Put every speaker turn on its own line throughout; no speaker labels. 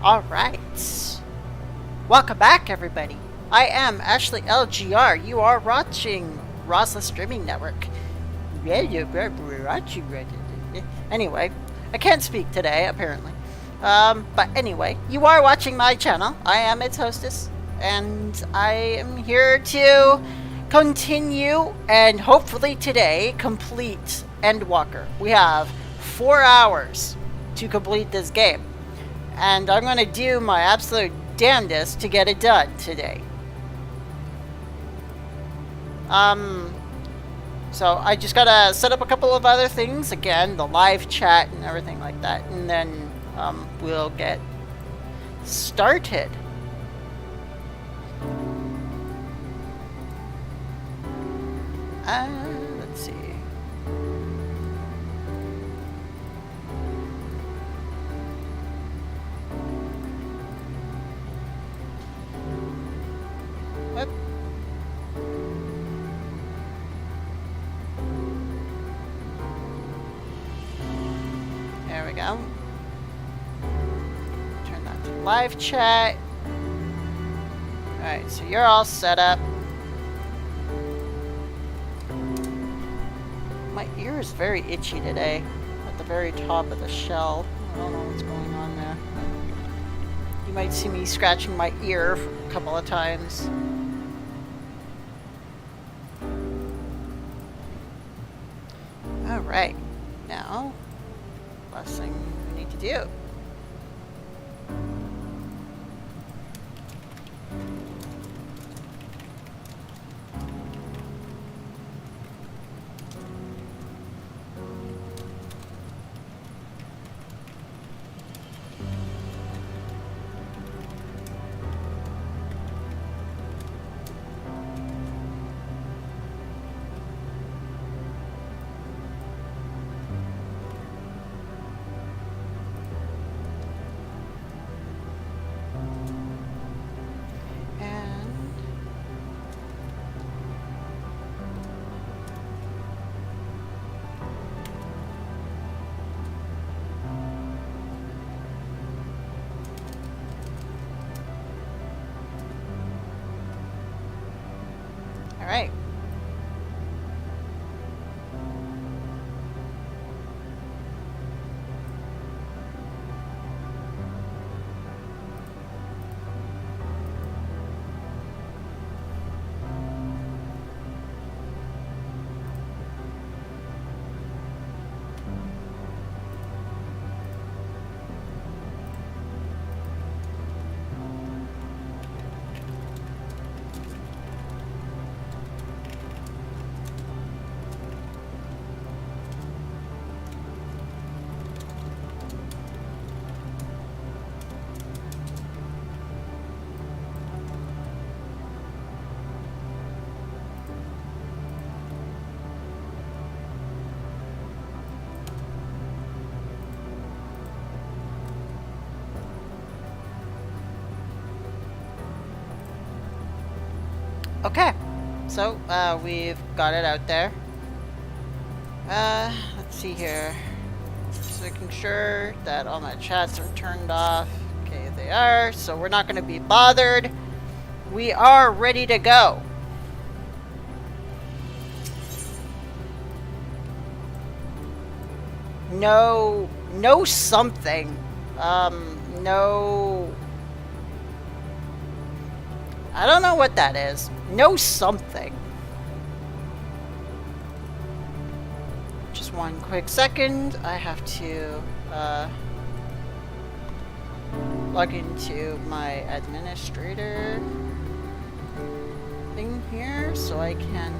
Alright. Welcome back, everybody. I am Ashley LGR. You are watching Rosyla Streaming Network. Anyway, I can't speak today, apparently. But anyway, you are watching my channel. I am its hostess, and I am here to continue and hopefully today complete Endwalker. We have 4 hours to complete this game, and I'm going to do my absolute damnedest to get it done today. So I just gotta set up a couple of other things, again, the live chat and everything like that, and then we'll get started. Let's see. Whoop. There we go. Turn that to live chat. Alright, so you're all set up. My ear is very itchy today, at the very top of the shell. I don't know what's going on there. You might see me scratching my ear a couple of times. Alright, now, last thing we need to do. Alright. Okay, so we've got it out there. Let's see here. Just making sure that all my chats are turned off. Okay, they are, so we're not going to be bothered. We are ready to go. No something. No. I don't know what that is. No something. Just one quick second. I have to log into my administrator thing here so I can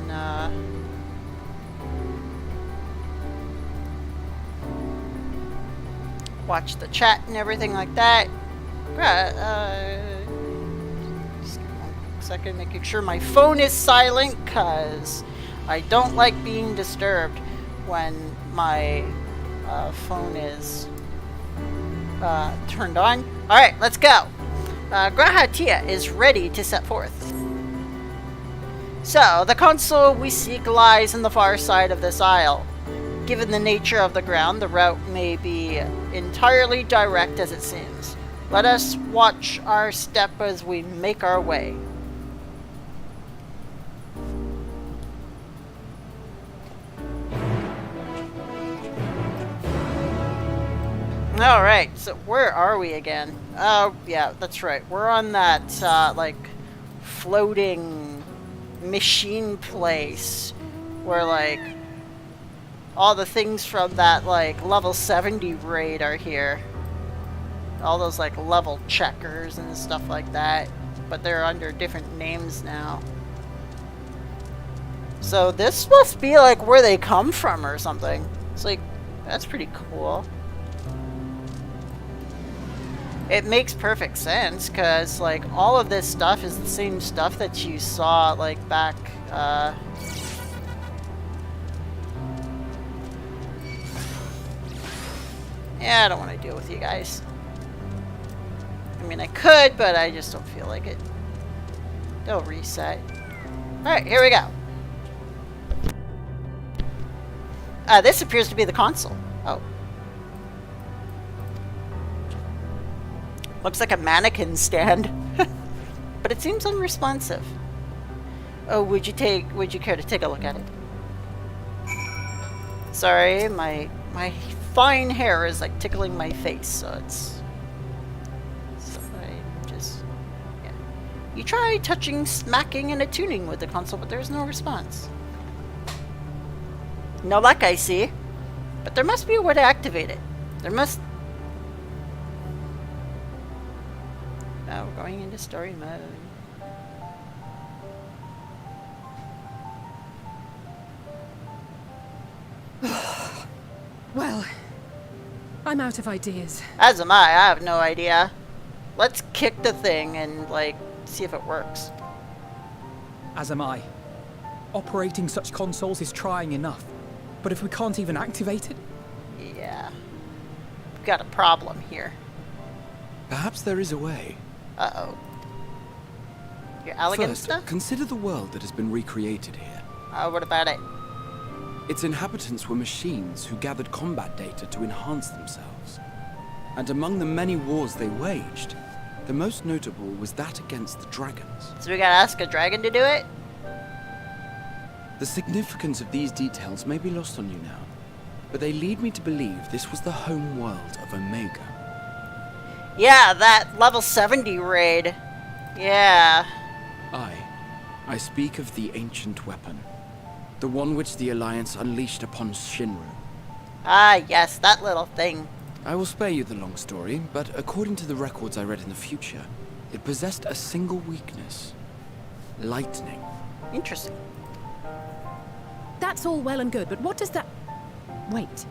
watch the chat and everything like that. Second, making sure my phone is silent, because I don't like being disturbed when my phone is turned on. Alright, let's go. Grahatia is ready to set forth. So, the console we seek lies on the far side of this isle. Given the nature of the ground, the route may be entirely direct as it seems. Let us watch our step as we make our way. Alright, so where are we again? Oh, yeah, that's right. We're on that, like, floating machine place where, like, all the things from that, like, level 70 raid are here. All those, like, level checkers and stuff like that. But they're under different names now. So this must be, like, where they come from or something. It's like, that's pretty cool. It makes perfect sense, because, like, all of this stuff is the same stuff that you saw, like, back, yeah, I don't want to deal with you guys. I mean, I could, but I just don't feel like it. They'll reset. Alright, here we go. This appears to be the console. Oh. Looks like a mannequin stand. But it seems unresponsive. Oh, would you care to take a look at it? Sorry, my fine hair is like tickling my face, so it's... So I just... Yeah. You try touching, smacking, and attuning with the console, but there's no response. No luck, I see. But there must be a way to activate it. There must... Oh, we're going into story mode.
Well, I'm out of ideas.
As am I have no idea. Let's kick the thing and, like, see if it works.
As am I. Operating such consoles is trying enough. But if we can't even activate it?
Yeah. We've got a problem here.
Perhaps there is a way.
Uh-oh. Your elegant
First,
stuff?
consider the world that has been recreated here.
What about it?
Its inhabitants were machines who gathered combat data to enhance themselves. And among the many wars they waged, the most notable was that against the dragons.
So we gotta ask a dragon to do it?
The significance of these details may be lost on you now, but they lead me to believe this was the home world of Omega.
Yeah, that level 70 raid. Yeah.
I speak of the ancient weapon. The one which the Alliance unleashed upon Shinru.
Ah, yes, that little thing.
I will spare you the long story, but according to the records I read in the future, it possessed a single weakness. Lightning.
Interesting.
That's all well and good, but what does that... Wait.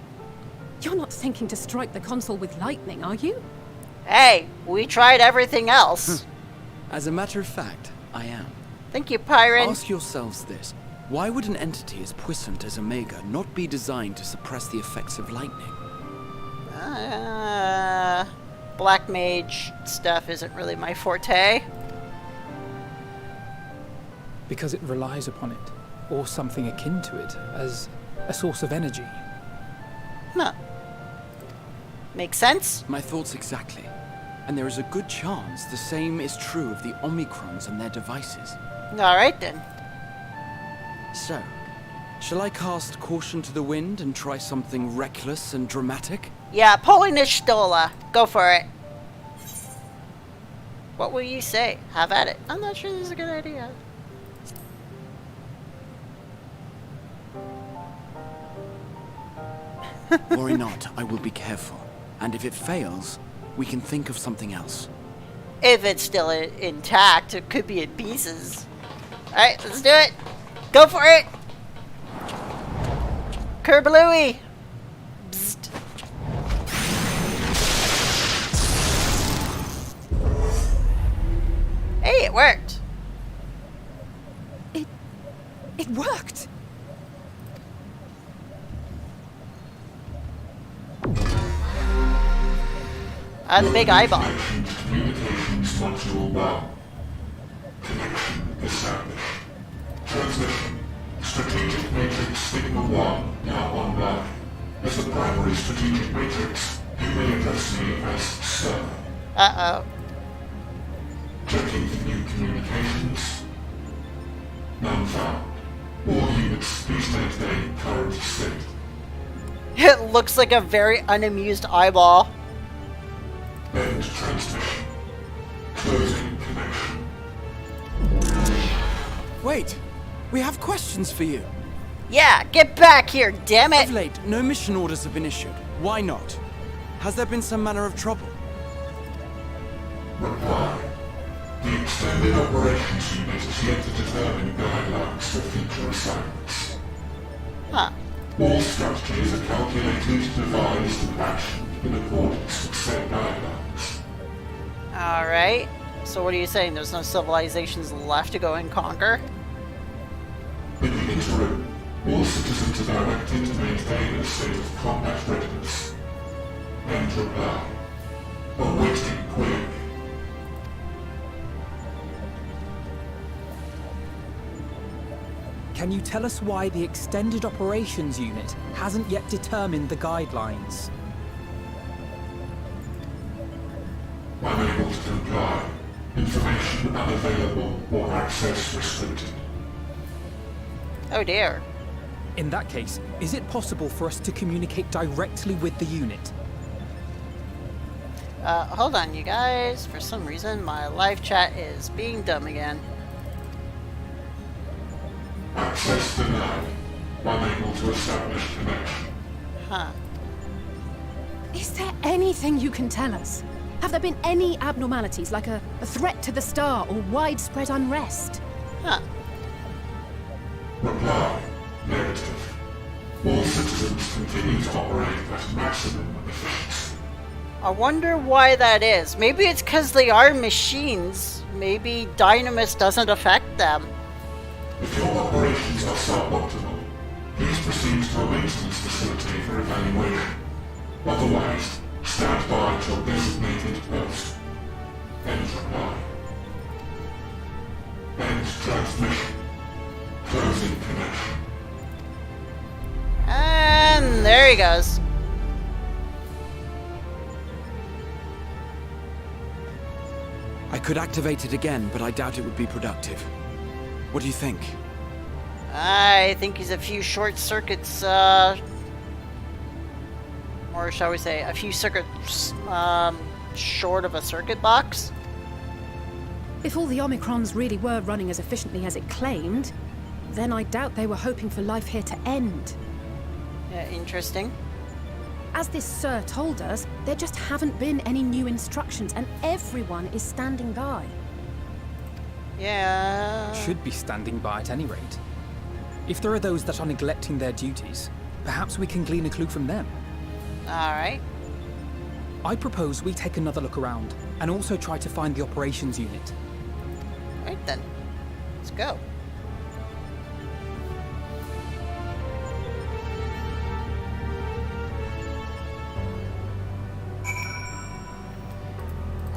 You're not thinking to strike the console with lightning, are you?
Hey, we tried everything else.
As a matter of fact, I am.
Thank you, Pyron.
Ask yourselves this. Why would an entity as puissant as Omega not be designed to suppress the effects of lightning?
Black mage stuff isn't really my forte.
Because it relies upon it, or something akin to it, as a source of energy.
Huh. Makes sense?
My thoughts exactly. And there is a good chance the same is true of the Omicrons and their devices.
Alright then.
So, shall I cast caution to the wind and try something reckless and dramatic?
Yeah, Polish Stola. Go for it. What will you say? Have at it. I'm not sure this is a good idea.
Worry not, I will be careful. And if it fails, we can think of something else.
If it's still intact, it could be in pieces. Alright, let's do it. Go for it. Kerbalooey. Bzzt. Hey, it worked.
It worked!
The big eyeball.
Communication structural one. Connection established. Translation. Strategic Matrix Signal 1 now online. As the primary strategic matrix, you may address me as Sir.
Uh-oh.
Checking for new communications. None found. All units, please maintain current state.
It looks like a very unamused eyeball.
End transmission. Closing connection.
Wait! We have questions for you.
Yeah, get back here, damn it!
Of late, no mission orders have been issued. Why not? Has there been some manner of trouble?
Reply. The extended operations unit is yet to determine guidelines for future assignments.
Huh.
All strategies are calculated, devised, and actioned in accordance with said guidelines.
Alright. So what are you saying? There's no civilizations left to go and conquer?
In the interim, all citizens are directed to maintain a state of combat readiness. End reply. Awaiting query.
Can you tell us why the Extended Operations Unit hasn't yet determined the guidelines?
Unable to comply. Information unavailable or access restricted.
Oh dear.
In that case, is it possible for us to communicate directly with the unit?
Hold on, you guys. For some reason, my live chat is being dumb again.
Access denied. Unable to establish connection.
Huh.
Is there anything you can tell us? Have there been any abnormalities, like a threat to the star or widespread unrest?
Huh.
Reply. Negative. All citizens continue to operate at maximum efficiency.
I wonder why that is. Maybe it's because they are machines. Maybe Dynamis doesn't affect them.
If your operations are suboptimal, please proceed to a maintenance facility for evaluation. Otherwise, stand by at your designated post. End reply. End transmission. Closing connection.
And there he goes.
I could activate it again, but I doubt it would be productive. What do you think?
I think he's a few short circuits, or shall we say, a few circuits, short of a circuit box.
If all the Omicrons really were running as efficiently as it claimed, then I doubt they were hoping for life here to end.
Yeah, interesting.
As this Sir told us, there just haven't been any new instructions, and everyone is standing by.
Yeah.
Should be standing by at any rate. If there are those that are neglecting their duties, perhaps we can glean a clue from them.
Alright.
I propose we take another look around, and also try to find the operations unit.
Right then. Let's go.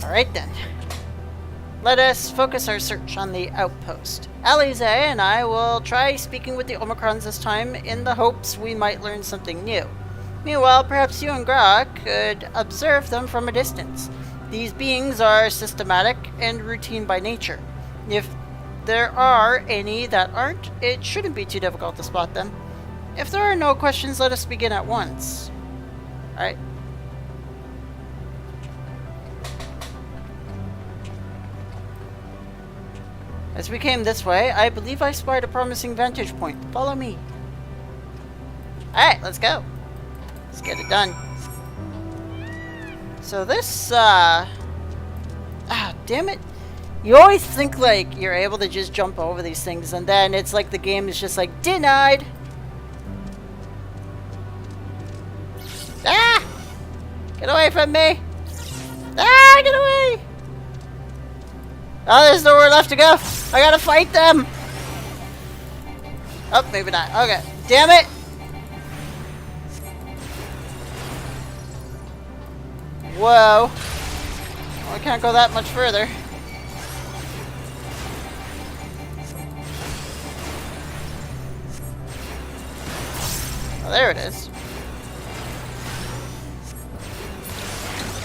Alright then. Let us focus our search on the outpost. Alize and I will try speaking with the Omicrons this time in the hopes we might learn something new. Meanwhile, perhaps you and Gra could observe them from a distance. These beings are systematic and routine by nature. If there are any that aren't, it shouldn't be too difficult to spot them. If there are no questions, let us begin at once. Alright. As we came this way, I believe I spied a promising vantage point. Follow me. Alright, let's go. Let's get it done. So this, damn it. You always think, like, you're able to just jump over these things, and then it's like the game is just like, denied! Ah! Get away from me! Ah, get away! Oh, there's nowhere left to go. I gotta fight them. Oh, maybe not. Okay. Damn it. Whoa. Well, I can't go that much further. Oh, there it is.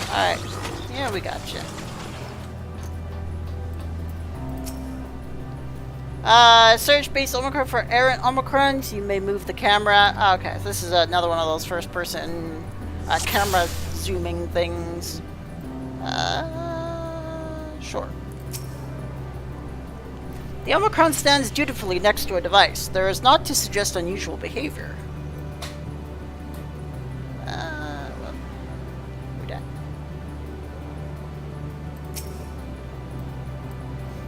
Alright. Yeah, we got you. Search base Omicron for errant Omicrons. You may move the camera. Okay, this is another one of those first-person camera zooming things. Sure. The Omicron stands dutifully next to a device. There is not to suggest unusual behavior. Well, we're done.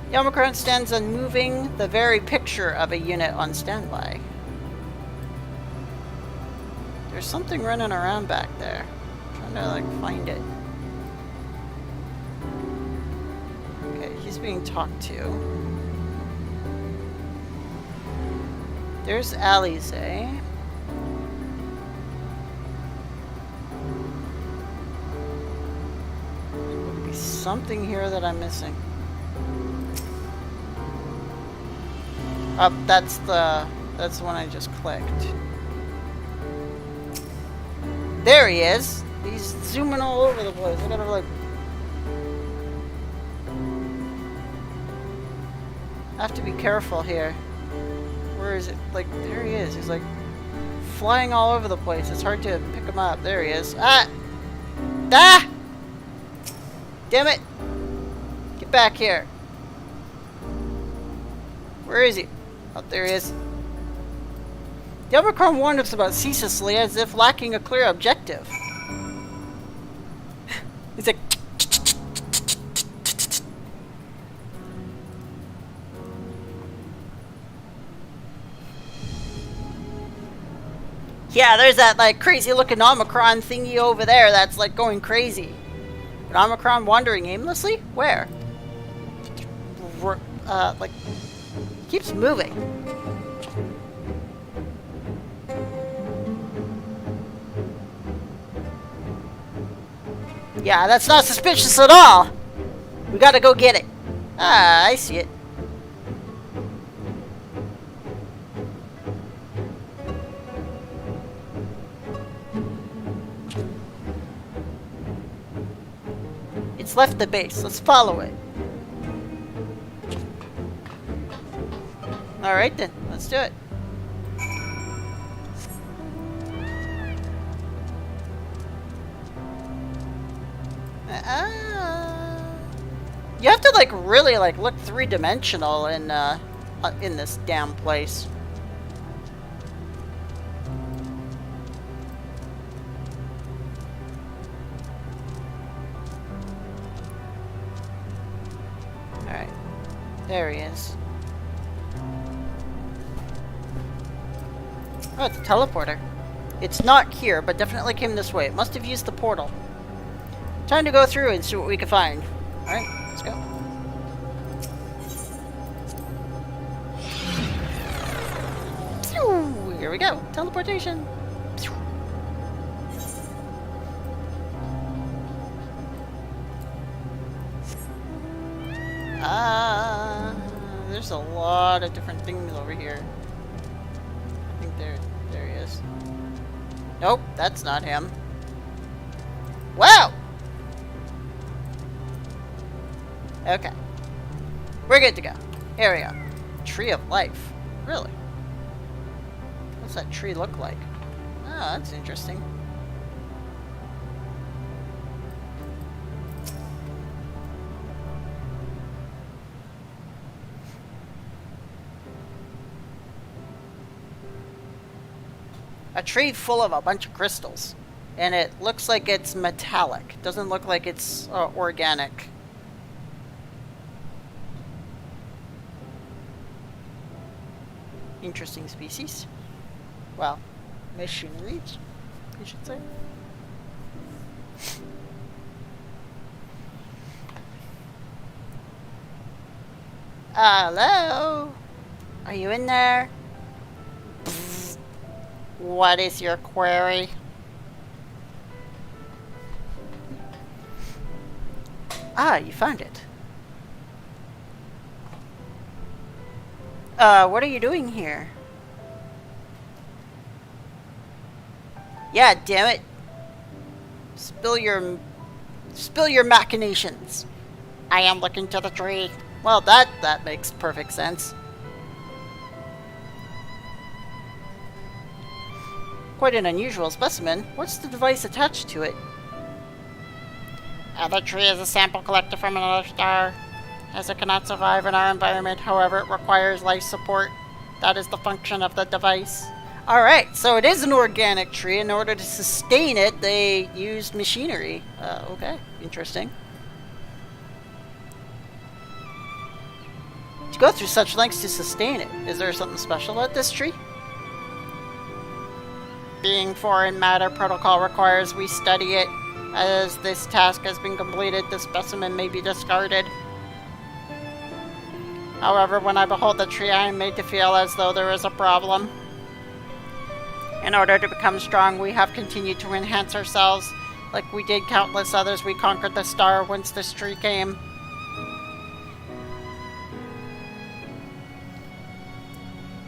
The Omicron stands unmoving, the very picture of a unit on standby. There's something running around back there. I'm trying to, find it. Okay, he's being talked to. There's Alize. There'll be something here that I'm missing. Oh, that's the one I just clicked. There he is. He's zooming all over the place. I gotta have to be careful here. Where is it? There he is. He's flying all over the place. It's hard to pick him up. There he is. Ah! Ah! Damn it! Get back here. Where is he? Oh, there he is. The Omicron warned us about ceaselessly as if lacking a clear objective. He's like... Yeah, there's that crazy looking Omicron thingy over there that's going crazy. An Omicron wandering aimlessly? Where? Keeps moving. Yeah, that's not suspicious at all. We gotta go get it. Ah, I see it. It's left the base. Let's follow it. Alright then, let's do it. You have to really look three-dimensional in this damn place. Alright. There he is. Oh, it's a teleporter. It's not here, but definitely came this way. It must have used the portal. Time to go through and see what we can find. Alright, let's go. Here we go. Teleportation. There's a lot of different things over here. I think there he is. Nope, that's not him. Wow! Okay. We're good to go. Here we go. Tree of Life. Really? What's that tree look like? Oh, that's interesting. A tree full of a bunch of crystals. And it looks like it's metallic. Doesn't look like it's organic. Interesting species. Well, machineries, you should say. Hello? Are you in there? Pfft. What is your query? Ah, you found it. What are you doing here? Yeah, damn it. Spill your Spill your machinations. I am looking to the tree. Well, that makes perfect sense. Quite an unusual specimen. What's the device attached to it? The tree is a sample collected from another star. As it cannot survive in our environment, however, it requires life support. That is the function of the device. Alright, so it is an organic tree. In order to sustain it, they used machinery. Okay, interesting. To go through such lengths to sustain it, is there something special about this tree? Being foreign matter, protocol requires we study it. As this task has been completed, the specimen may be discarded. However, when I behold the tree, I am made to feel as though there is a problem. In order to become strong, we have continued to enhance ourselves. Like we did countless others, we conquered the star whence this tree came.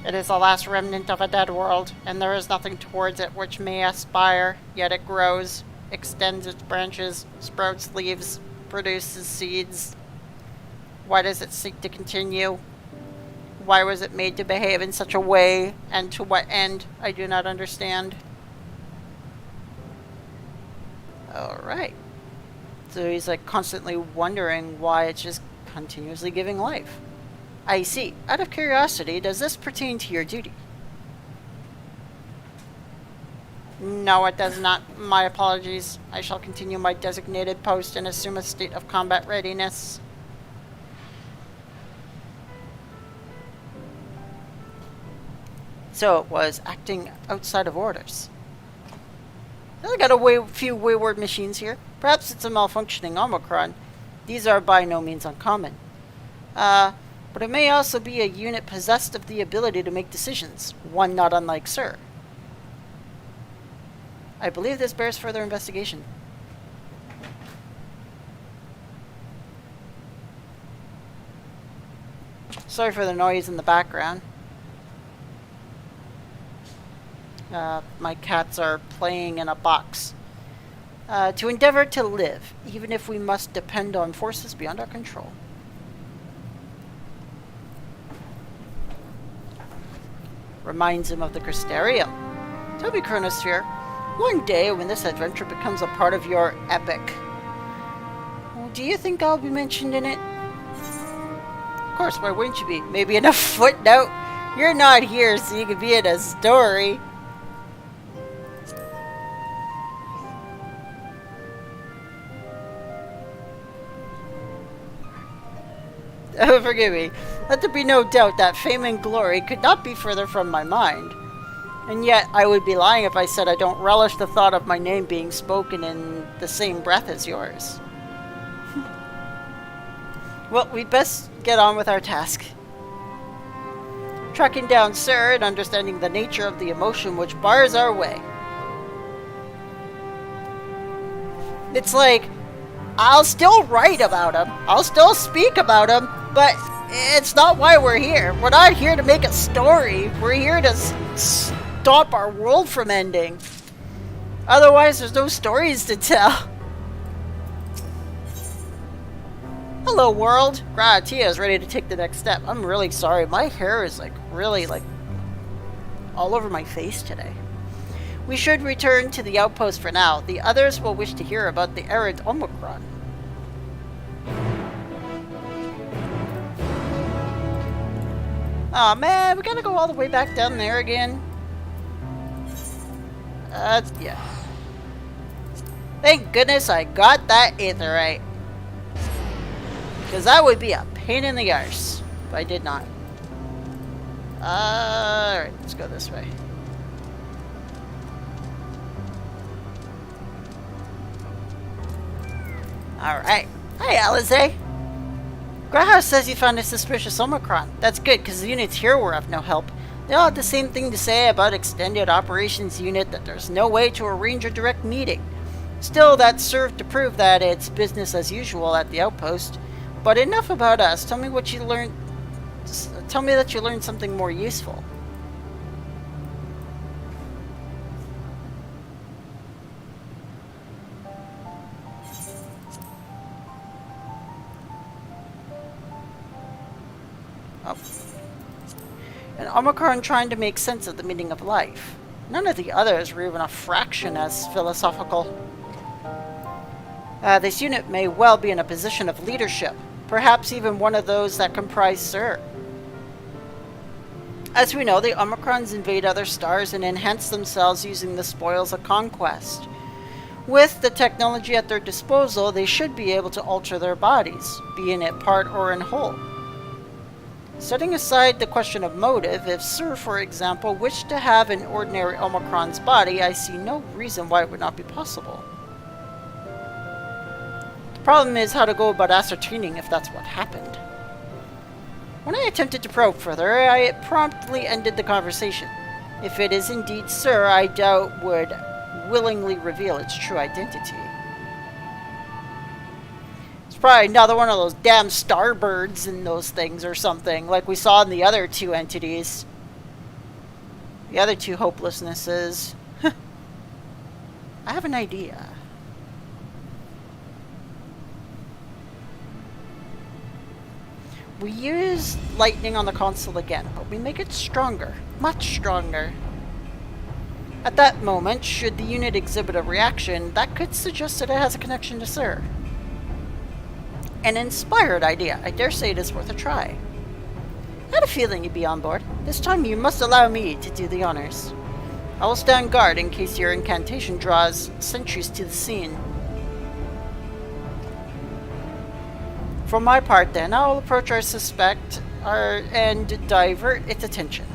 It is the last remnant of a dead world, and there is nothing towards it which may aspire, yet it grows, extends its branches, sprouts leaves, produces seeds. Why does it seek to continue? Why was it made to behave in such a way, and to what end? I do not understand. Alright. So he's like constantly wondering why it's just continuously giving life. I see. Out of curiosity, does this pertain to your duty? No, it does not. My apologies. I shall continue my designated post and assume a state of combat readiness. So it was acting outside of orders. I got a few wayward machines here. Perhaps it's a malfunctioning Omicron. These are by no means uncommon. But it may also be a unit possessed of the ability to make decisions, one not unlike Sir. I believe this bears further investigation. Sorry for the noise in the background. My cats are playing in a box. To endeavor to live, even if we must depend on forces beyond our control. Reminds him of the Crystarium. Tell me, Chronosphere, one day when this adventure becomes a part of your epic, do you think I'll be mentioned in it? Of course, why wouldn't you be? Maybe in a footnote? You're not here, so you could be in a story. Oh, forgive me. Let there be no doubt that fame and glory could not be further from my mind. And yet, I would be lying if I said I don't relish the thought of my name being spoken in the same breath as yours. Well, we'd best get on with our task. Tracking down Sir and understanding the nature of the emotion which bars our way. It's like, I'll still write about him, I'll still speak about him, but it's not why we're here. We're not here to make a story. We're here to stop our world from ending. Otherwise, there's no stories to tell. Hello, world. Tia is ready to take the next step. I'm really sorry. My hair is really all over my face today. We should return to the outpost for now. The others will wish to hear about the errant Omicron. Aw, man, we gotta go all the way back down there again. Yeah. Thank goodness I got that aetherite. Because that would be a pain in the arse if I did not. Alright, let's go this way. Alright. Hi, Alize. Graha says you found a suspicious Omicron. That's good, because the units here were of no help. They all had the same thing to say about Extended Operations Unit, that there's no way to arrange a direct meeting. Still, that served to prove that it's business as usual at the outpost. But enough about us. Tell me what you learned. Tell me that you learned something more useful. Oh. An Omicron trying to make sense of the meaning of life. None of the others were even a fraction as philosophical. This unit may well be in a position of leadership, perhaps even one of those that comprise Sir. As we know, the Omicrons invade other stars and enhance themselves using the spoils of conquest. With the technology at their disposal, they should be able to alter their bodies, be in it part or in whole. Setting aside the question of motive, if Sir, for example, wished to have an ordinary Omicron's body, I see no reason why it would not be possible. The problem is how to go about ascertaining if that's what happened. When I attempted to probe further, I promptly ended the conversation. If it is indeed Sir, I doubt would willingly reveal its true identity. It's probably another one of those damn starbirds and those things or something, like we saw in the other two entities. The other two hopelessnesses. I have an idea. We use lightning on the console again, but we make it stronger. Much stronger. At that moment, should the unit exhibit a reaction, that could suggest that it has a connection to Sir. An inspired idea. I dare say it is worth a try. I had a feeling you'd be on board. This time you must allow me to do the honors. I will stand guard in case your incantation draws sentries to the scene. For my part then, I will approach our suspect and divert its attention.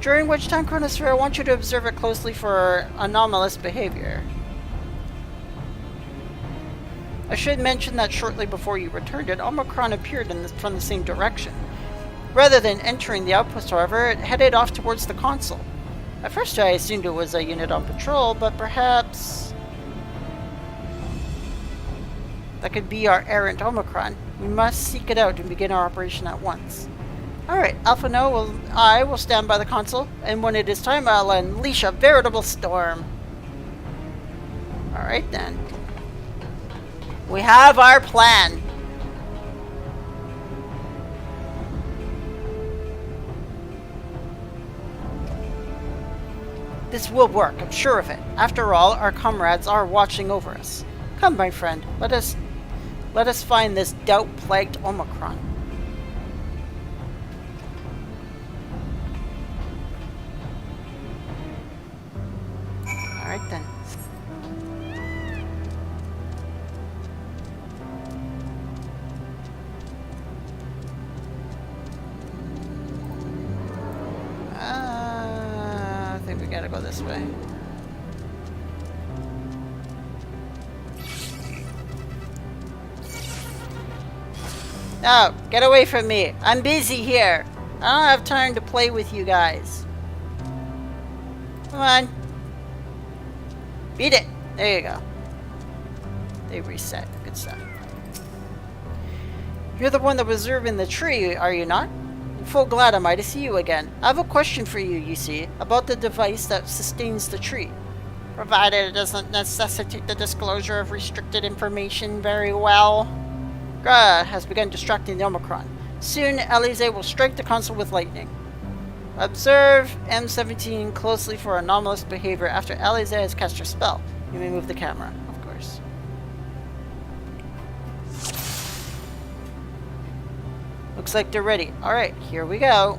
During which time, Chronosphere, I want you to observe it closely for anomalous behavior. I should mention that shortly before you returned it, Omicron appeared from the same direction. Rather than entering the outpost, however, it headed off towards the console. At first I assumed it was a unit on patrol, but perhaps that could be our errant Omicron. We must seek it out and begin our operation at once. Alright, Alpha No, I will stand by the console, and when it is time, I'll unleash a veritable storm. Alright then. We have our plan. This will work, I'm sure of it. After all, our comrades are watching over us. Come, my friend, let us find this doubt-plagued Omicron. Alright then. I think we gotta go this way. No, get away from me. I'm busy here. I don't have time to play with you guys. Come on. Beat it. There you go. They reset. Good stuff. You're the one that was observing the tree, are you not? Full glad am I to see you again. I have a question for you, you see, about the device that sustains the tree. Provided it doesn't necessitate the disclosure of restricted information very well. Gra has begun distracting the Omicron. Soon, Alize will strike the console with lightning. Observe M17 closely for anomalous behavior after Alize has cast her spell. You may move the camera, of course. Looks like they're ready. Alright, here we go.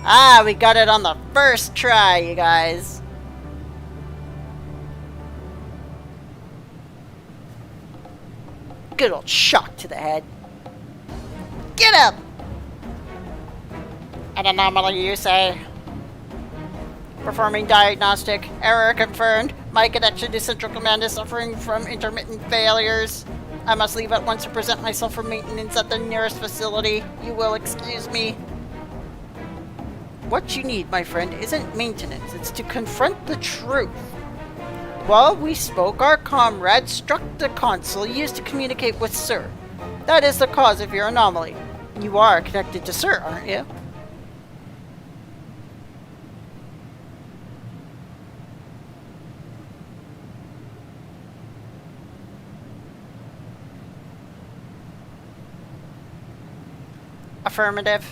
Ah, we got it on the first try, you guys. Good old shock to the head. Get up! An anomaly, you say? Performing diagnostic. Error confirmed. My connection to Central Command is suffering from intermittent failures. I must leave at once to present myself for maintenance at the nearest facility. You will excuse me. What you need, my friend, isn't maintenance. It's to confront the truth. While we spoke, our comrade struck the console used to communicate with Sir. That is the cause of your anomaly. You are connected to Sir, aren't you? Affirmative.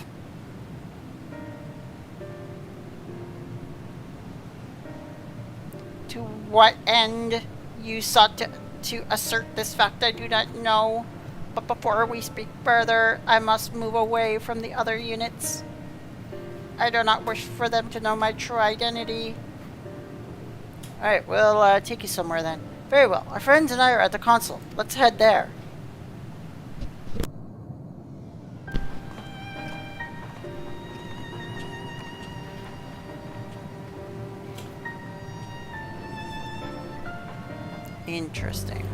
To what end you sought to assert this fact I do not know. But before we speak further, I must move away from the other units. I do not wish for them to know my true identity. Alright, we'll take you somewhere then. Very well. Our friends and I are at the console. Let's head there. Interesting.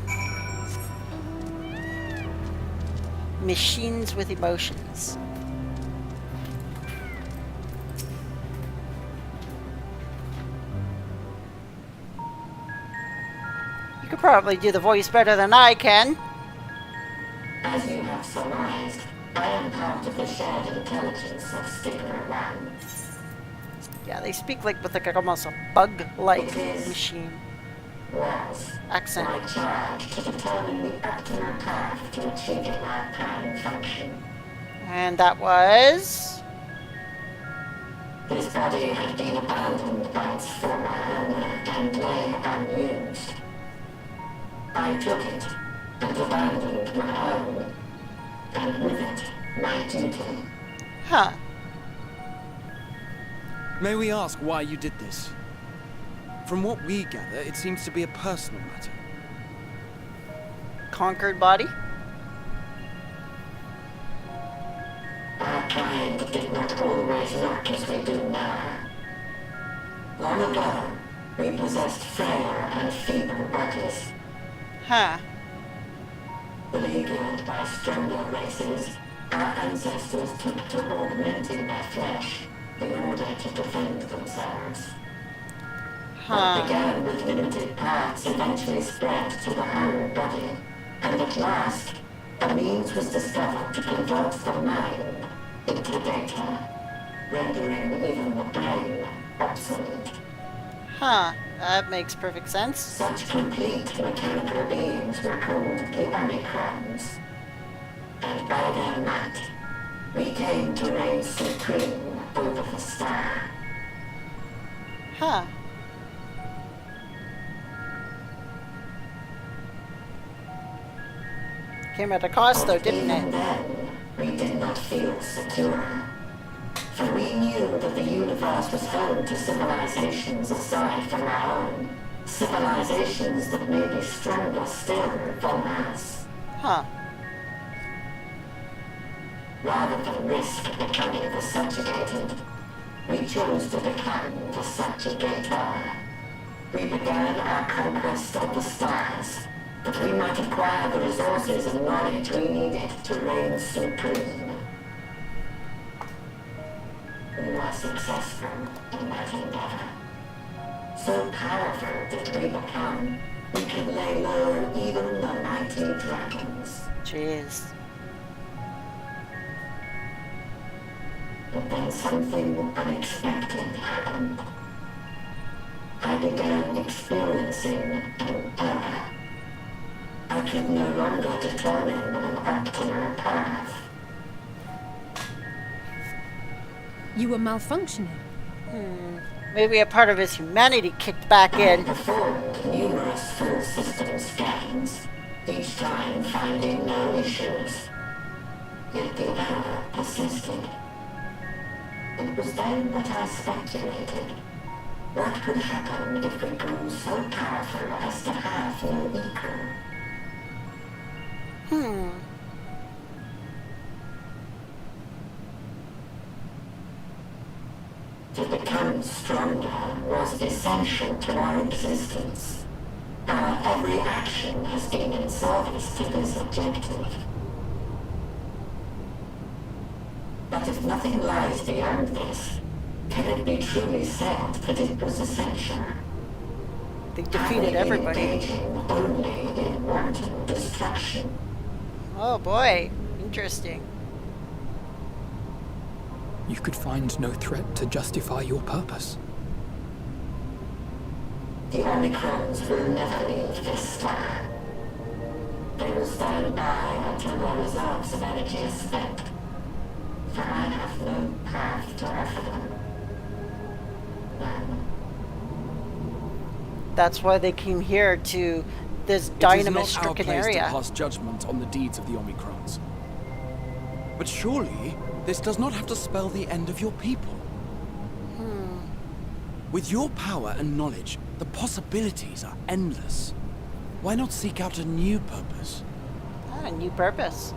Machines with emotions. You could probably do the voice better than I can.
As you have surmised, I am part of the shared intelligence of Sticker One.
Yeah, they speak like with like almost a bug-like machine
Was
accent.
my charge to determine the optimal path to achieving our prime function.
And that was...
His body had been abandoned by its former owner and lay unused. I took it and abandoned my own, and with it, my duty.
Huh.
May we ask why you did this? From what we gather, it seems to be a personal matter.
Conquered body?
Our kind did not always look as we do now. Long ago, we possessed frail and feeble bodies.
Huh.
Beleaguered by stronger races, our ancestors took to augmenting their flesh in order to defend themselves. What
Huh.
began with limited parts eventually spread to the whole body, and at last, a means was discovered to convert the mind into data, rendering even the brain obsolete.
Huh. That makes perfect sense.
Such complete mechanical beings were called the Omicrons. And by their might, we came to reign supreme over the star.
Huh. Came at a cost though, didn't
Even
it?
then, we did not feel secure. For we knew that the universe was home to civilizations aside from our own. Civilizations that may be stronger still than us.
Huh.
Rather than risk becoming the subjugated, we chose to become the subjugator. We began our conquest of the stars, that we might acquire the resources and knowledge we needed to reign supreme. We were successful in that endeavor. So powerful did we become, we could lay low even the mighty dragons.
Jeez.
But then something unexpected happened. I began experiencing an error. I could no longer determine an optimal path.
You were malfunctioning.
Maybe a part of his humanity kicked back in.
Performed numerous full system scans, each time finding no issues. Yet the error persisted. It was then that I speculated. What could happen if we grew so powerful as to have no equal? To become stronger was essential to our existence. Our every action has been in service to this objective. But if nothing lies beyond this, can it be truly said that it was essential?
They defeated everybody.
Engaging only in wanton destruction.
Oh boy. Interesting.
You could find no threat to justify your purpose.
The Omicrons will never leave this star. They will stand by until their reserves of energy are spent. for I have no path to offer them. None.
That's why they came here to this
It is
dynamite-stricken
not our place
area.
to pass judgment on the deeds of the Omicrons. But surely, this does not have to spell the end of your people. With your power and knowledge, the possibilities are endless. Why not seek out a new purpose?
Ah, a new purpose.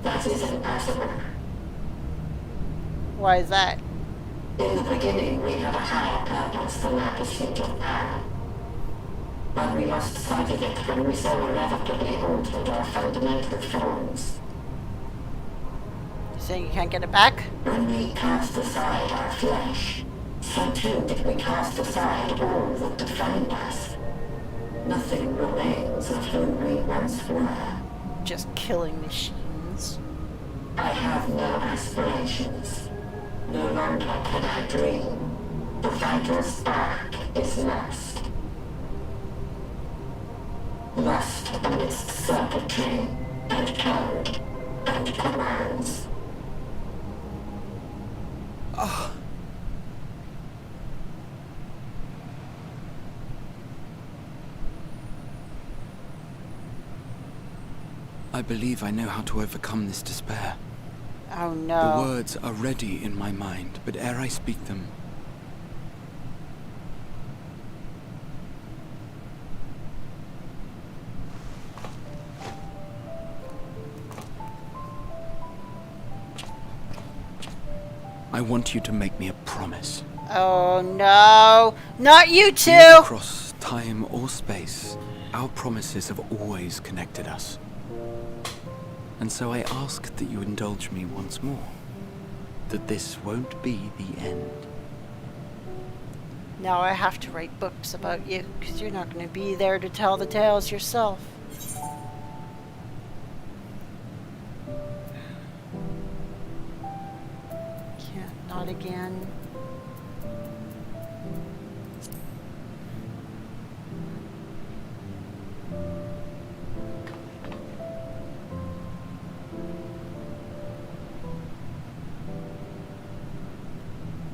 That is impossible.
Why is that?
In the beginning, we had a higher purpose than our pursuit of power. But we lost sight of it when we so irrevocably altered our fundamental forms.
You saying you can't get it back?
When we cast aside our flesh, so too did we cast aside all that defined us. Nothing remains of who we once were.
Just killing machines.
I have no aspirations. No longer can I dream. The vital spark is lost. Lost amidst circuitry and code and commands.
I believe I know how to overcome this despair.
Oh
The
no.
words are ready in my mind, but ere I speak them, I want you to make me a promise.
Oh no. Not you two!
Across time or space, our promises have always connected us. And so I ask that you indulge me once more. That this won't be the end.
Now I have to write books about you, because you're not going to be there to tell the tales yourself. Yeah, not again.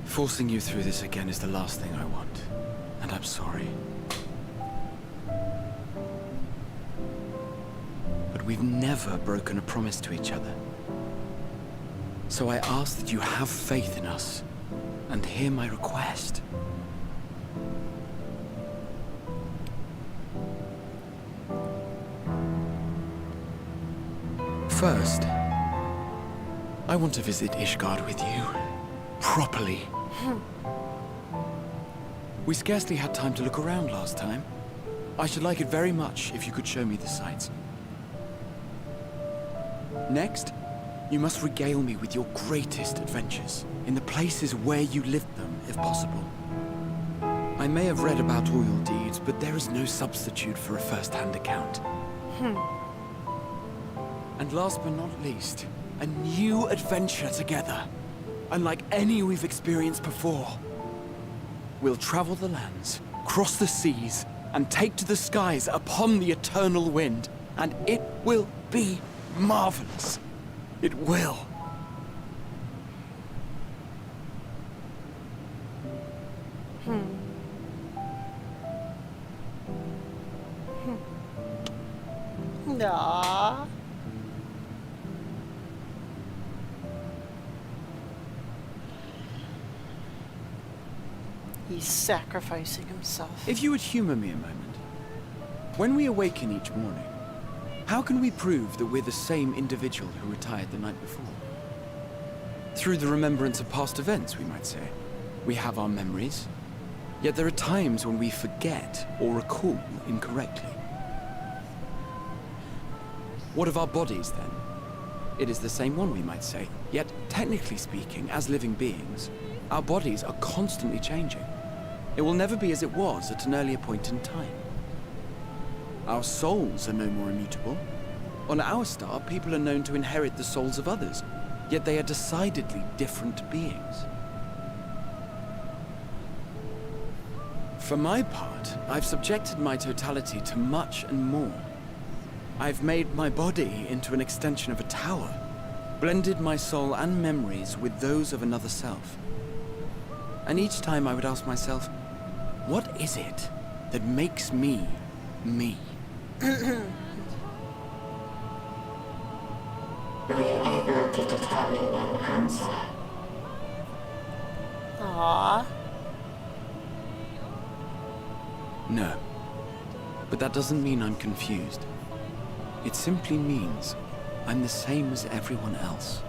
Forcing you through this again is the last thing I want. And I'm sorry. But we've never broken a promise to each other. So I ask that you have faith in us and hear my request. First, I want to visit Ishgard with you. Properly. We scarcely had time to look around last time. I should like it very much if you could show me the sights. Next, you must regale me with your greatest adventures, in the places where you lived them, if possible. I may have read about all your deeds, but there is no substitute for a first-hand account. And last but not least, a new adventure together, unlike any we've experienced before. We'll travel the lands, cross the seas, and take to the skies upon the eternal wind, and it will be marvelous. It will.
Aww. He's sacrificing himself.
If you would humor me a moment. When we awaken each morning, how can we prove that we're the same individual who retired the night before? Through the remembrance of past events, we might say. We have our memories, yet there are times when we forget or recall incorrectly. What of our bodies, then? It is the same one, we might say, yet technically speaking, as living beings, our bodies are constantly changing. It will never be as it was at an earlier point in time. Our souls are no more immutable. On our star, people are known to inherit the souls of others, yet they are decidedly different beings. For my part, I've subjected my totality to much and more. I've made my body into an extension of a tower, blended my soul and memories with those of another self. And each time I would ask myself, what is it that makes me, me?
Were you able to determine an answer?
Aww.
No. But that doesn't mean I'm confused. It simply means I'm the same as everyone else.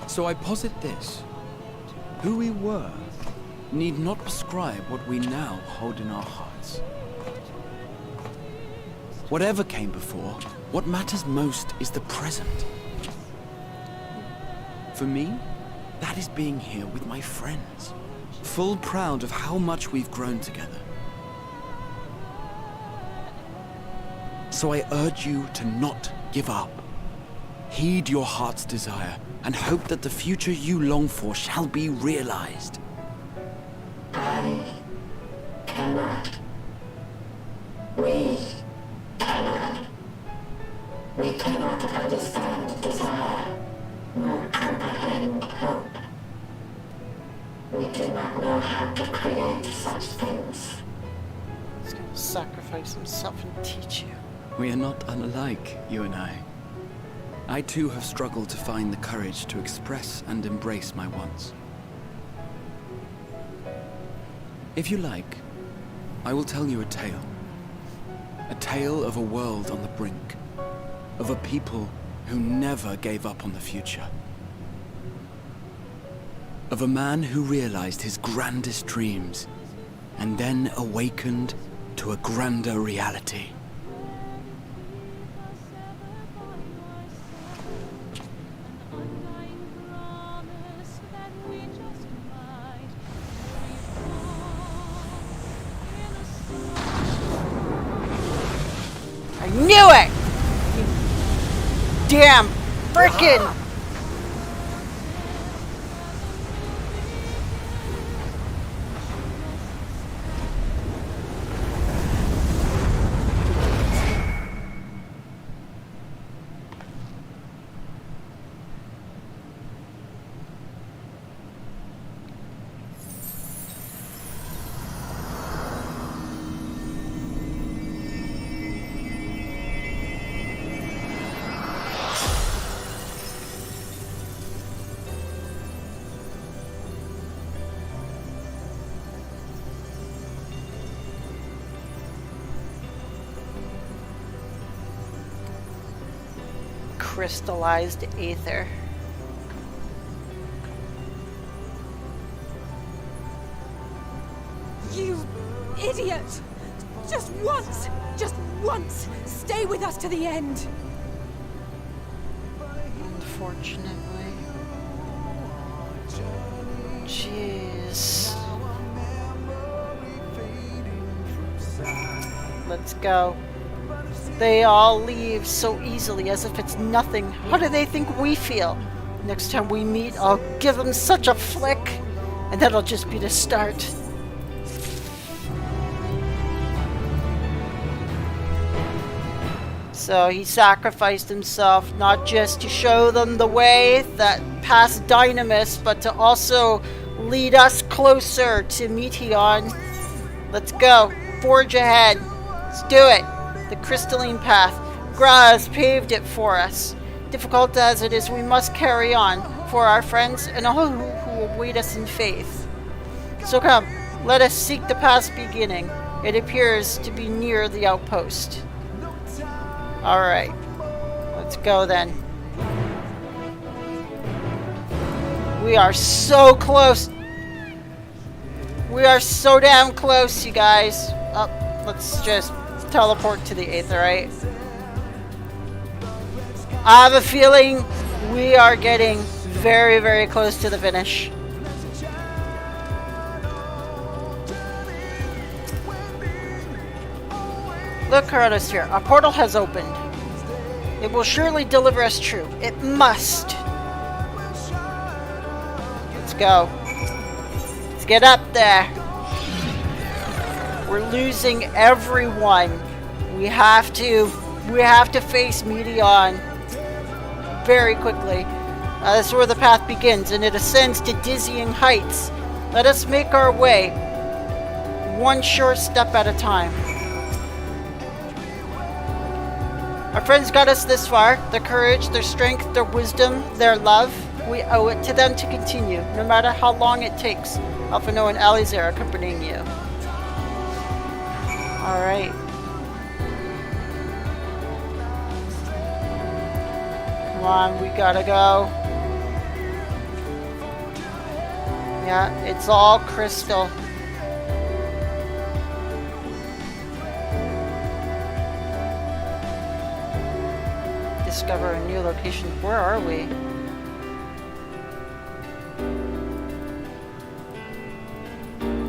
So I posit this. Who we were need not prescribe what we now hold in our hearts. Whatever came before, what matters most is the present. For me, that is being here with my friends, full proud of how much we've grown together. So I urge you to not give up. Heed your heart's desire and hope that the future you long for shall be realized.
I cannot. We cannot. We cannot understand desire, nor comprehend hope. We do not know how to create such things.
He's gonna sacrifice himself and teach you.
We are not unlike, you and I. I too have struggled to find the courage to express and embrace my wants. If you like, I will tell you a tale. A tale of a world on the brink. Of a people who never gave up on the future. Of a man who realized his grandest dreams and then awakened to a grander reality.
I knew it! You damn frickin'! Crystallized aether.
You idiot! Just once, stay with us to the end.
Unfortunately. Jeez. Let's go. They all leave so easily as if it's nothing. How do they think we feel? Next time we meet, I'll give them such a flick, and that'll just be the start. So he sacrificed himself not just to show them the way that past Dynamis, but to also lead us closer to Meteion. Let's go. Forge ahead. Let's do it. The crystalline path. Gra has paved it for us. Difficult as it is, we must carry on for our friends and all who await us in faith. So come, let us seek the past beginning. It appears to be near the outpost. Alright, let's go then. We are so close. We are so damn close, you guys. Oh, let's just teleport to the Aetherite. I have a feeling we are getting very, very close to the finish. Look, Chronosphere, a portal has opened. It will surely deliver us true. It must. Let's go. Let's get up there. We're losing everyone. We have to face Meteion very quickly. That's where the path begins, and it ascends to dizzying heights. Let us make our way, one short step at a time. Our friends got us this far. Their courage, their strength, their wisdom, their love. We owe it to them to continue, no matter how long it takes. Alphino and Alize are accompanying you. Alright. Come on, we gotta go. Yeah, it's all crystal. Discover a new location. Where are we?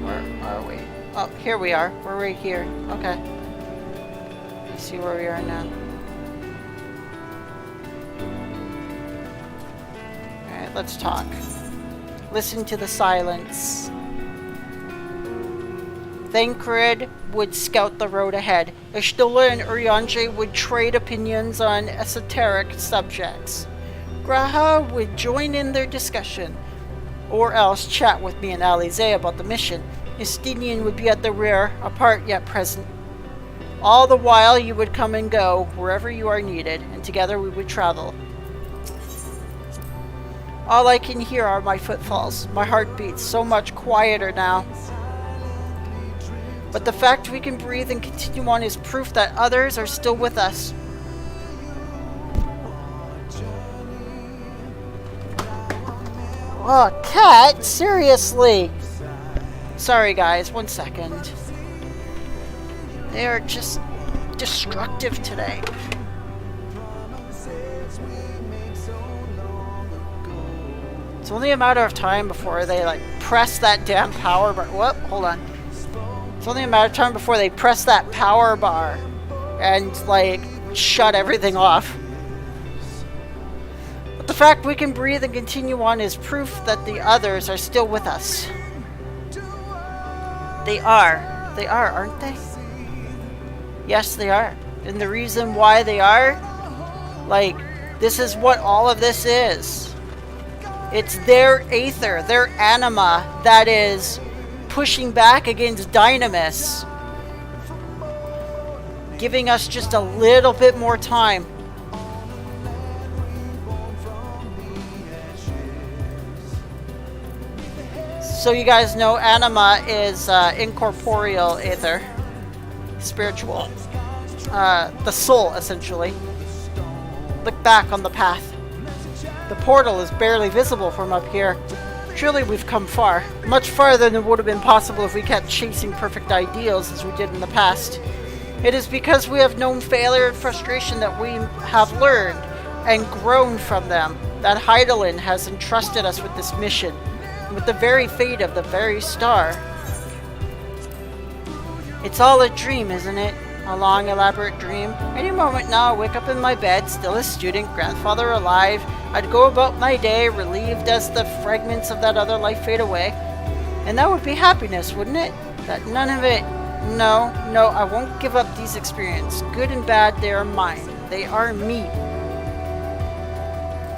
Where are we? Oh, here we are. We're right here. Okay. Let's see where we are now. Alright, let's talk. Listen to the silence. Thancred would scout the road ahead. Ishtula and Urianger would trade opinions on esoteric subjects. Graha would join in their discussion, or else chat with me and Alize about the mission. Justinian would be at the rear, apart yet present. All the while you would come and go, wherever you are needed, and together we would travel. All I can hear are my footfalls. My heart beats so much quieter now. But the fact we can breathe and continue on is proof that others are still with us. Oh, Cat, seriously! Sorry guys, 1 second. They are just destructive today. It's only a matter of time before they like press that damn power bar. Whoop, hold on. It's only a matter of time before they press that power bar and like shut everything off. But the fact we can breathe and continue on is proof that the others are still with us. They are, aren't they? Yes, they are. And the reason why they are, like, this is what all of this is. It's their aether, their anima that is pushing back against Dynamis, giving us just a little bit more time. So you guys know anima is incorporeal aether, spiritual, the soul essentially. Look back on the path. The portal is barely visible from up here. Surely we've come far. Much farther than would have been possible if we kept chasing perfect ideals as we did in the past. It is because we have known failure and frustration that we have learned and grown from them that Heidelin has entrusted us with this mission, with the very fate of the very star. It's all a dream, isn't it? A long, elaborate dream. Any moment now, I wake up in my bed, still a student, grandfather alive. I'd go about my day, relieved as the fragments of that other life fade away. And that would be happiness, wouldn't it? That none of it... No, I won't give up these experiences. Good and bad, they are mine. They are me.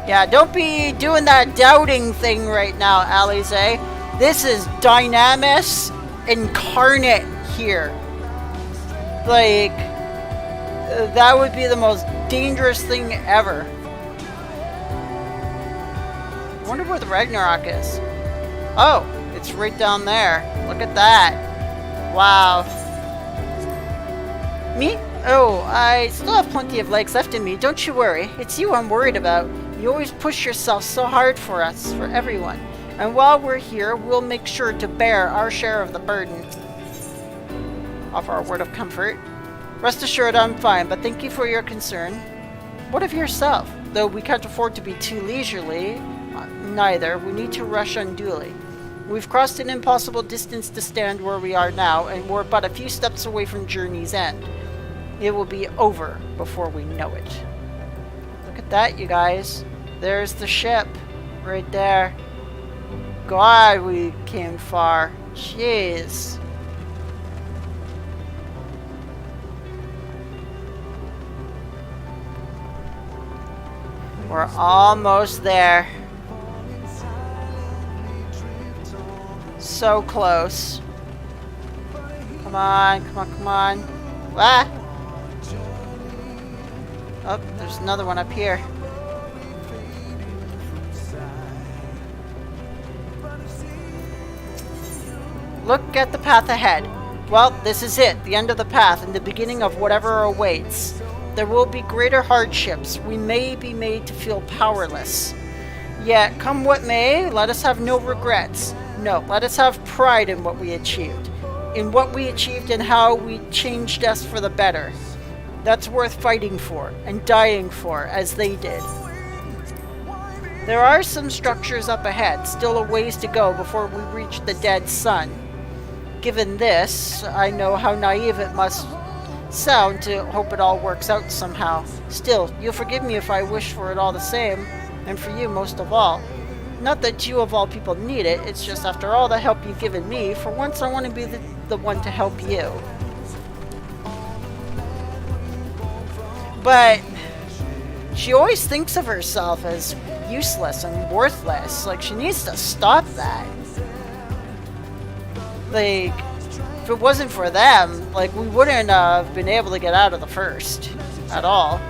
Yeah, don't be doing that doubting thing right now, Alize. This is Dynamis incarnate here. Like, that would be the most dangerous thing ever. I wonder where the Ragnarok is. Oh, it's right down there. Look at that. Wow. Me? Oh, I still have plenty of legs left in me. Don't you worry. It's you I'm worried about. You always push yourself so hard for us, for everyone. And while we're here, we'll make sure to bear our share of the burden. Offer a word of comfort. Rest assured I'm fine, but thank you for your concern. What of yourself? Though we can't afford to be too leisurely, neither. We need to rush unduly. We've crossed an impossible distance to stand where we are now, and we're but a few steps away from journey's end. It will be over before we know it. Look at that, you guys. There's the ship. Right there. God, we came far. Jeez. We're almost there. So close. Come on, come on, come on. Ah! Oh, there's another one up here. Look at the path ahead. Well, this is it, the end of the path and the beginning of whatever awaits. There will be greater hardships. We may be made to feel powerless. Yet, come what may, let us have no regrets. No, let us have pride in what we achieved. In what we achieved and how we changed us for the better. That's worth fighting for and dying for, as they did. There are some structures up ahead, still a ways to go before we reach the dead sun. Given this, I know how naive it must sound to hope it all works out somehow. Still, you'll forgive me if I wish for it all the same, and for you most of all. Not that you of all people need it, it's just after all the help you've given me, for once I want to be the one to help you. But she always thinks of herself as useless and worthless. Like, she needs to stop that. Like, if it wasn't for them, like, we wouldn't have been able to get out of the first at all.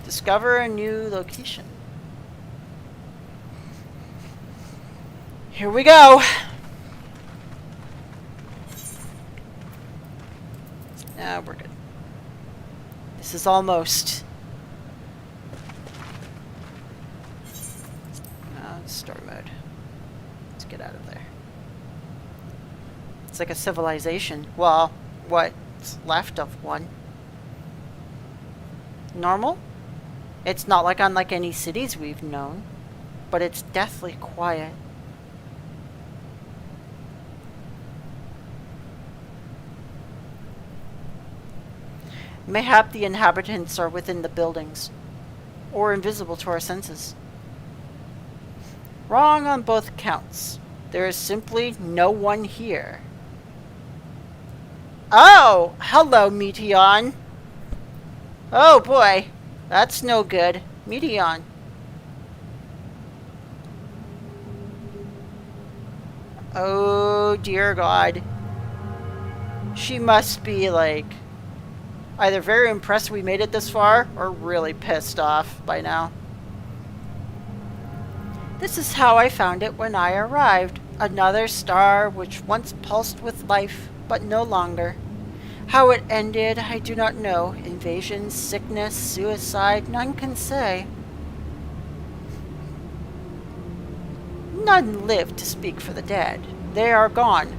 Discover a new location. Here we go. Nah, we're good. This is almost. Story mode. Let's get out of there. It's like a civilization. Well, what's left of one. Normal? It's not like unlike any cities we've known, but it's deathly quiet. Mayhap the inhabitants are within the buildings, or invisible to our senses. Wrong on both counts. There is simply no one here. Oh! Hello, Meteion. Oh boy. That's no good. Meteion. Oh dear God. She must be like either very impressed we made it this far or really pissed off by now. This is how I found it when I arrived. Another star which once pulsed with life, but no longer. How it ended, I do not know. Invasion, sickness, suicide, none can say. None live to speak for the dead. They are gone.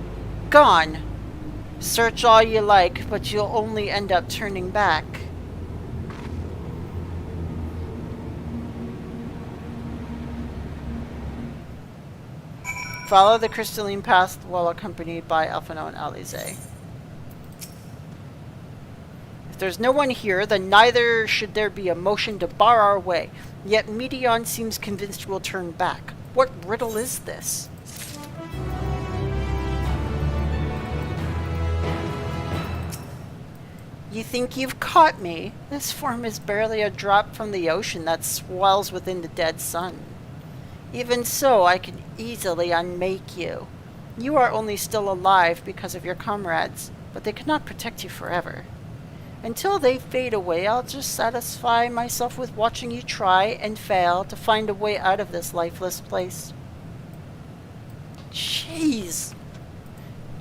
Gone! Search all you like, but you'll only end up turning back. Follow the crystalline path while accompanied by Alphino and Alize. If there's no one here, then neither should there be a motion to bar our way. Yet Meteion seems convinced we'll turn back. What riddle is this? You think you've caught me? This form is barely a drop from the ocean that swells within the dead sun. Even so, I can easily unmake you. You are only still alive because of your comrades, but they cannot protect you forever. Until they fade away, I'll just satisfy myself with watching you try and fail to find a way out of this lifeless place. Jeez.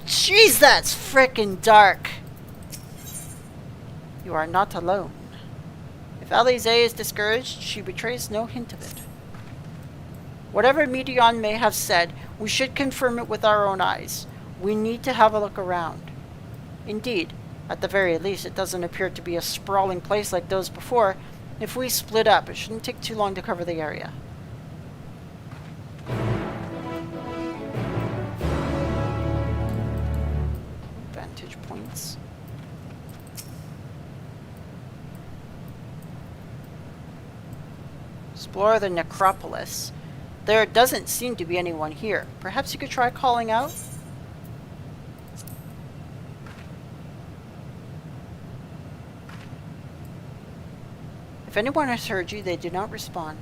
Jeez, that's frickin' dark. You are not alone. If Alize is discouraged, she betrays no hint of it. Whatever Meteion may have said, we should confirm it with our own eyes. We need to have a look around. Indeed, at the very least, it doesn't appear to be a sprawling place like those before. If we split up, it shouldn't take too long to cover the area. Vantage points. Explore the necropolis. There doesn't seem to be anyone here. Perhaps you could try calling out? If anyone has heard you, they do not respond.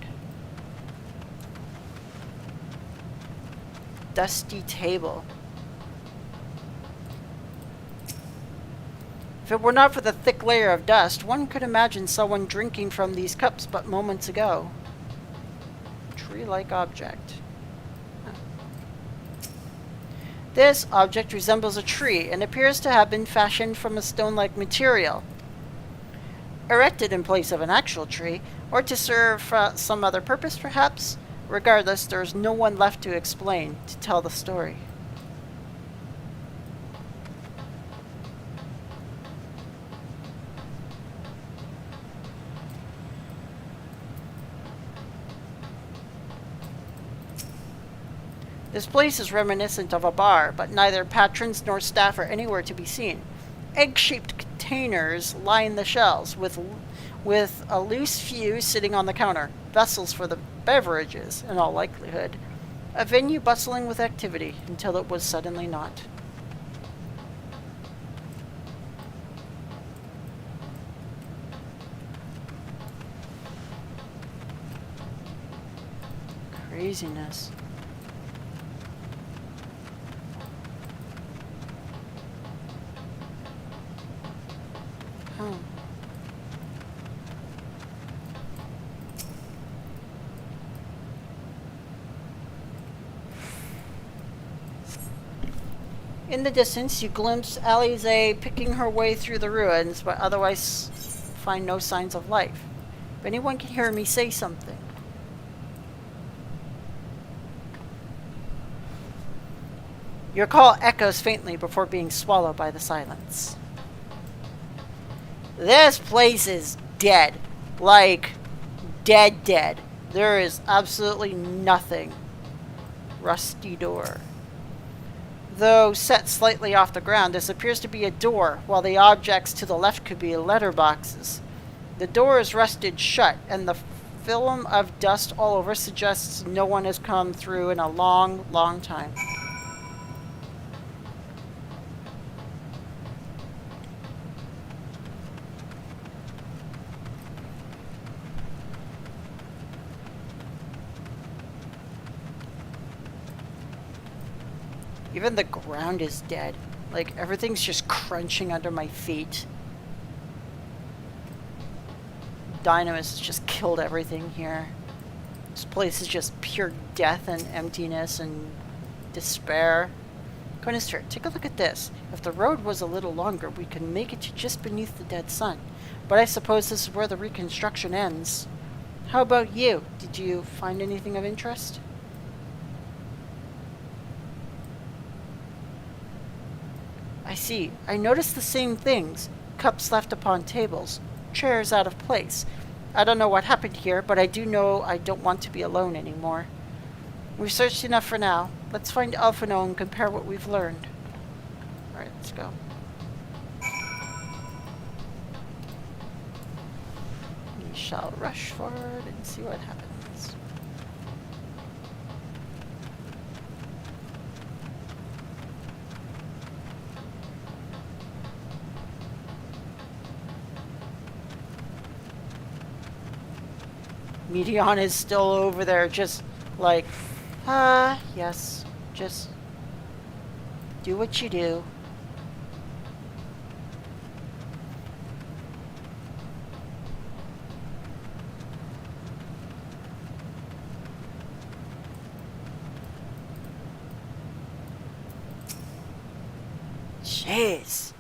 Dusty table. If it were not for the thick layer of dust, one could imagine someone drinking from these cups but moments ago. Tree-like object. Huh. This object resembles a tree and appears to have been fashioned from a stone-like material, erected in place of an actual tree, or to serve some other purpose, perhaps. Regardless, there is no one left to explain, to tell the story. This place is reminiscent of a bar, but neither patrons nor staff are anywhere to be seen. Egg-shaped containers line the shelves, with a loose few sitting on the counter. Vessels for the beverages, in all likelihood. A venue bustling with activity, until it was suddenly not. Craziness. Huh. In the distance, you glimpse Alize picking her way through the ruins, but otherwise find no signs of life. If anyone can hear me, say something. Your call echoes faintly before being swallowed by the silence. This place is dead. Like, dead. There is absolutely nothing. Rusty door. Though set slightly off the ground, this appears to be a door, while the objects to the left could be letterboxes. The door is rusted shut, and the film of dust all over suggests no one has come through in a long, long time. Even the ground is dead. Like, everything's just crunching under my feet. Dynamis has just killed everything here. This place is just pure death and emptiness and despair. Conister, take a look at this. If the road was a little longer, we could make it to just beneath the dead sun. But I suppose this is where the reconstruction ends. How about you? Did you find anything of interest? I see. I noticed the same things. Cups left upon tables. Chairs out of place. I don't know what happened here, but I do know I don't want to be alone anymore. We've searched enough for now. Let's find Alphino and compare what we've learned. Alright, let's go. We shall rush forward and see what happens. Meteion is still over there, just like, yes, just do what you do. Jeez.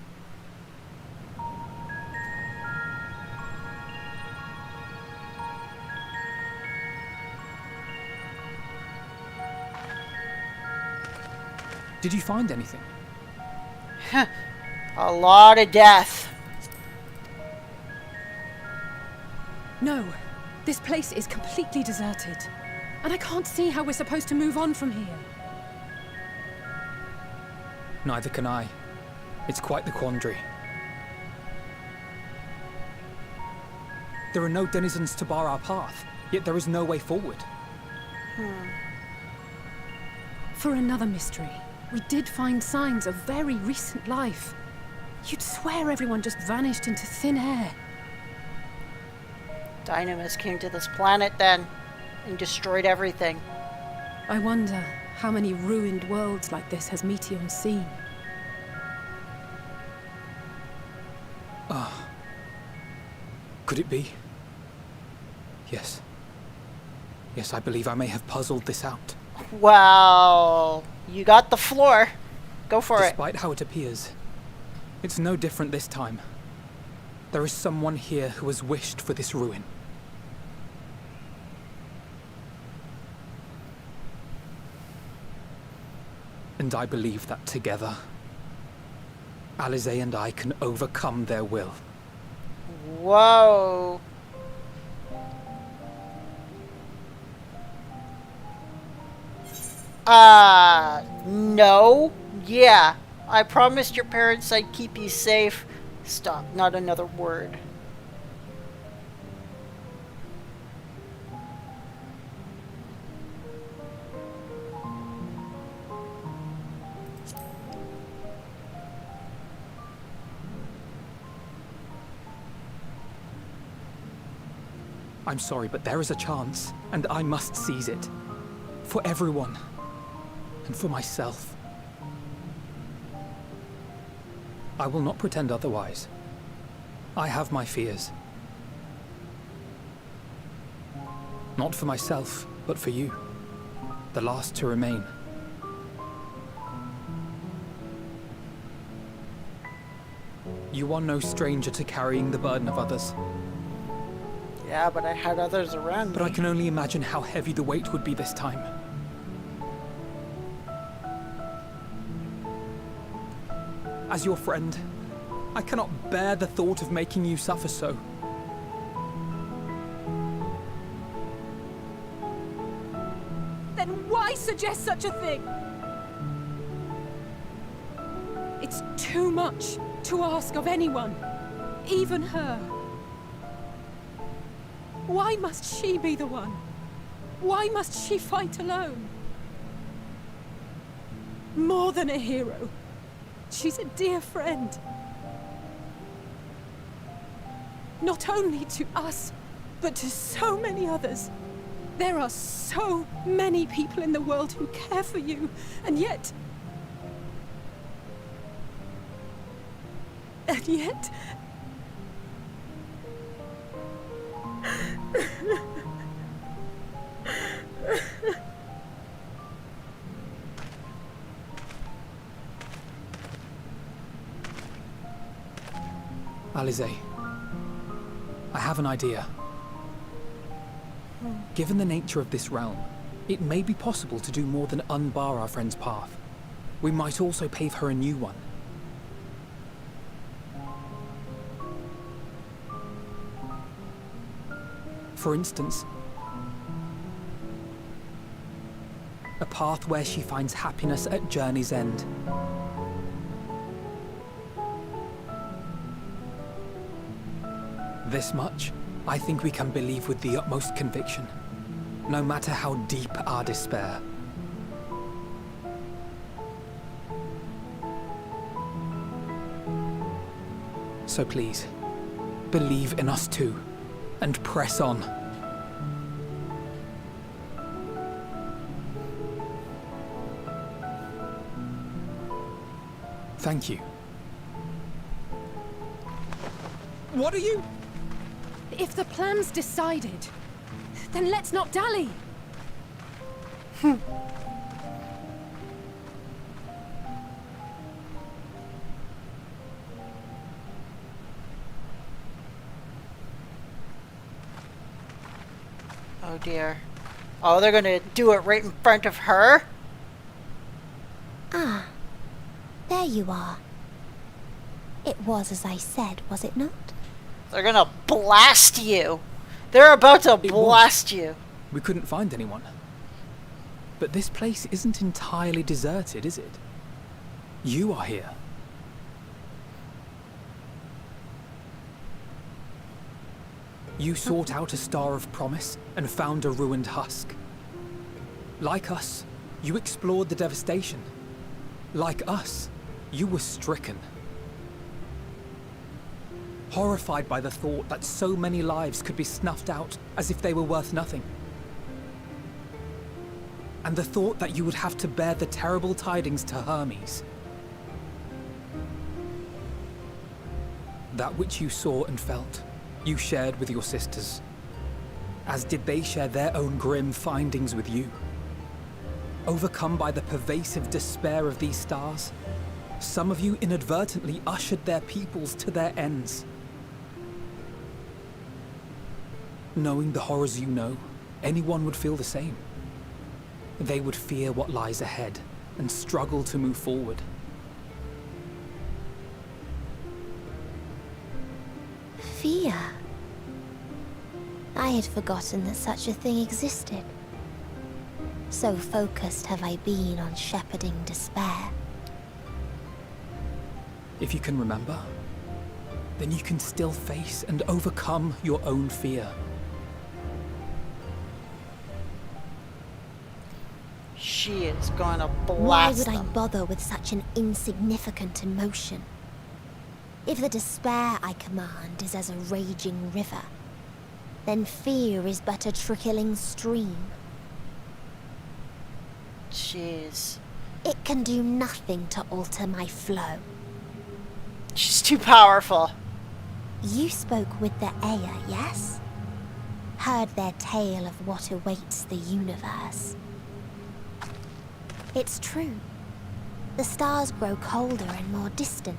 Did you find anything?
A lot of death.
No, this place is completely deserted. And I can't see how we're supposed to move on from here.
Neither can I. It's quite the quandary. There are no denizens to bar our path, yet there is no way forward.
For another mystery, we did find signs of very recent life. You'd swear everyone just vanished into thin air.
Dynamis came to this planet then and destroyed everything.
I wonder how many ruined worlds like this has Meteion seen.
Could it be? Yes. Yes, I believe I may have puzzled this out.
Well, you got the floor. Go for it.
Despite how it appears, it's no different this time. There is someone here who has wished for this ruin. And I believe that together, Alize and I can overcome their will.
Whoa. No. Yeah. I promised your parents I'd keep you safe. Stop. Not another word.
I'm sorry, but there is a chance, and I must seize it. For everyone. And for myself. I will not pretend otherwise. I have my fears. Not for myself, but for you. The last to remain. You are no stranger to carrying the burden of others.
Yeah, but I had others around
But
me.
I can only imagine how heavy the weight would be this time. As your friend, I cannot bear the thought of making you suffer so.
Then why suggest such a thing? It's too much to ask of anyone, even her. Why must she be the one? Why must she fight alone? More than a hero, she's a dear friend. Not only to us, but to so many others. There are so many people in the world who care for you, and yet... And yet...
Alize, I have an idea. Given the nature of this realm, it may be possible to do more than unbar our friend's path. We might also pave her a new one. For instance, a path where she finds happiness at journey's end. This much, I think we can believe with the utmost conviction, no matter how deep our despair. So please, believe in us too, and press on. Thank you. What are you?
If the plan's decided, then let's not dally.
Oh dear. Oh, they're gonna do it right in front of her?
Ah, there you are. It was as I said, was it not?
They're gonna blast you. They're about to
It was.
blast you.
We couldn't find anyone. But this place isn't entirely deserted, is it? You are here. You sought out a star of promise and found a ruined husk. Like us, you explored the devastation. Like us, you were stricken. horrified by the thought that so many lives could be snuffed out as if they were worth nothing. And the thought that you would have to bear the terrible tidings to Hermes. That which you saw and felt, you shared with your sisters, as did they share their own grim findings with you. Overcome by the pervasive despair of these stars, some of you inadvertently ushered their peoples to their ends. Knowing the horrors you know, anyone would feel the same. They would fear what lies ahead and struggle to move forward.
Fear? I had forgotten that such a thing existed. So focused have I been on shepherding despair.
If you can remember, then you can still face and overcome your own fear.
She is going to
Why
blast
would I
them.
bother with such an insignificant emotion? If the despair I command is as a raging river, then fear is but a trickling stream.
Jeez.
It can do nothing to alter my flow.
She's too powerful.
You spoke with the Aya, yes? Heard their tale of what awaits the universe. It's true. The stars grow colder and more distant.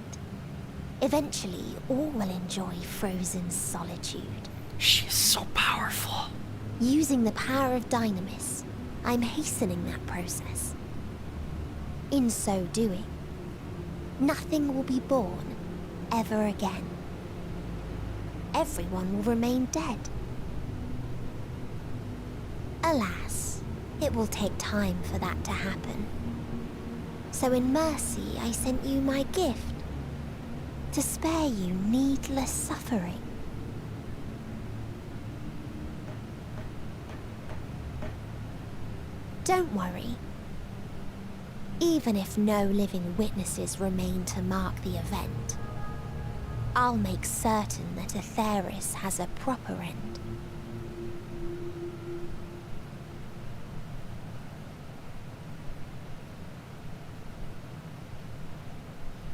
Eventually, all will enjoy frozen solitude.
She is so powerful.
Using the power of Dynamis, I'm hastening that process. In so doing, nothing will be born ever again. Everyone will remain dead. Alas, it will take time for that to happen. So in mercy, I sent you my gift, to spare you needless suffering. Don't worry. Even if no living witnesses remain to mark the event, I'll make certain that Aetheris has a proper end.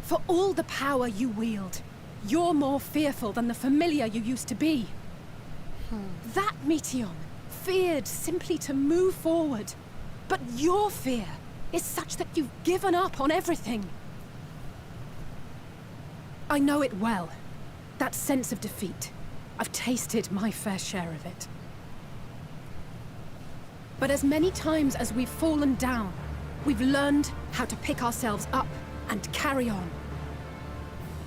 For all the power you wield, you're more fearful than the familiar you used to be. That Meteion feared simply to move forward. But your fear is such that you've given up on everything. I know it well. That sense of defeat. I've tasted my fair share of it. But as many times as we've fallen down, we've learned how to pick ourselves up and carry on.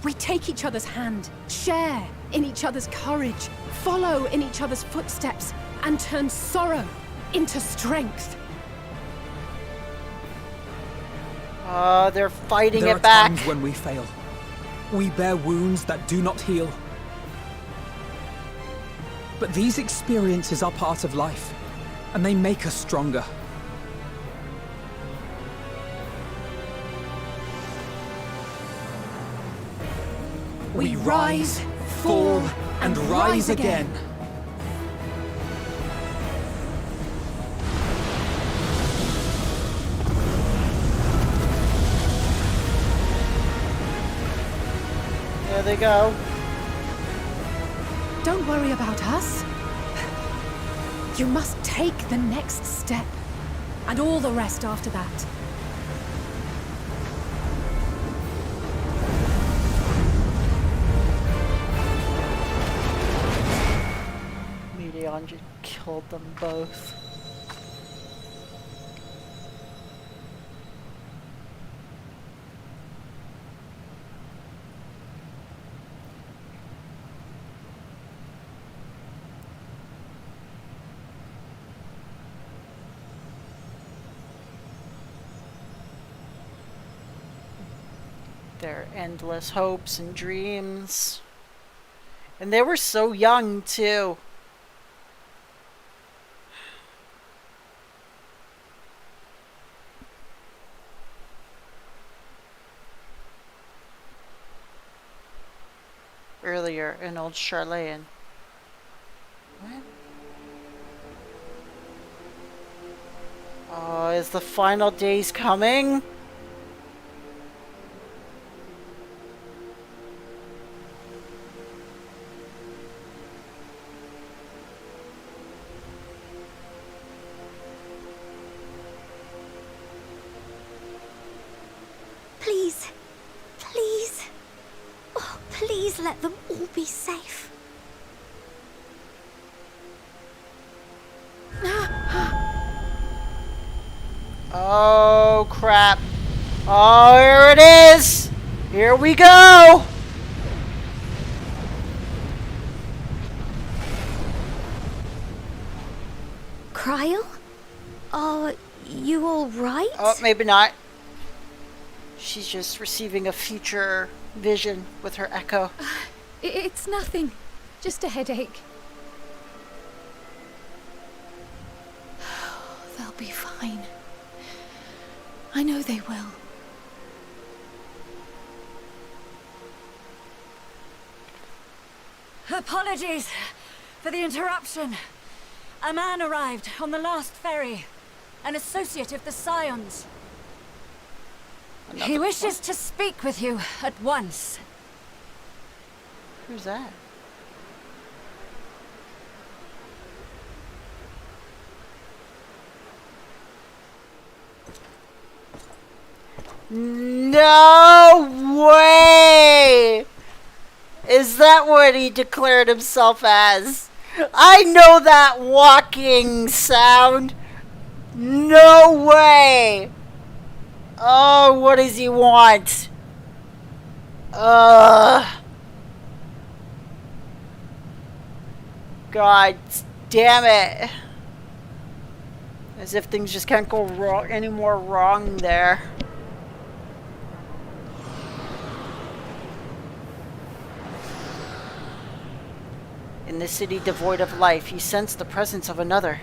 We take each other's hand, share in each other's courage, follow in each other's footsteps, and turn sorrow into strength.
They're fighting
There
it
are
back.
times when we fail. We bear wounds that do not heal. But these experiences are part of life, and they make us stronger. We rise, fall, and rise again.
There they go.
Don't worry about us. You must take the next step, and all the rest after that.
Meteion just killed them both. Their endless hopes and dreams. And they were so young, too. earlier in Old Charlayan. What? Oh, is the final days coming?
Please. Please. Oh, please let them all be safe.
Oh, crap. Oh, here it is. Here we go.
Cryle? Are you all right?
Oh, maybe not. She's just receiving a future vision with her echo.
It's nothing. Just a headache. They'll be fine. I know they will.
Apologies for the interruption. A man arrived on the last ferry. An associate of the Scions. He wishes to speak with you at once.
Who's that? No way! Is that what he declared himself as? I know that walking sound. No way! Oh, what does he want? God damn it. As if things just can't go wrong any more wrong there. In the city devoid of life, you sense the presence of another.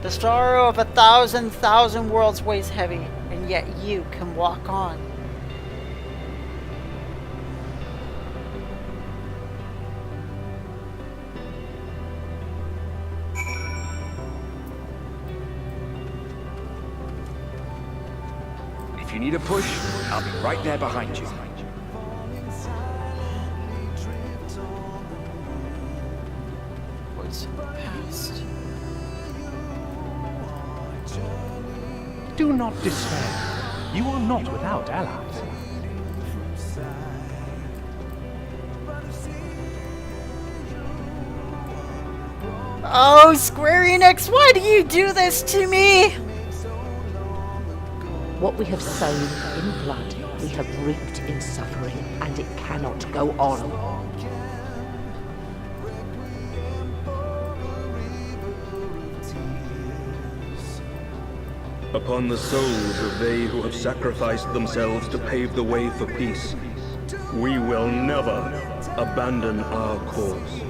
The sorrow of 1,000,000 worlds weighs heavy, and yet you can walk on.
If you need a push, I'll be right there behind you.
What's past?
Do not despair. You are not without allies.
Oh, Square Enix, why do you do this to me?
What we have sown in blood, we have reaped in suffering, and it cannot go on.
Upon the souls of they who have sacrificed themselves to pave the way for peace, we will never abandon our cause.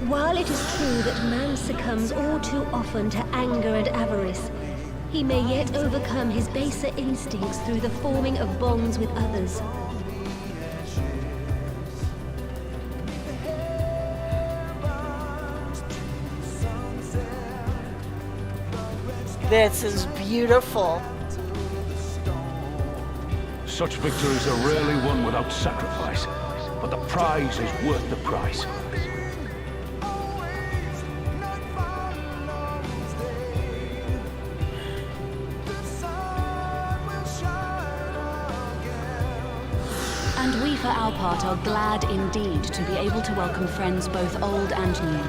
While it is true that man succumbs all too often to anger and avarice, he may yet overcome his baser instincts through the forming of bonds with others.
This is beautiful.
Such victories are rarely won without sacrifice, but the prize is worth the price.
And we, for our part, are glad indeed to be able to welcome friends both old and new.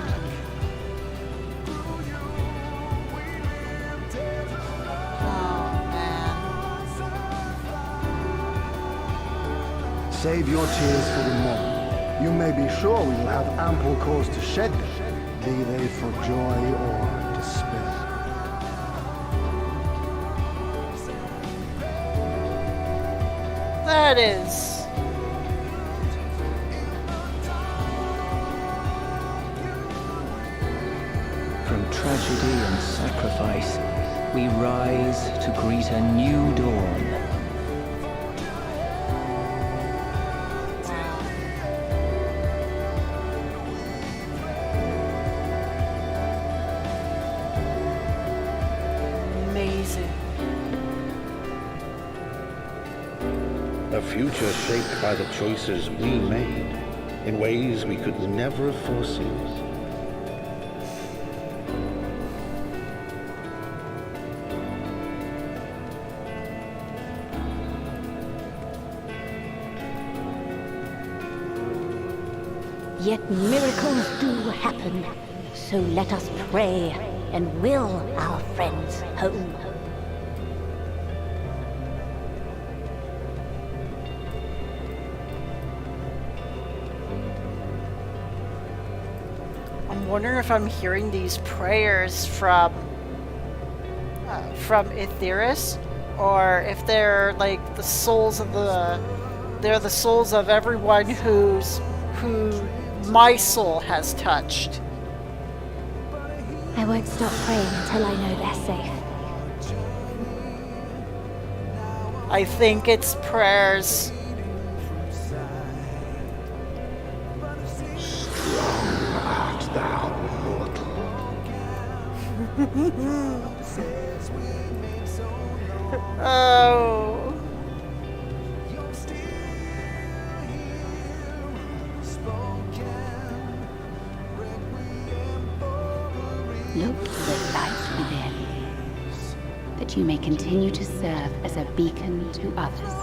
Save your tears for the morrow. You may be sure we will have ample cause to shed them, be they for joy or despair.
That is.
From tragedy and sacrifice, we rise to greet a new dawn.
Amazing.
A future shaped by the choices we made in ways we could never have foreseen.
Yet miracles do happen, so let us pray and will our friends home.
I'm wondering if I'm hearing these prayers from Aetheris, or if they're like the souls of they're the souls of everyone who my soul has touched.
I won't stop praying until I know they're safe.
I think it's prayers.
Strong art thou, mortal.
Oh.
Look to the light within, that you may continue to serve as a beacon to others.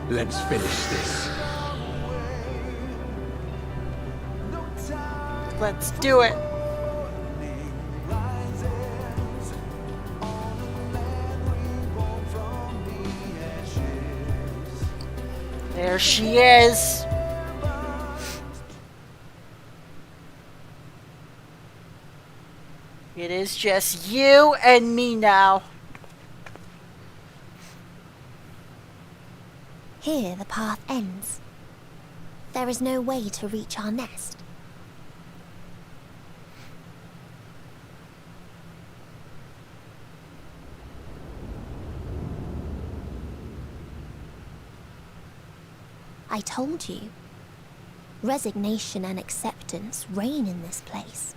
Let's finish this.
Let's do it. There she is. It is just you and me now.
Here the path ends. There is no way to reach our nest. I told you. Resignation and acceptance reign in this place.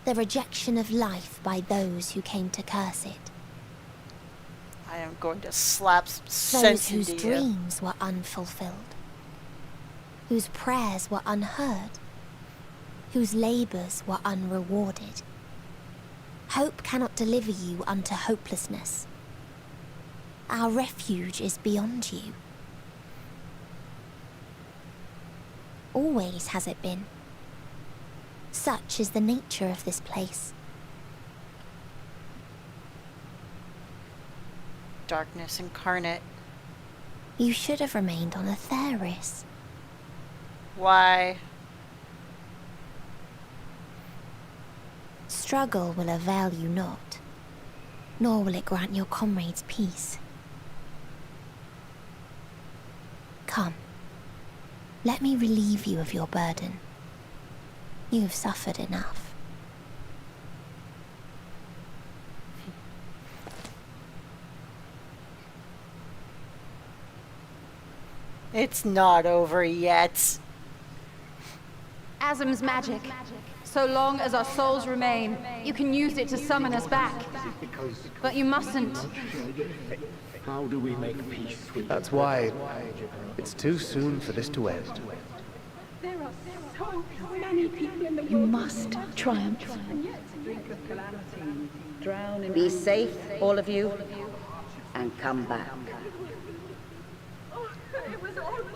The rejection of life by those who came to curse it.
I am going to slap some
Those
sense
whose
into you.
dreams were unfulfilled. Whose prayers were unheard. Whose labors were unrewarded. Hope cannot deliver you unto hopelessness. Our refuge is beyond you. Always has it been. Such is the nature of this place.
Darkness incarnate.
You should have remained on Aetheris.
Why?
Struggle will avail you not, nor will it grant your comrades peace. Come, let me relieve you of your burden. You've suffered enough.
It's not over yet.
Asm's magic. So long as our souls remain, you can use it to summon us back. But you mustn't.
How do we make peace with
That's why it's too soon for this to end.
There are so many people in the
You must triumph. Be safe, all of you, and come back.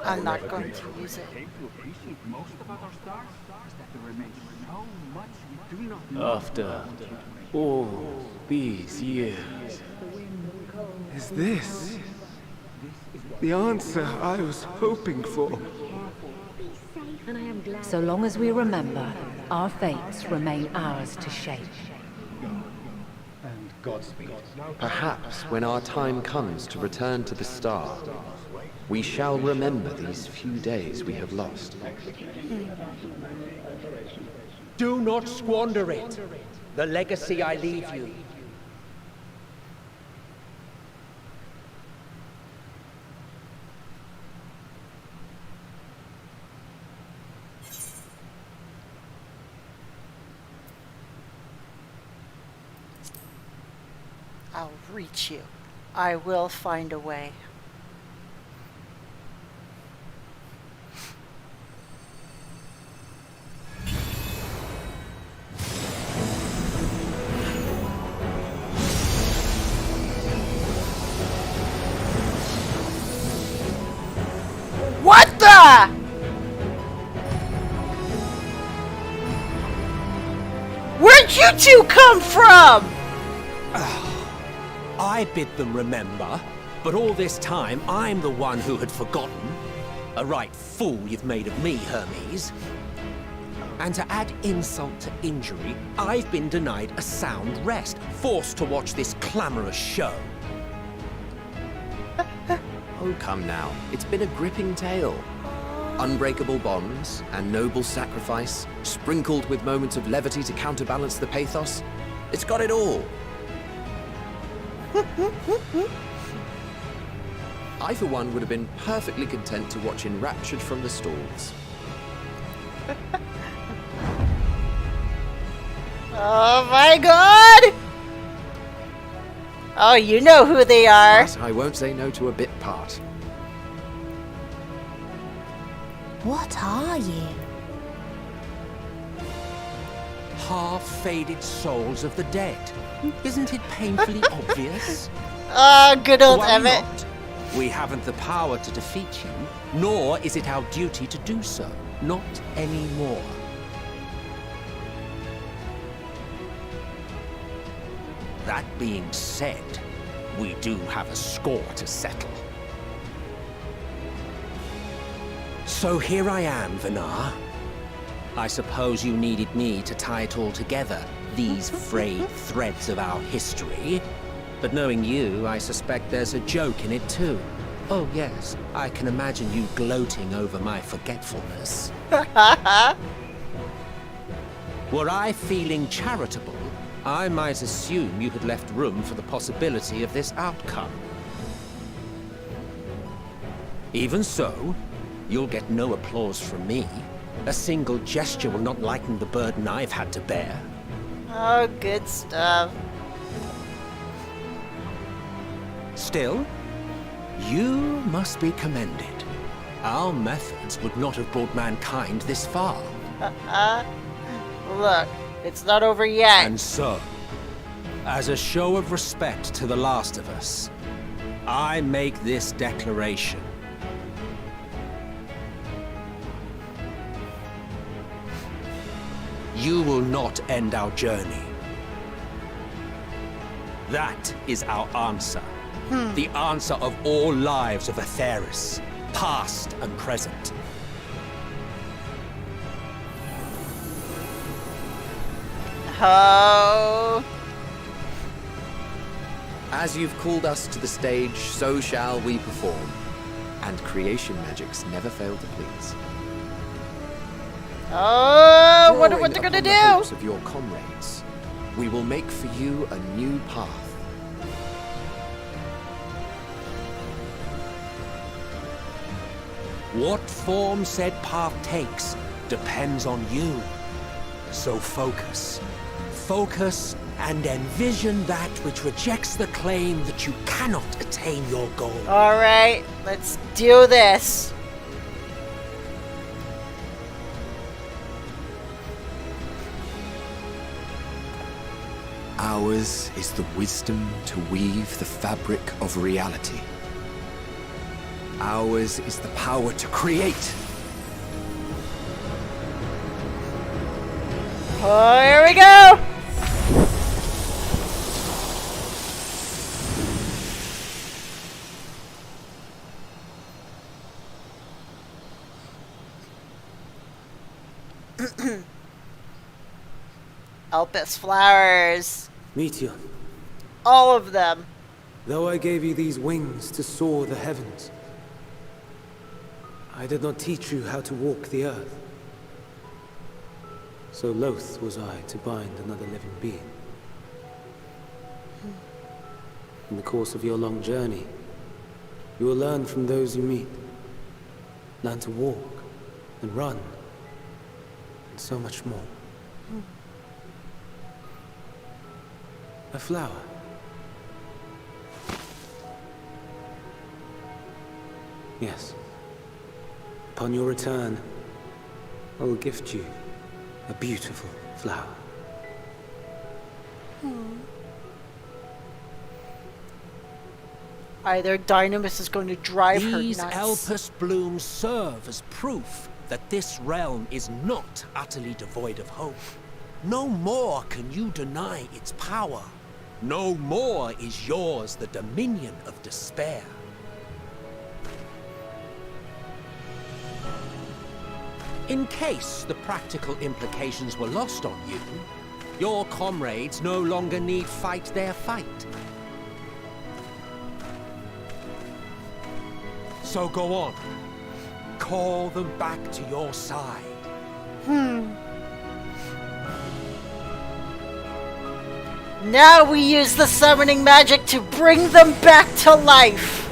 I'm not going to use it.
After all these years, is this
The answer I was hoping for.
So long as we remember, our fates remain ours to shape.
And Godspeed.
Perhaps when our time comes to return to the star, we shall remember these few days we have lost.
Do not squander it. The legacy I leave you.
I'll reach you. I will find a way. What the? Where'd you two come from?
I bid them remember, but all this time I'm the one who had forgotten. A right fool you've made of me, Hermes. And to add insult to injury, I've been denied a sound rest, forced to watch this clamorous show.
Oh, come now. It's been a gripping tale. Unbreakable bonds and noble sacrifice, sprinkled with moments of levity to counterbalance the pathos. It's got it all. I, for one, would have been perfectly content to watch enraptured from the stalls.
Oh my god! Oh, you know who they are.
But I won't say no to a bit part.
What are you?
Half-faded souls of the dead. Isn't it painfully obvious?
Oh, good old
Why
Emmett.
not? We haven't the power to defeat you, nor is it our duty to do so. Not anymore. That being said, we do have a score to settle. So here I am, Vinar. I suppose you needed me to tie it all together, these frayed threads of our history. But knowing you, I suspect there's a joke in it too. Oh yes, I can imagine you gloating over my forgetfulness. Were I feeling charitable, I might assume you had left room for the possibility of this outcome. Even so, you'll get no applause from me. A single gesture will not lighten the burden I've had to bear.
Oh, good stuff.
Still, you must be commended. Our methods would not have brought mankind this far.
Look, it's not over yet.
And so, as a show of respect to the last of us, I make this declaration. You will not end our journey. That is our answer. The answer of all lives of Atheris, past and present.
Oh.
As you've called us to the stage, so shall we perform. And creation magics never fail to please.
Oh, I wonder what they're gonna
Drawing upon the hopes
do.
of your comrades, we will make for you a new path.
What form said path takes depends on you. So focus. Focus and envision that which rejects the claim that you cannot attain your goal.
Alright, let's do this.
Ours is the wisdom to weave the fabric of reality. Ours is the power to create.
Oh, here we go! Elpis flowers.
Meteion,
All of them.
though I gave you these wings to soar the heavens, I did not teach you how to walk the earth. So loath was I to bind another living being. In the course of your long journey, you will learn from those you meet. Learn to walk and run, and so much more. A flower. Yes. Upon your return, I will gift you a beautiful flower.
Either Dynamis is going to drive her
These
nuts.
Elpis blooms serve as proof that this realm is not utterly devoid of hope. No more can you deny its power. No more is yours the dominion of despair. In case the practical implications were lost on you, your comrades no longer need fight their fight. So go on. Call them back to your side.
Now we use the summoning magic to bring them back to life.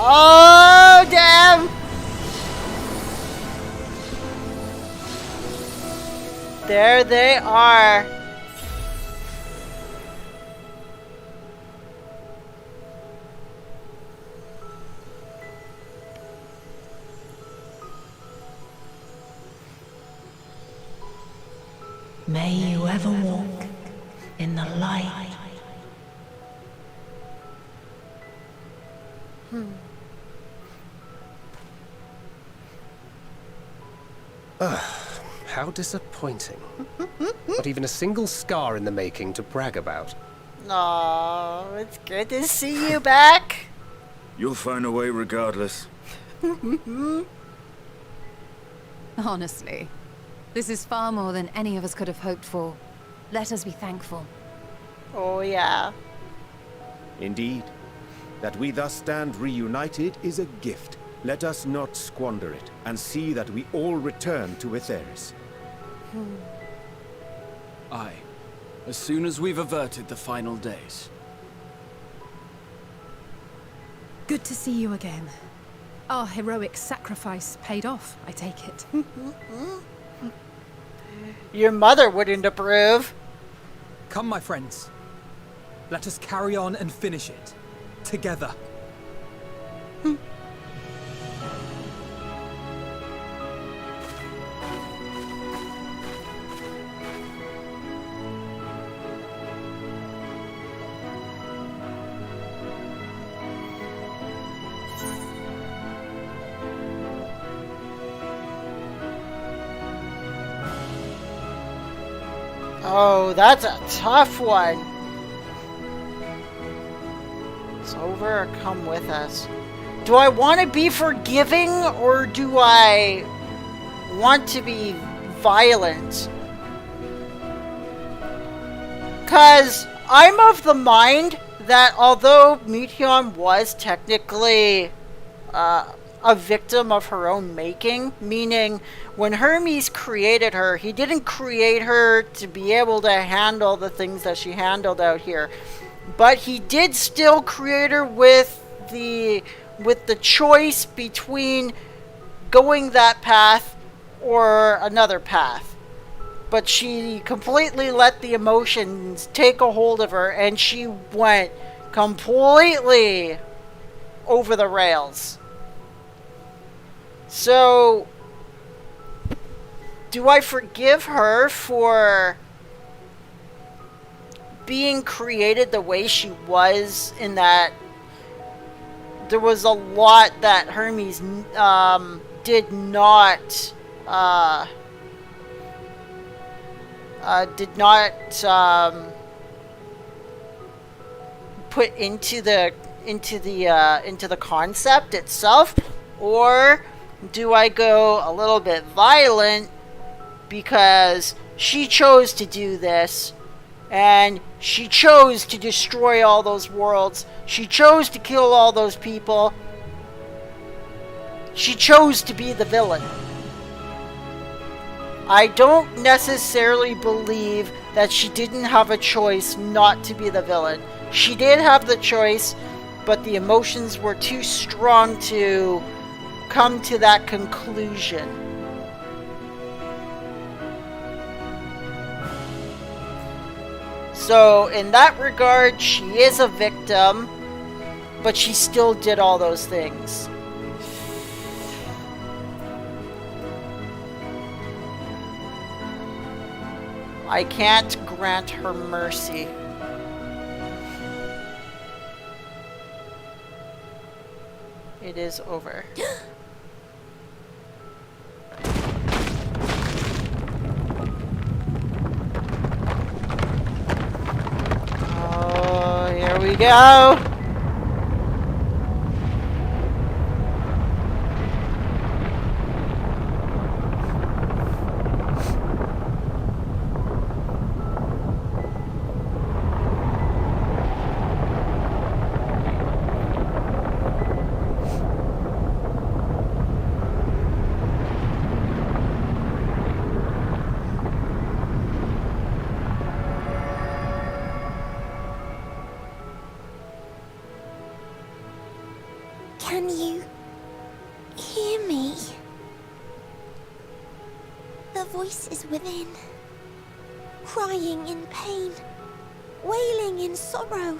Oh, damn! There they are.
May you ever walk in the light.
How disappointing. Not even a single scar in the making to brag about.
Oh, it's good to see you back.
You'll find a way regardless.
Honestly, this is far more than any of us could have hoped for. Let us be thankful.
Oh, yeah.
Indeed. That we thus stand reunited is a gift. Let us not squander it, and see that we all return to Etheris.
Aye. As soon as we've averted the final days.
Good to see you again. Our heroic sacrifice paid off, I take it.
Your mother wouldn't approve.
Come, my friends. Let us carry on and finish it. Together.
Oh, that's a tough one. It's over or come with us. Do I want to be forgiving or do I want to be violent? Because I'm of the mind that although Meteion was technically a victim of her own making, meaning when Hermes created her, he didn't create her to be able to handle the things that she handled out here, but he did still create her with the choice between going that path or another path. But she completely let the emotions take a hold of her, and she went completely over the rails. So, do I forgive her for being created the way she was, in that there was a lot that Hermes did not put into the concept itself? Or do I go a little bit violent because she chose to do this, and she chose to destroy all those worlds. She chose to kill all those people. She chose to be the villain. I don't necessarily believe that she didn't have a choice not to be the villain. She did have the choice, but the emotions were too strong to come to that conclusion. So, in that regard, she is a victim, but she still did all those things. I can't grant her mercy. It is over. Oh, here we go.
Can you hear me? The voice is within, crying in pain, wailing in sorrow,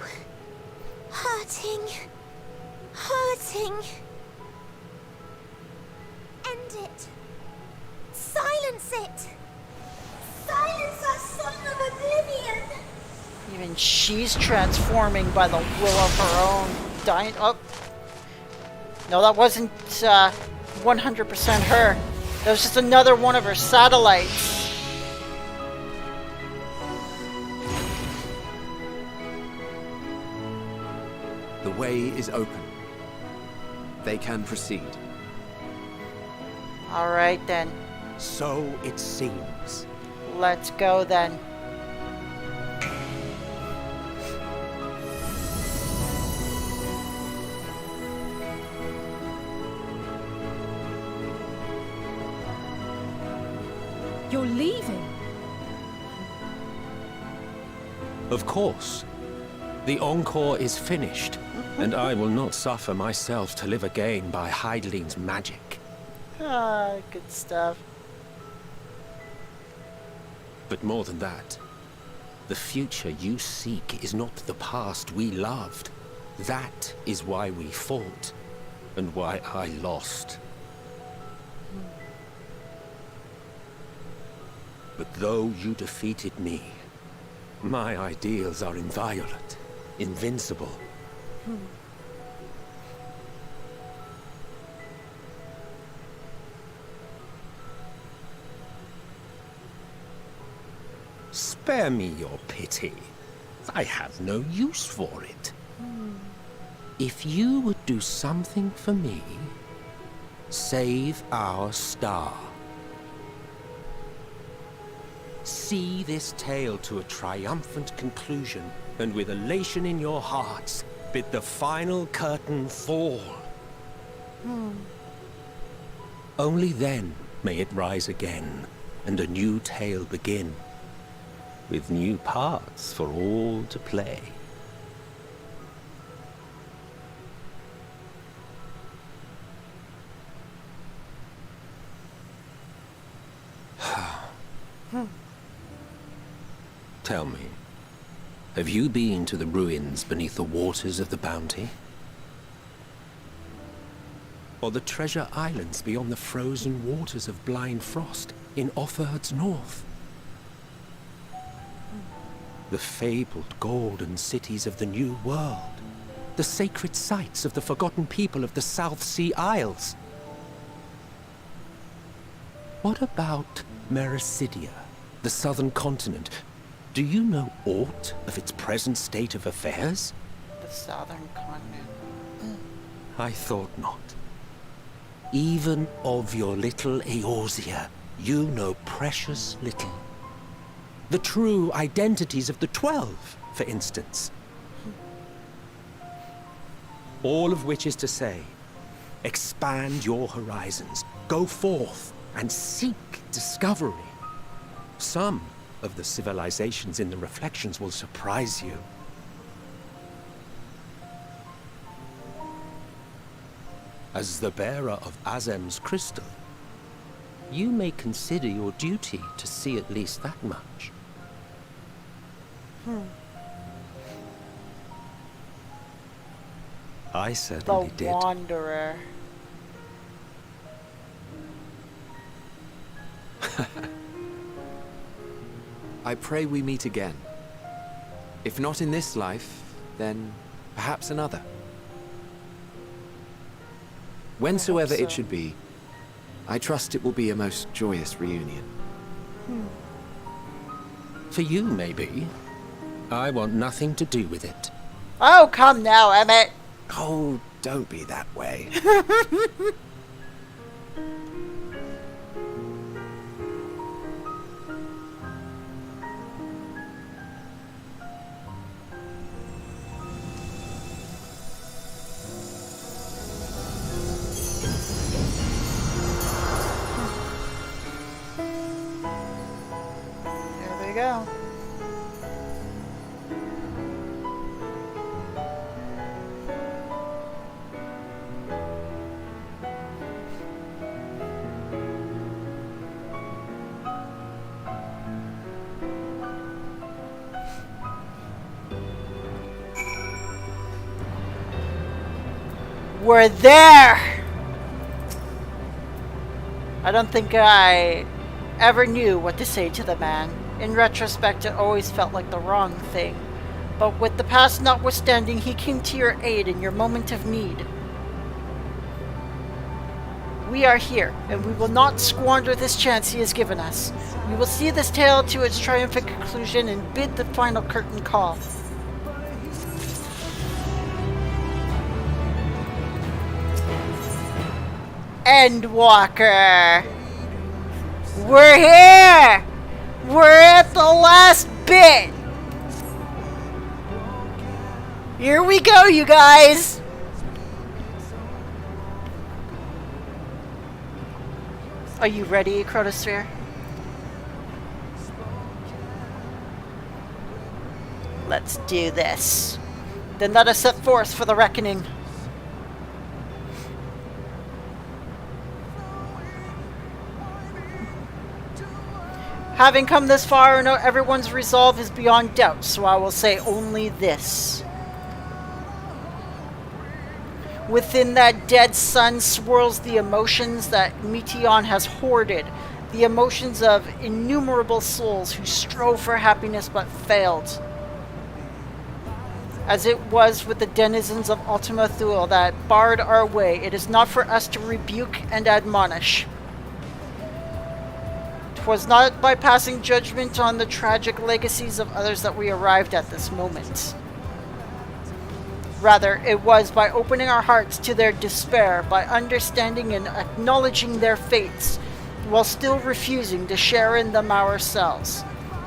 hurting, hurting. End it. Silence it. Silence our son of oblivion.
Even she's transforming by the will of her own dying. Oh. No, that wasn't 100% her. That was just another one of her satellites.
The way is open. They can proceed.
All right then.
So it seems.
Let's go then.
You're leaving?
Of course. The encore is finished, and I will not suffer myself to live again by Heideling's magic.
Ah, good stuff.
But more than that, the future you seek is not the past we loved. That is why we fought, and why I lost. But though you defeated me, my ideals are inviolate, invincible. Spare me your pity. I have no use for it. If you would do something for me, save our star. See this tale to a triumphant conclusion, and with elation in your hearts, bid the final curtain fall. Only then may it rise again, and a new tale begin, with new parts for all to play. Tell me, have you been to the ruins beneath the waters of the Bounty? Or the treasure islands beyond the frozen waters of Blind Frost in Offerd's north? The fabled golden cities of the New World, the sacred sites of the forgotten people of the South Sea Isles? What about Mericidia, the southern continent? Do you know aught of its present state of affairs?
The southern continent.
I thought not. Even of your little Eorzea, you know precious little. The true identities of the 12, for instance. All of which is to say, expand your horizons, go forth and seek discovery. Some of the civilizations in the reflections will surprise you. As the bearer of Azem's crystal, you may consider your duty to see at least that much. I certainly did.
The Wanderer.
I pray we meet again. If not in this life, then perhaps another. Whensoever it should be, I trust it will be a most joyous reunion.
For you, maybe. I want nothing to do with it.
Oh, come now, Emmett.
Oh, don't be that way.
There we go. We're there! I don't think I ever knew what to say to the man. In retrospect, it always felt like the wrong thing. But with the past notwithstanding, he came to your aid in your moment of need. We are here, and we will not squander this chance he has given us. We will see this tale to its triumphant conclusion and bid the final curtain call. Endwalker! We're here! We're at the last bit! Here we go, you guys! Are you ready, Chronosphere? Let's do this. Then let us set forth for the reckoning. Having come this far, I know everyone's resolve is beyond doubt, so I will say only this. Within that dead sun swirls the emotions that Meteion has hoarded, the emotions of innumerable souls who strove for happiness but failed. As it was with the denizens of Ultima Thule that barred our way, it is not for us to rebuke and admonish. 'Twas not by passing judgment on the tragic legacies of others that we arrived at this moment. Rather, it was by opening our hearts to their despair, by understanding and acknowledging their fates, while still refusing to share in them ourselves.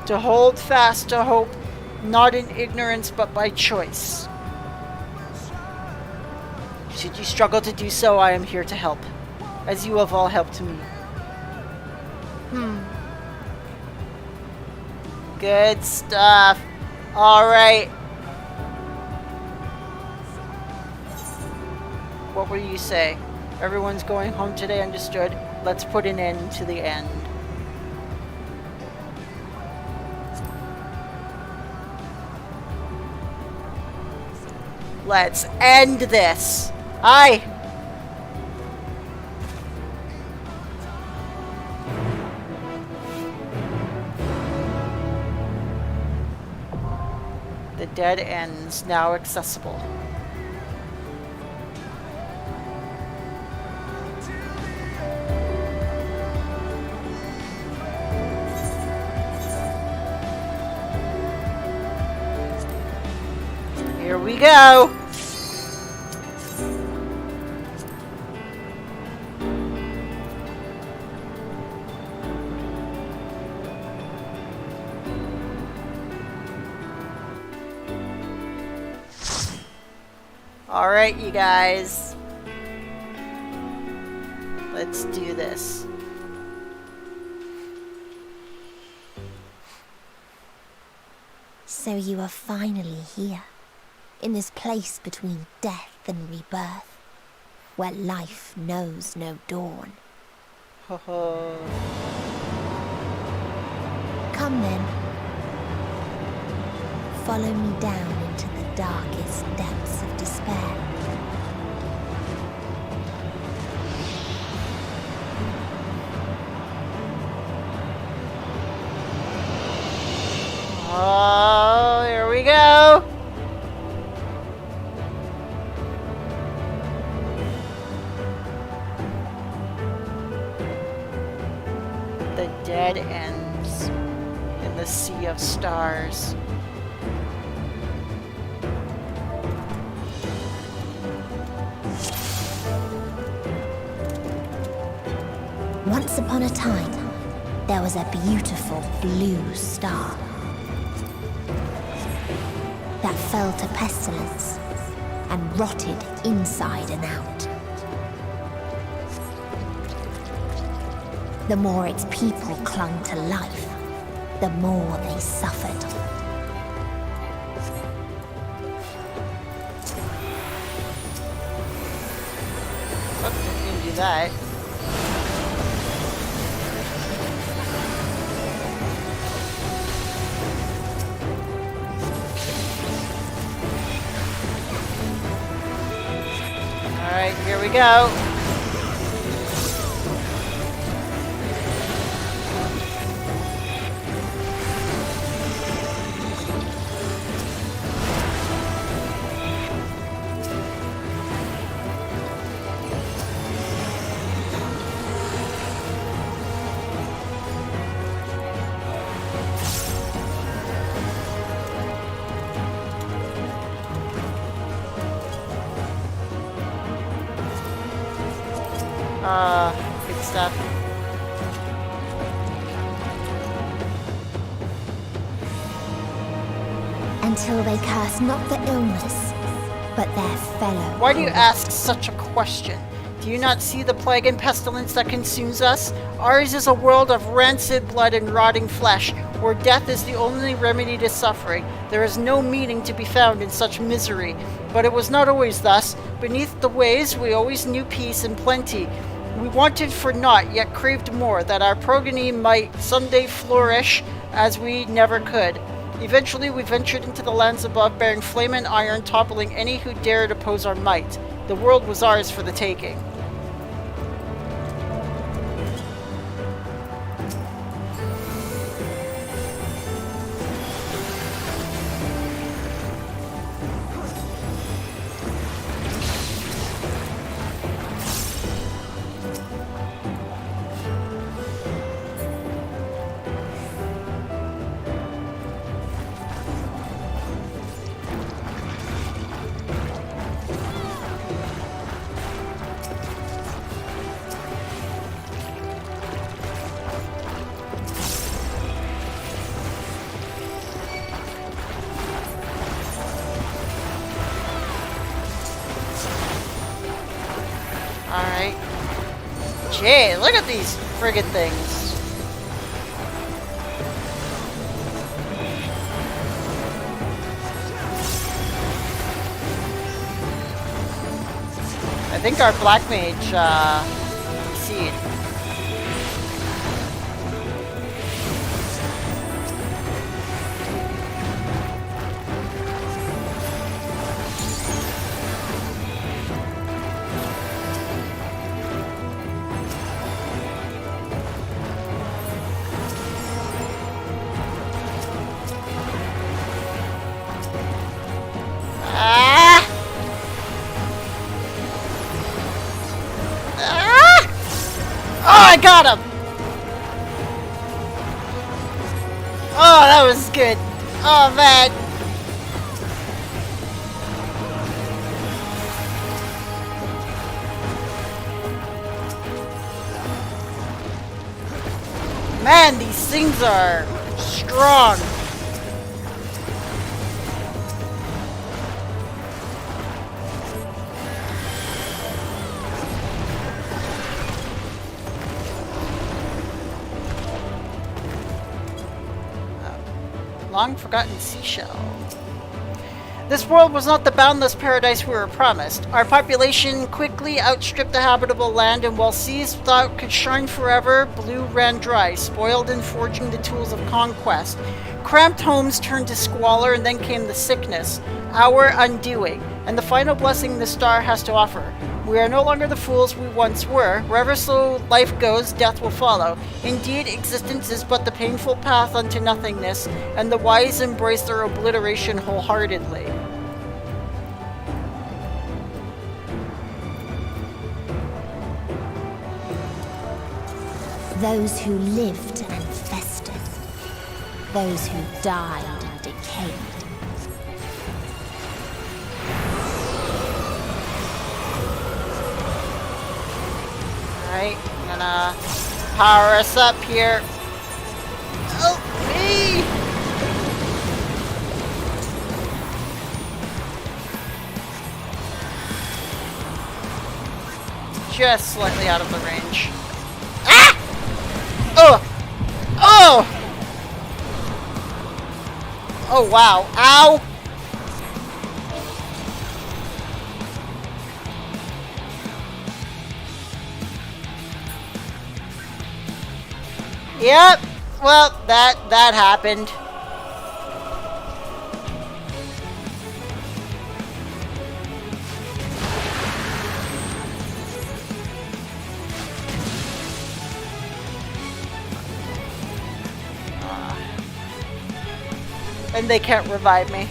To hold fast to hope, not in ignorance but by choice. Should you struggle to do so, I am here to help, as you have all helped me. Good stuff. Alright. What will you say? Everyone's going home today, understood. Let's put an end to the end. Let's end this. Aye. The dead ends now accessible. Here we go. Alright, you guys. Let's do this.
So you are finally here, in this place between death and rebirth, where life knows no dawn. Come then. Follow me down into the darkest depths of despair.
Oh, here we go. The dead ends in the sea of stars.
Once upon a time, there was a beautiful blue star that fell to pestilence and rotted inside and out. The more its people clung to life, the more they suffered.
Oh, didn't do that. Alright, here we go. Good stuff.
Until they curse not the illness, but their fellow.
Why do you ask such a question? Do you not see the plague and pestilence that consumes us? Ours is a world of rancid blood and rotting flesh, where death is the only remedy to suffering. There is no meaning to be found in such misery. But it was not always thus. Beneath the waves we always knew peace and plenty. We wanted for naught, yet craved more, that our progeny might someday flourish as we never could. Eventually we ventured into the lands above, bearing flame and iron, toppling any who dared oppose our might. The world was ours for the taking. Alright. Gee, look at these friggin' things. I think our black mage, succeed. I got him! Oh, that was good. Oh, man. Man, these things are strong. long-forgotten seashell. This world was not the boundless paradise we were promised. Our population quickly outstripped the habitable land, and while seas thought could shine forever, blue ran dry, spoiled in forging the tools of conquest. Cramped homes turned to squalor, and then came the sickness, our undoing, and the final blessing the star has to offer. We are no longer the fools we once were. Wherever slow life goes, death will follow. Indeed, existence is but the painful path unto nothingness, and the wise embrace their obliteration wholeheartedly.
Those who lived and festered. Those who died and decayed.
Alright, I'm gonna power us up here. Help me! Just slightly out of the range. Ah! Oh! Oh! Oh wow. Ow! Yep. Well, that happened. And they can't revive me.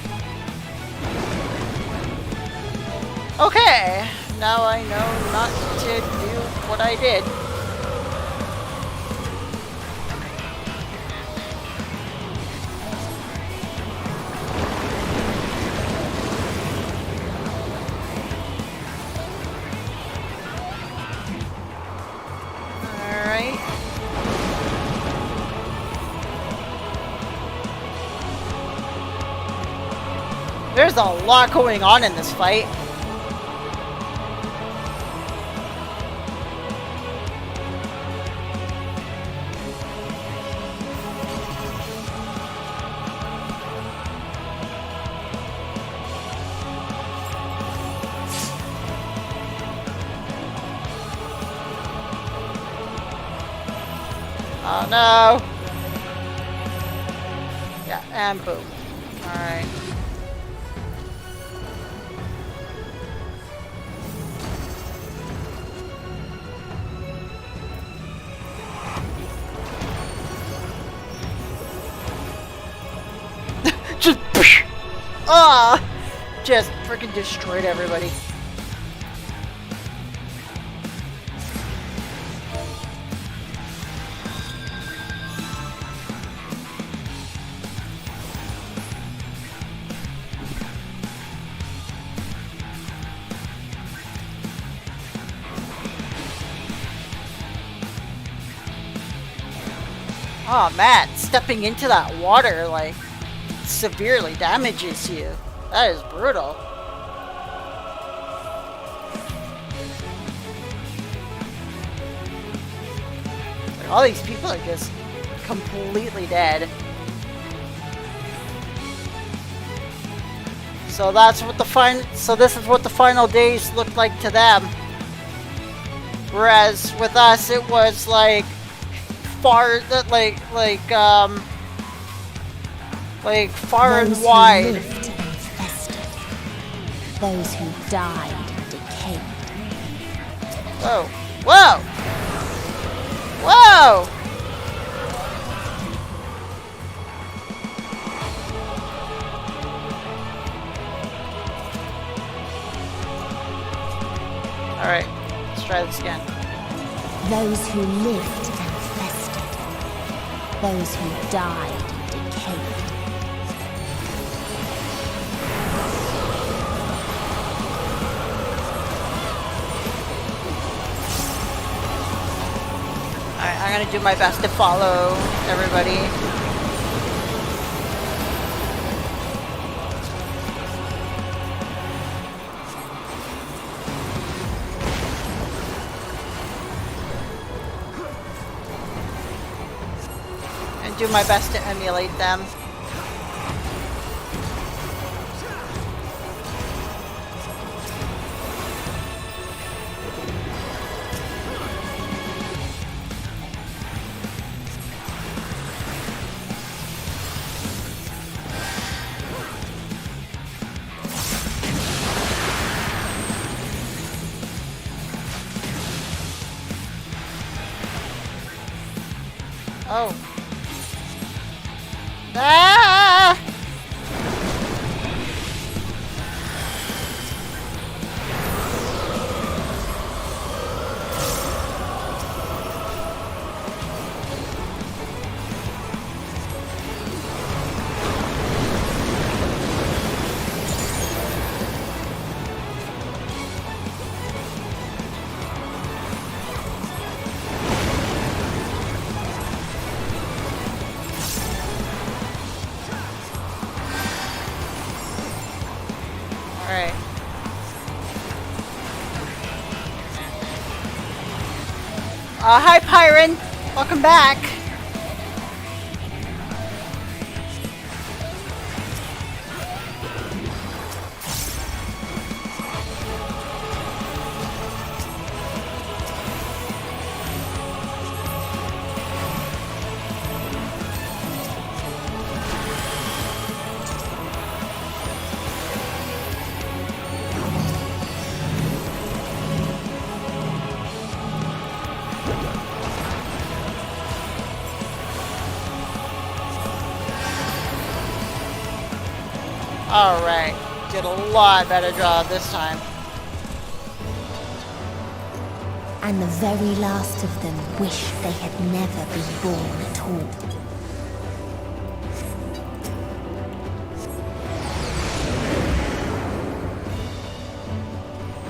Okay. Now I know not to do what I did. There's a lot going on in this fight. Oh no. Yeah, and boom. Alright. Ah! Just freaking destroyed everybody. Oh man, stepping into that water, like, severely damages you. That is brutal. Like, all these people are just completely dead. So that's what this is what the final days looked like to them. Whereas with us it was like far like far and wide.
Those who died and decayed.
Whoa! Whoa! Whoa! Alright, let's try this again.
Those who lived and festered. Those who died and decayed.
I'm gonna do my best to follow everybody. And do my best to emulate them. Oh. Ah! Alright. Hi, Pyron. Welcome back. Alright, did a lot better job this time.
And the very last of them wished they had never been born at all.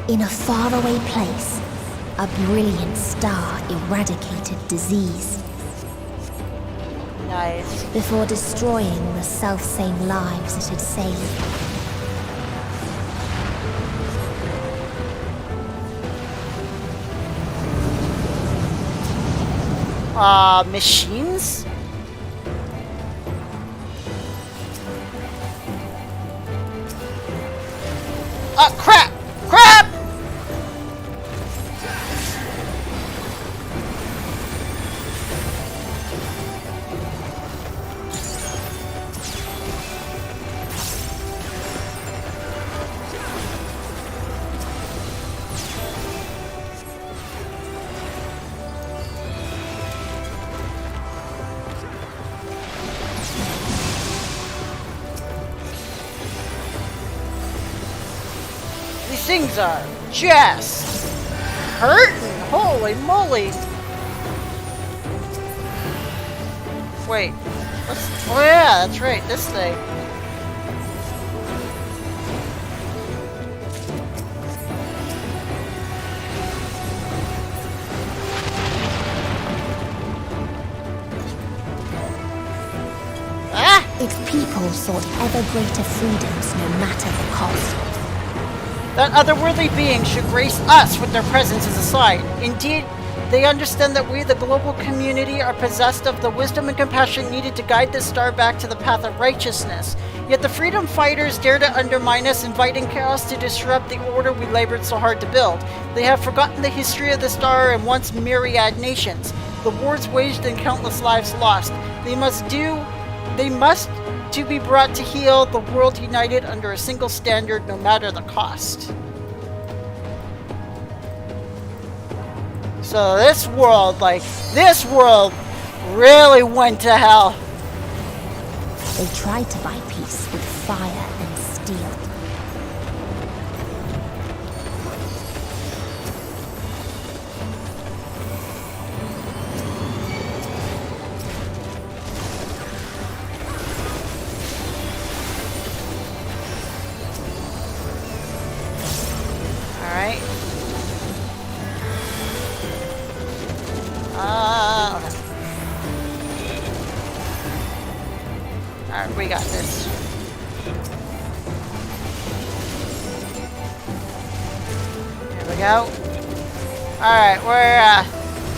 In a faraway place, a brilliant star eradicated disease.
Nice.
Before destroying the selfsame lives it had saved.
Machines? Crap! Crap! These things are just hurting. Holy moly. Wait. Oh yeah, that's right. This thing.
Its people sought ever greater freedoms no matter the cost.
That otherworldly being should grace us with their presence as a sign. Indeed, they understand that we, the global community, are possessed of the wisdom and compassion needed to guide this star back to the path of righteousness. Yet the freedom fighters dare to undermine us, inviting chaos to disrupt the order we labored so hard to build. They have forgotten the history of the star and once myriad nations, the wars waged and countless lives lost. They must to be brought to heal the world united under a single standard, no matter the cost. So this world really went to hell.
They tried to buy peace with fire and steel.
Alright. Okay. Alright, we got this. Here we go. Alright,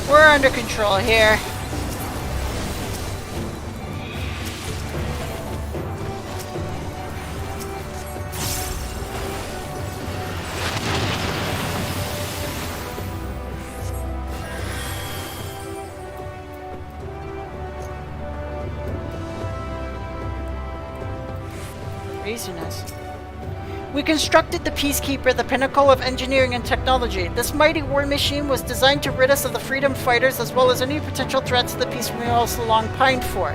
we're under control here. Craziness. We constructed the Peacekeeper, the pinnacle of engineering and technology. This mighty war machine was designed to rid us of the freedom fighters as well as any potential threats to the peace we all so long pined for.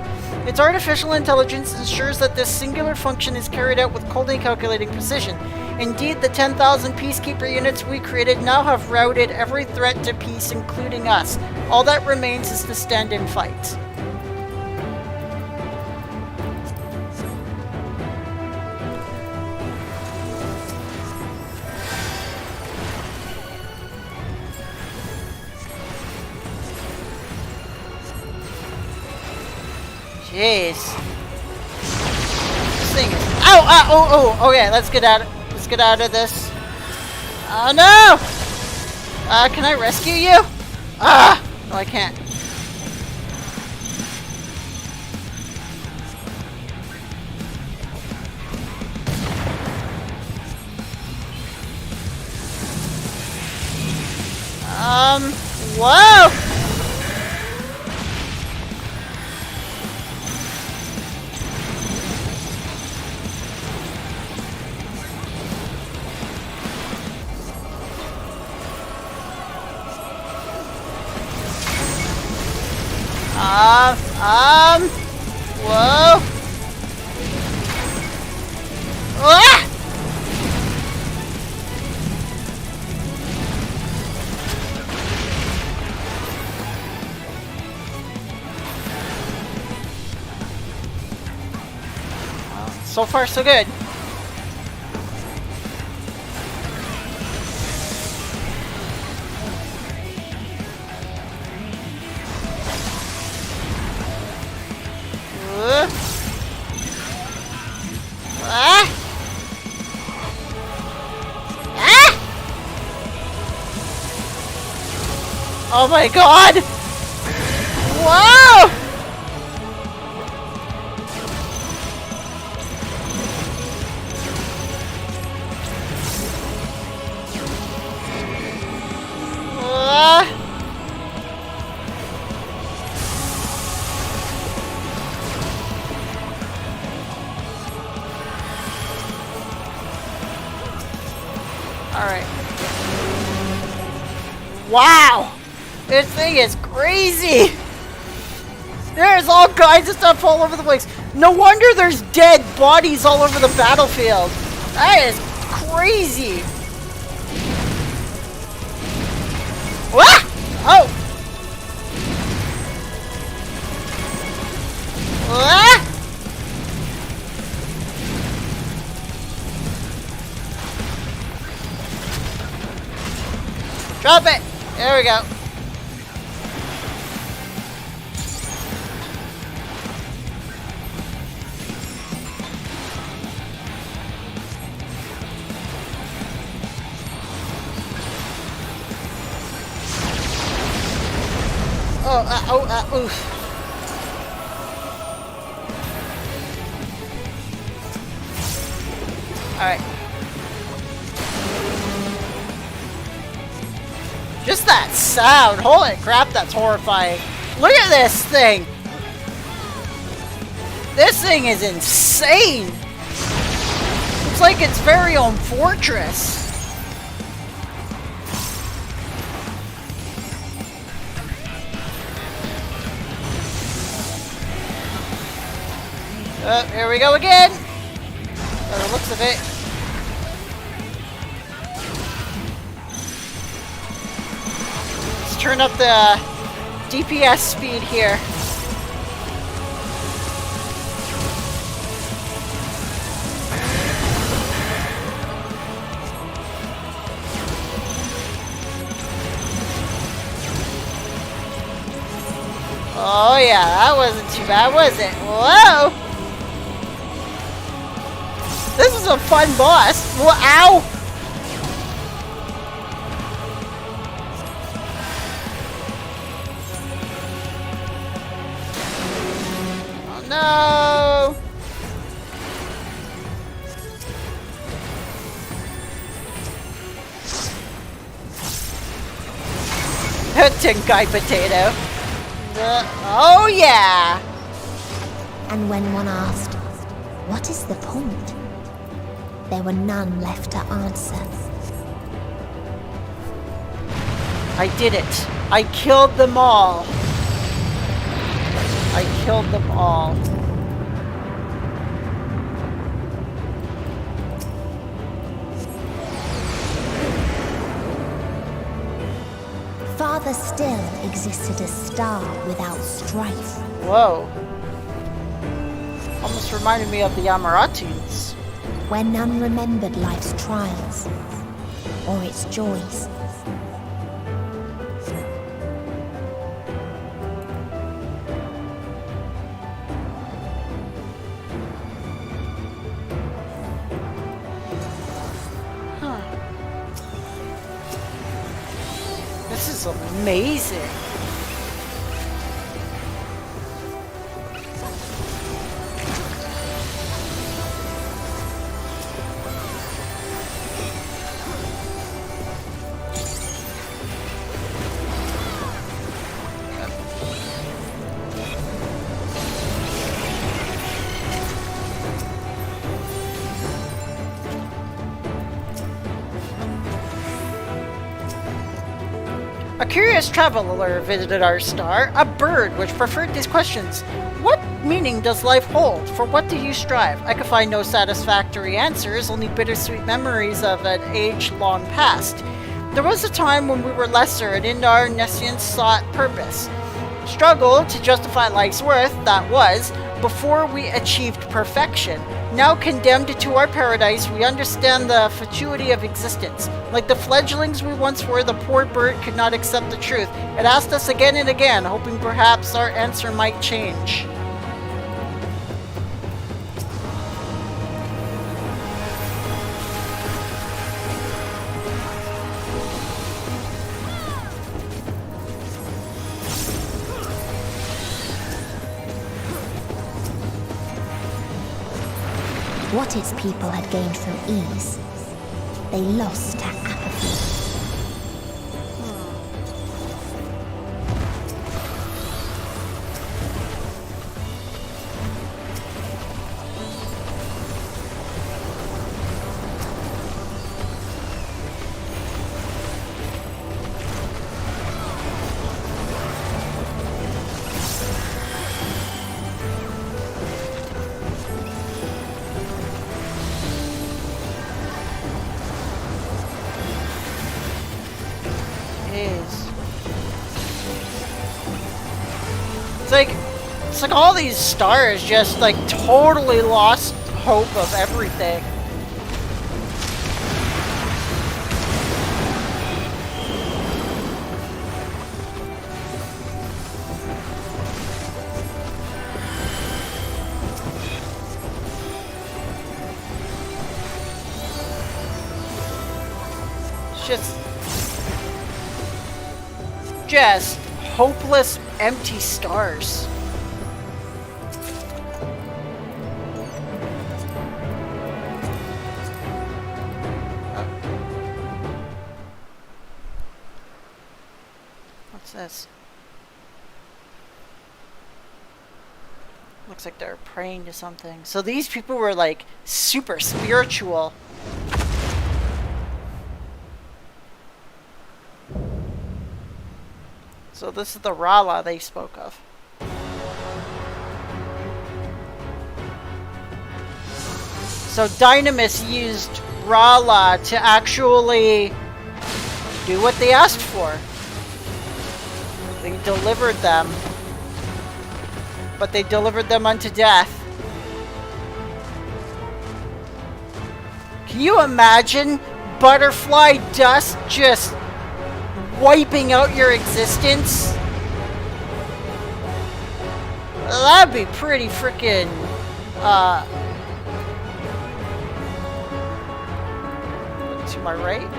Its artificial intelligence ensures that this singular function is carried out with coldly calculating precision. Indeed, the 10,000 Peacekeeper units we created now have routed every threat to peace, including us. All that remains is to stand and fight. Jeez. This thing is... Ow! Okay, let's get out of this. Oh no! Can I rescue you? No I can't. Whoa! Whoa! Ah! So far, so good. Oh my god! Whoa! Alright. Wow! This thing is crazy! There's all kinds of stuff all over the place. No wonder there's dead bodies all over the battlefield. That is crazy. Ah! Oh! Ah! Drop it! There we go. Oof. Alright. Just that sound. Holy crap, that's horrifying. Look at this thing. This thing is insane. It's like its very own fortress. Here we go again! By the looks of it. Let's turn up the DPS speed here. Oh yeah, that wasn't too bad, was it? Whoa! This is a fun boss. Well, ow! Oh no! Tenkai potato. Oh yeah!
And when one asked, what is the point? there were none left to answer.
I did it. I killed them all. I killed them all.
Farther still existed a star without strife.
Whoa. Almost reminded me of the Amaratins.
Where none remembered life's trials or its joys.
This is amazing. A curious traveler visited our star, a bird which preferred these questions. What meaning does life hold? For what do you strive? I could find no satisfactory answers, only bittersweet memories of an age long past. There was a time when we were lesser and in our nescience sought purpose. Struggled to justify life's worth, that was, before we achieved perfection. Now condemned to our paradise, we understand the fatuity of existence. Like the fledglings we once were, the poor bird could not accept the truth. It asked us again and again, hoping perhaps our answer might change.
What its people had gained from ease, they lost to apathy.
It's like all these stars just like totally lost hope of everything. It's just hopeless, empty stars. What's this? Looks like they're praying to something. So these people were like super spiritual. So this is the Rosyla they spoke of. So Dynamis used Rosyla to actually do what they asked for. They delivered them. But they delivered them unto death. Can you imagine butterfly dust just wiping out your existence? That'd be pretty freaking to my right.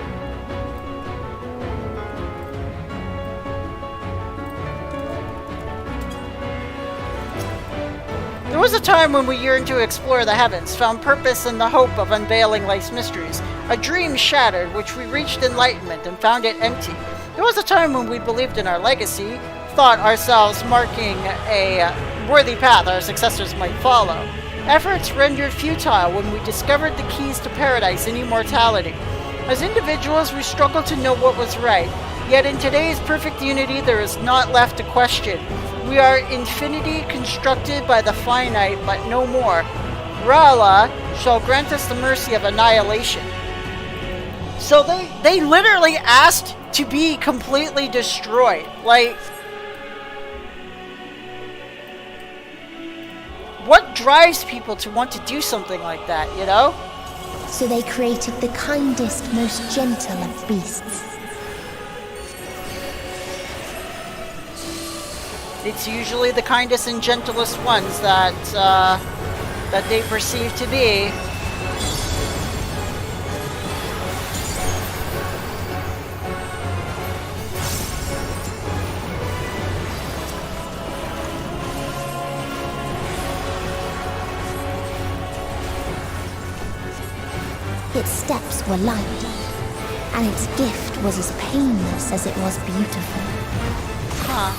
There was a time when we yearned to explore the heavens, found purpose in the hope of unveiling life's mysteries. A dream shattered, which we reached enlightenment and found it empty. There was a time when we believed in our legacy, thought ourselves marking a worthy path our successors might follow. Efforts rendered futile when we discovered the keys to paradise and immortality. As individuals, we struggled to know what was right. Yet in today's perfect unity, there is naught left to question. We are infinity constructed by the finite, but no more. Rosyla shall grant us the mercy of annihilation. So they literally asked to be completely destroyed. Like, what drives people to want to do something like that, you know?
So they created the kindest, most gentle of beasts.
It's usually the kindest and gentlest ones that they perceive to be.
Its steps were light, and its gift was as painless as it was beautiful.
Huh.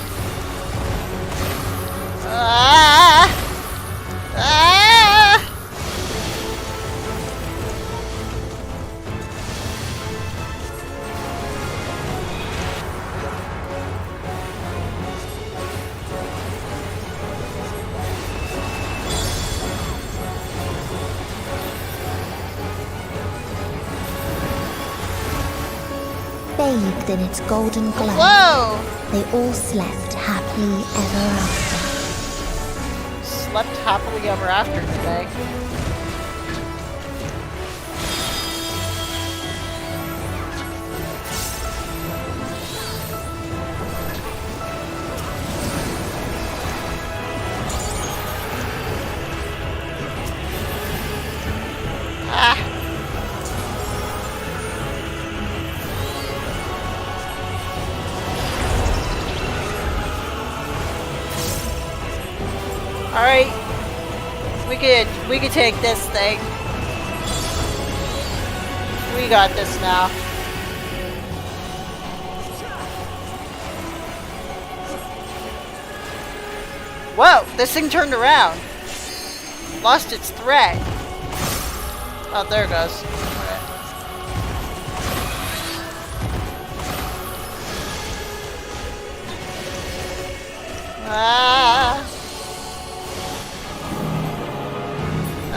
Bathed in its golden glow,
Whoa!
They all slept happily ever after.
Slept happily ever after today. Alright. We could take this thing. We got this now. Whoa, this thing turned around. Lost its threat. Oh, there it goes. Ah.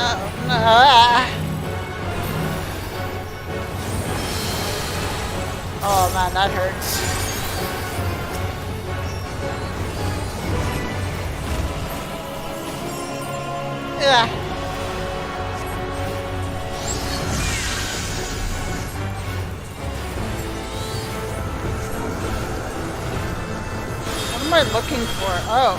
Oh, no. Oh man, that hurts. Ugh. What am I looking for? Oh.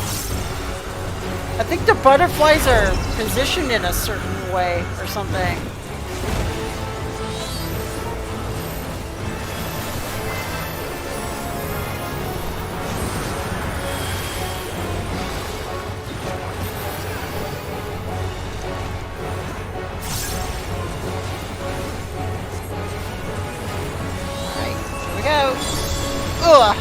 I think the butterflies are positioned in a certain way or something. Alright, here we go. Ugh!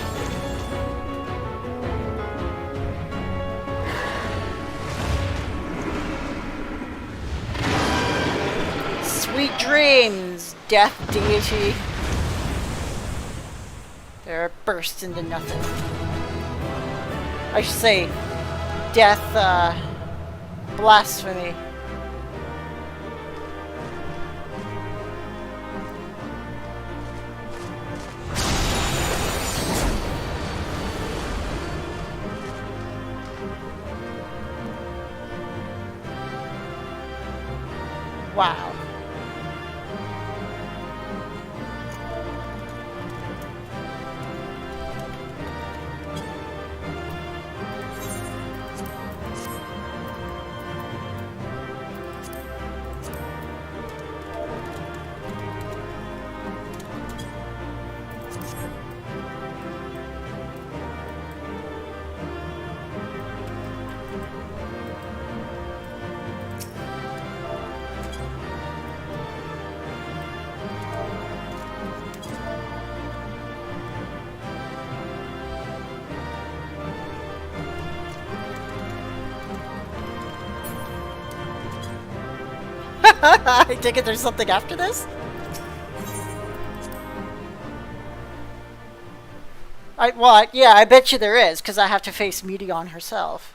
Sweet dreams, death deity. There it bursts into nothing. I should say, death, blasphemy. Wow. I take it there's something after this? Yeah, I bet you there is, because I have to face Meteion herself.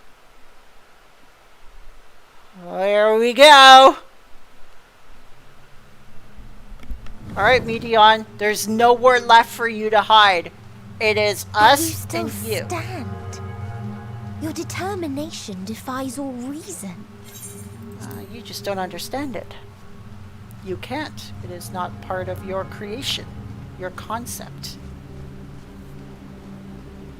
There we go. Alright, Meteion, there's nowhere left for you to hide. It is us and you.
Stand. Your determination defies all reason.
You just don't understand it. You can't. It is not part of your creation, your concept.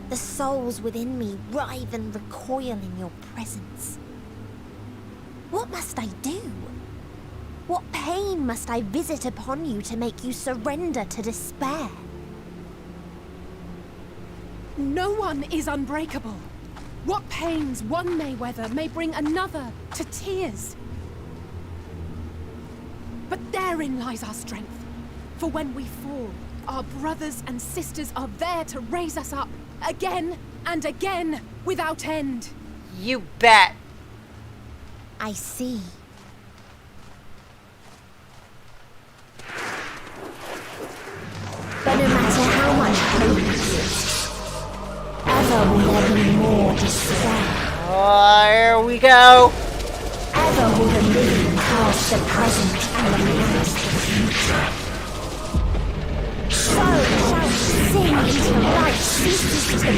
The souls within me writhe and recoil in your presence. What must I do? What pain must I visit upon you to make you surrender to despair?
No one is unbreakable. What pains one may weather may bring another to tears. But therein lies our strength. For when we fall, our brothers and sisters are there to raise us up again and again without end.
You bet.
I see. But no matter how much hope exists, ever will there be more despair.
Oh, here we go.
Ever will the living cast the present and the past the future. So shall sin until life ceases to be.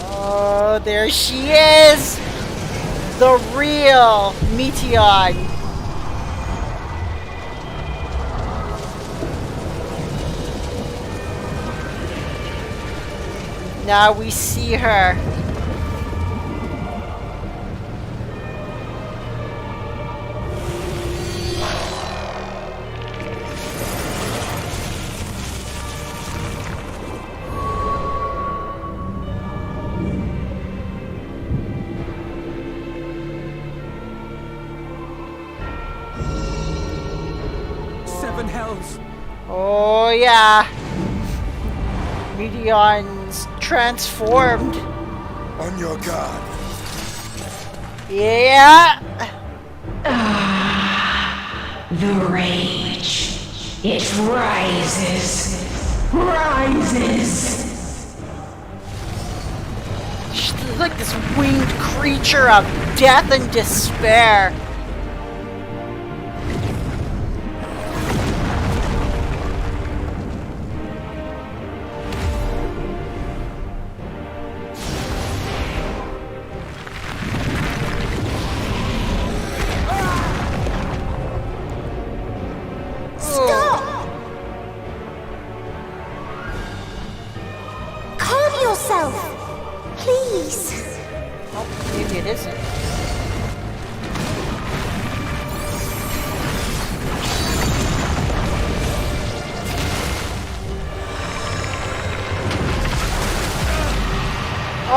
Oh, there she is! The real Meteion. Now we see her.
Seven hells.
Oh yeah. Meteion's transformed.
On your guard.
Yeah.
The rage. It rises. Rises.
She's like this winged creature of death and despair.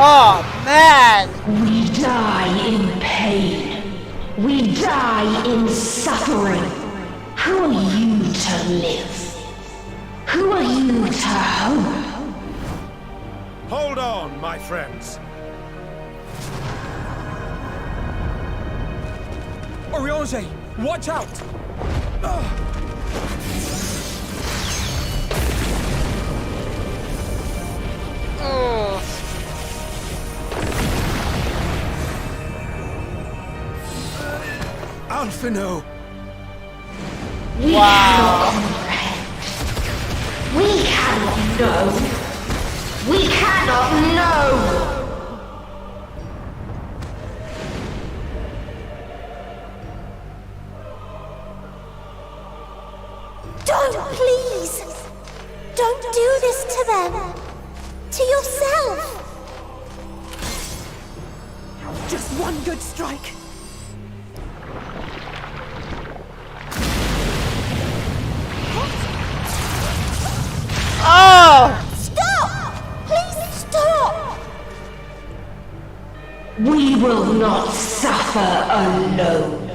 Oh, man!
We die in pain. We die in suffering. Who are you to live? Who are you to hope?
Hold on, my friends.
Oriange, watch out!
Oh.
Alphino!
We cannot comprehend. We cannot know. We cannot know!
Don't, please! Don't do this to them! To yourself!
Just one good strike.
Oh!
Stop! Please stop!
We will not suffer alone.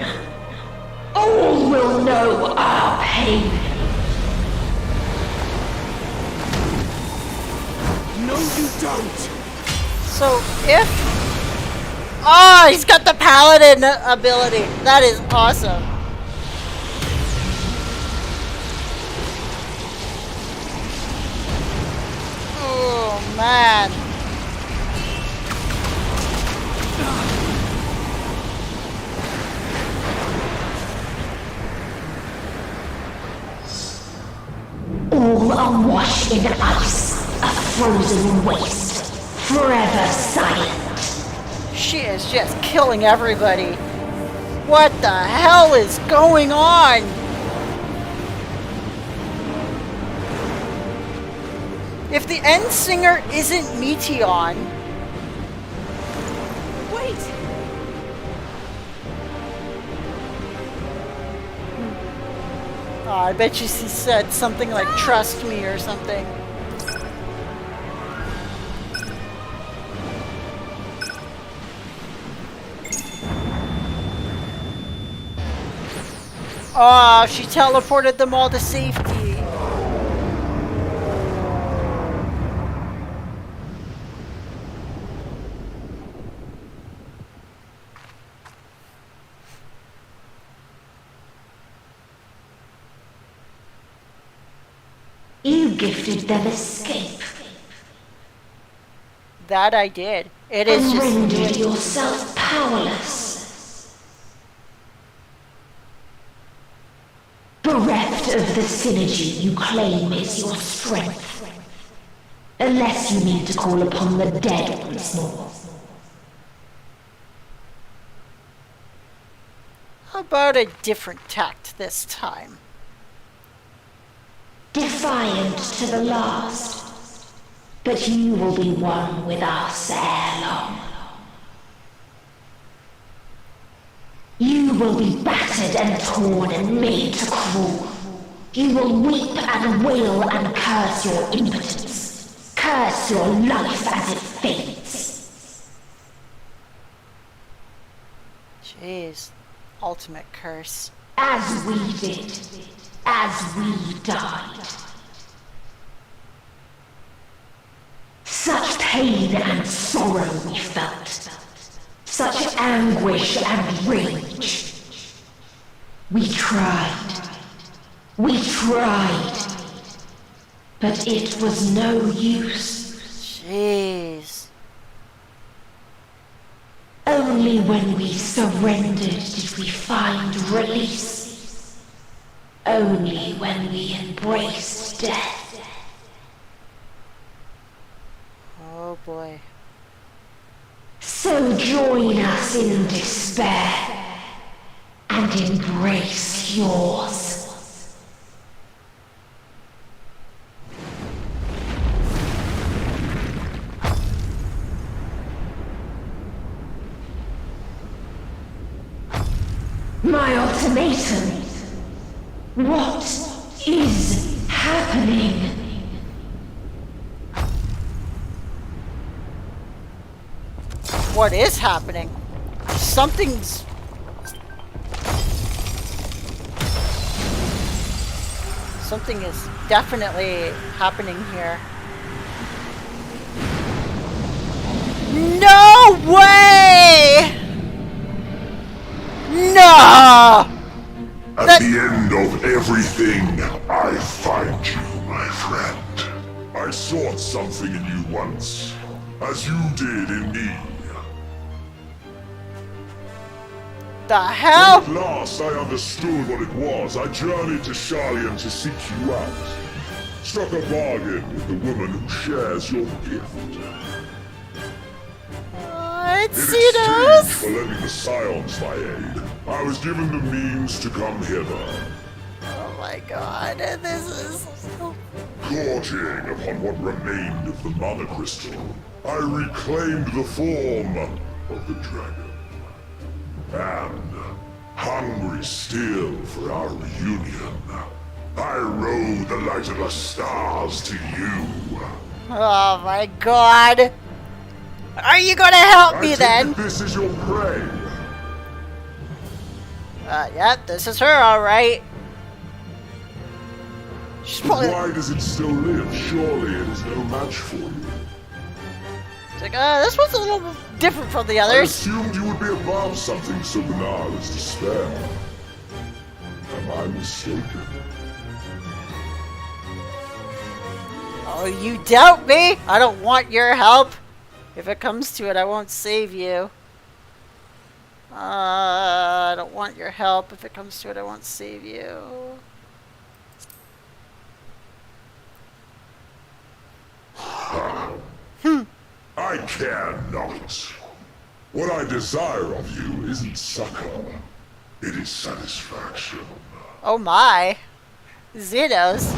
All will know our pain.
No, you don't!
So, if Oh, he's got the paladin ability. That is awesome. Oh, man.
All awash in ice, a frozen waste, forever silent.
She is just killing everybody. What the hell is going on? If the end singer isn't Meteion...
Wait!
Oh, I bet you she said something like, trust me or something. Oh, she teleported them all to safety.
You gifted them escape.
That I did. It is
and
just
rendered yourself powerless. Bereft of the synergy you claim is your strength. Unless you need to call upon the dead once more.
How about a different tact this time?
Defiant to the last. But you will be one with us ere long. You will be battered and torn and made to crawl. You will weep and wail and curse your impotence. Curse your life as it fades.
Jeez. Ultimate curse.
As we did. As we died. Such pain and sorrow we felt. Such anguish and rage. We tried. We tried. But it was no use.
Jeez.
Only when we surrendered did we find release. Only when we embraced death.
Oh boy.
So join us in despair and embrace yours. My ultimatum. What is happening?
What is happening? Something's... Something is definitely happening here. No way! No!
At the end of everything, I find you, my friend. I sought something in you once, as you did in me.
The hell?
When at last I understood what it was, I journeyed to Sharlayan to seek you out. Struck a bargain with the woman who shares your gift.
It's
in exchange for lending the Scions my aid, I was given the means to come hither.
Oh my god, this is...
Gorging upon what remained of the Mother Crystal, I reclaimed the form of the dragon. And, hungry still for our reunion, I rode the light of the stars to you.
Oh my god. Are you gonna help me then?
This is your prey.
Yep, this is her, alright. She's probably...
Why does it still live? Surely it is no match for you.
It's like, this one's a little different from the
I
others.
assumed you would be above something so banal as despair. Am I mistaken?
Oh, you doubt me? I don't want your help. If it comes to it, I won't save you. I don't want your help. If it comes to it, I won't save you.
I care not. What I desire of you isn't succor. It is satisfaction.
Oh my. Xenos.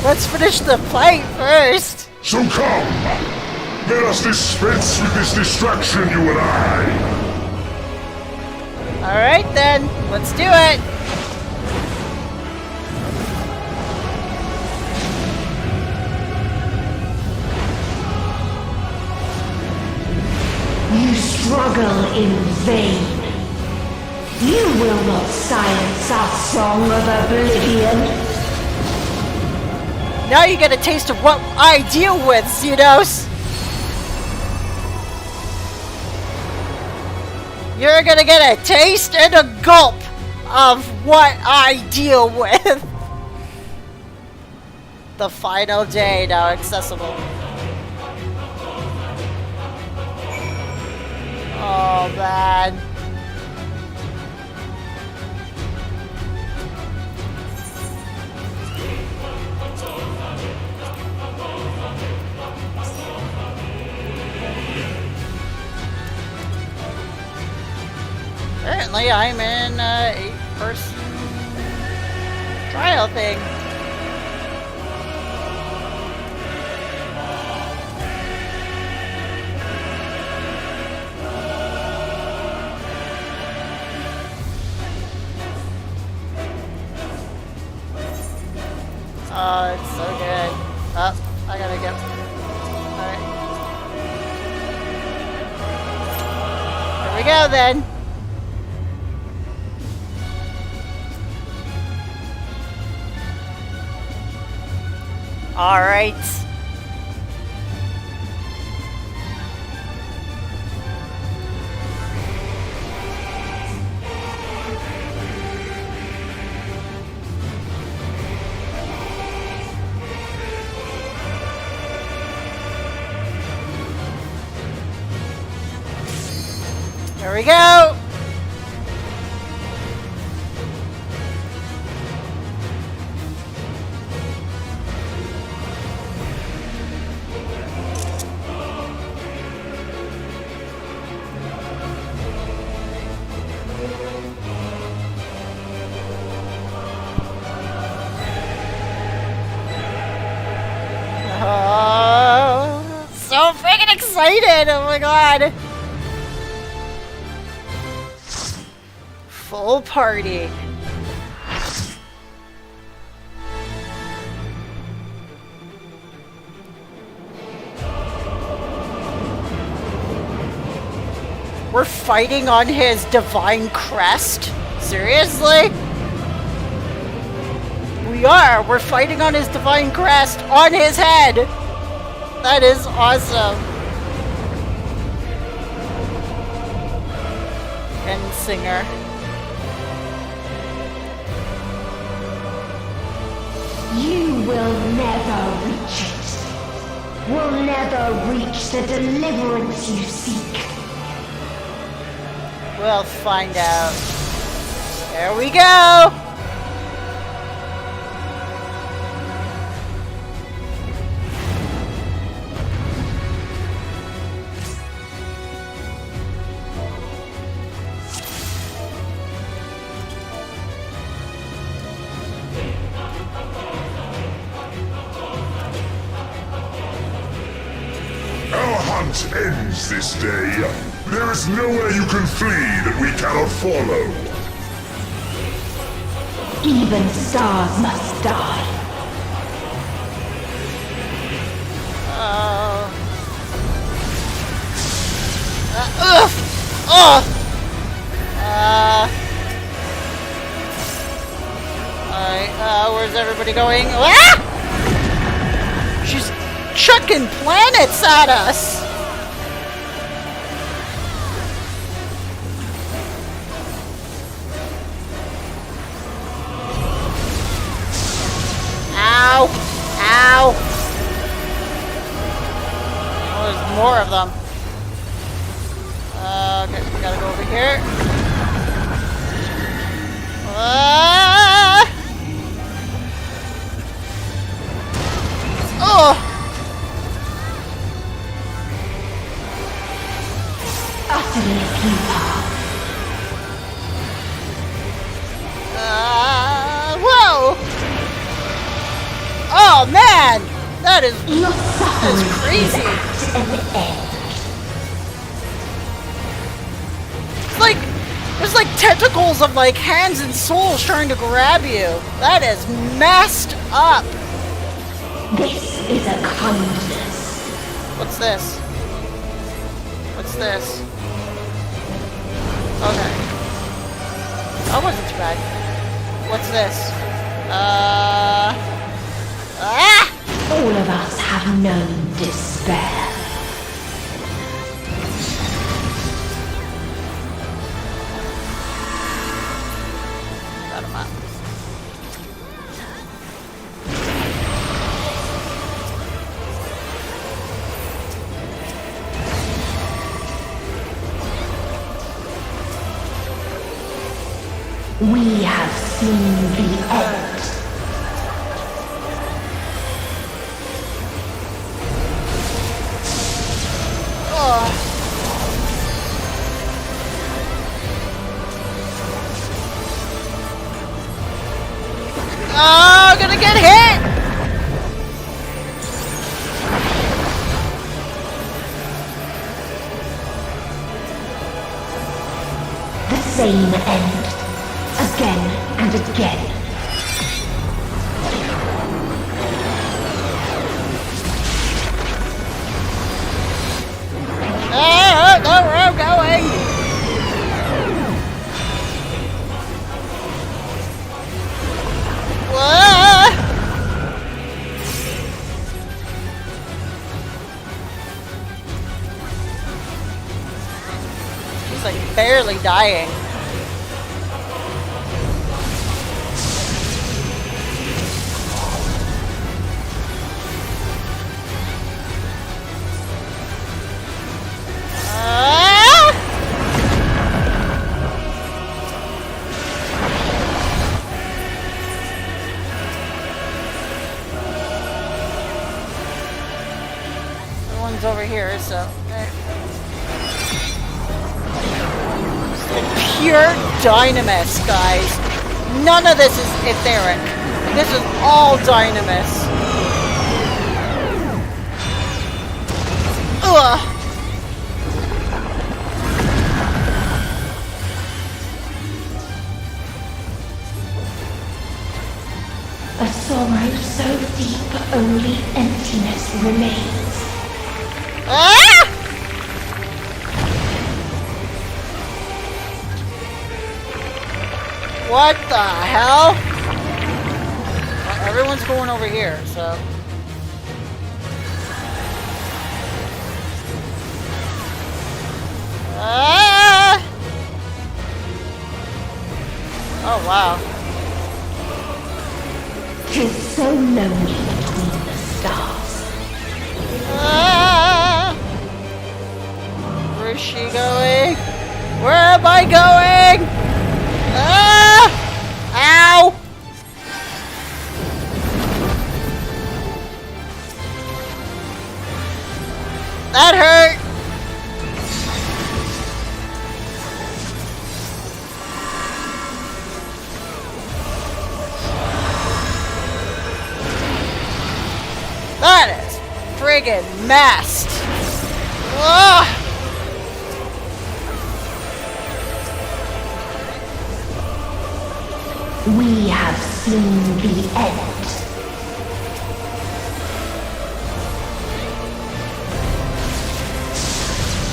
Let's finish the fight first.
So come! Let us dispense with this distraction, you and I!
Alright then, let's do it!
You struggle in vain. You will not silence our song of oblivion.
Now you get a taste of what I deal with, Xenos! You're gonna get a taste and a gulp of what I deal with! The final day now accessible. Oh man. Apparently I'm in a 8-person trial thing. Oh, it's so good. Oh, I gotta go. Alright. Here we go then. Alright. Here we go! Oh, so freaking excited! Oh my god! Full party. We're fighting on his divine crest? Seriously? We are! We're fighting on his divine crest on his head! That is awesome. And singer.
You will never reach it. Will never reach the deliverance you seek.
We'll find out. There we go!
Ends this day. There is nowhere you can flee that we cannot follow.
Even stars must die.
Alright, where's everybody going? Ah! She's chucking planets at us! of them. Okay, we gotta go over here. Oh!
Utterly futile.
Whoa! Oh man! That is crazy. It's like there's like tentacles of like hands and souls trying to grab you. That is messed up.
This is a kindness.
What's this? What's this? Okay. That wasn't too bad. What's this?
All of us have known despair.
Got him up.
We have seen the end.
Oh, I'm gonna get hit!
The same end. Again and again.
Oh, no, where I'm going! Whoa! She's like barely dying. Over here, so pure dynamis, guys. None of this is etheric. This is all dynamis. Ugh.
A sorrow so deep only emptiness remains.
Ah! What the hell? Well, everyone's going over here, so. Ah! Oh wow.
Tis so lonely between the stars.
Ah! Where's she going? Where am I going? Ah! Ow! That hurt! That is friggin' messed! Ugh!
We have seen the end.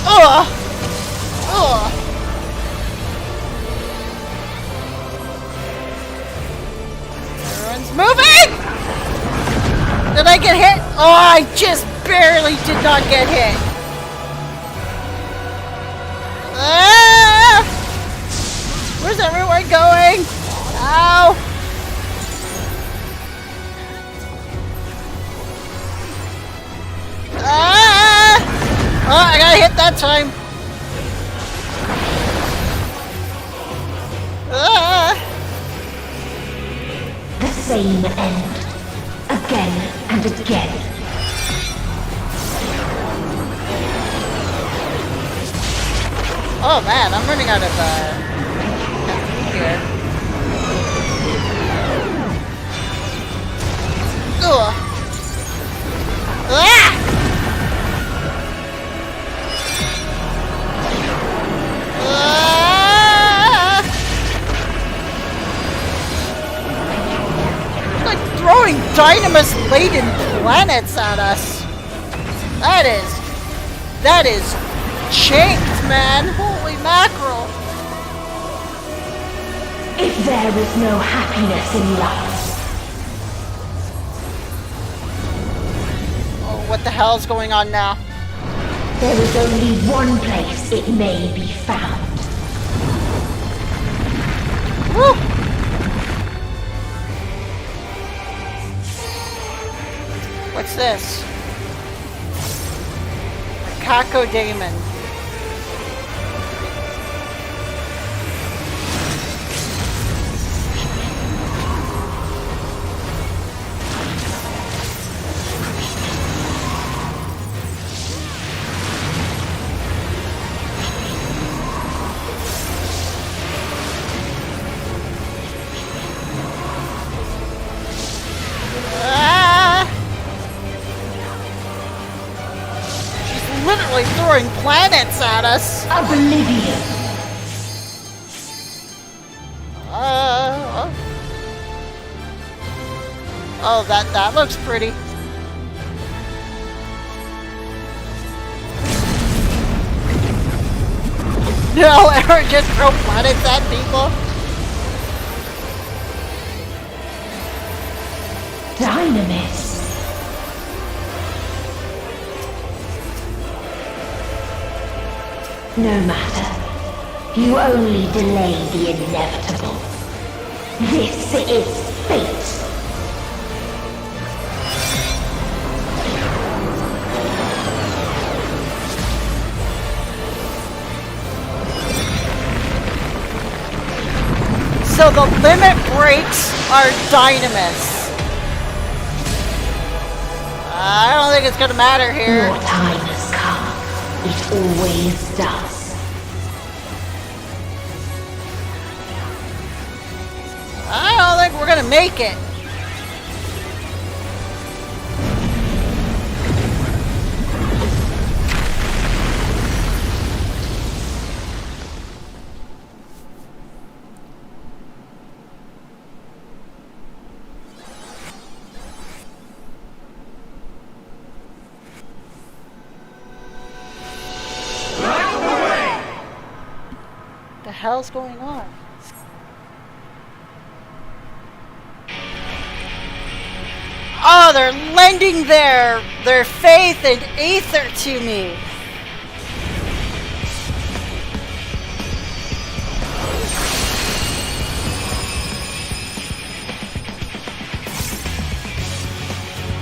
Ugh! Ugh! Everyone's moving! Did I get hit? Oh, I just barely did not get hit. Ah! Where's everyone going? Ow! Ah! time. Ah!
The same end. Again and again.
Oh man, I'm running out of here. Ugh. Ah! Ah! Like throwing dynamis-laden planets at us. That is shanked, man. Holy mackerel.
If there is no happiness in life,
oh, what the hell is going on now?
There is only one place it may be found.
Woo! What's this? A cacodemon. Literally throwing planets at us.
Oblivion.
Oh, that looks pretty. No, ever just throw planets at people.
Dynamis. No matter. You only delay the inevitable. This is fate.
So the limit breaks are dynamis. I don't think it's gonna matter here.
Your time has come. It always does.
I don't think we're gonna make it. The hell's going on? Oh, they're lending their faith and aether to me.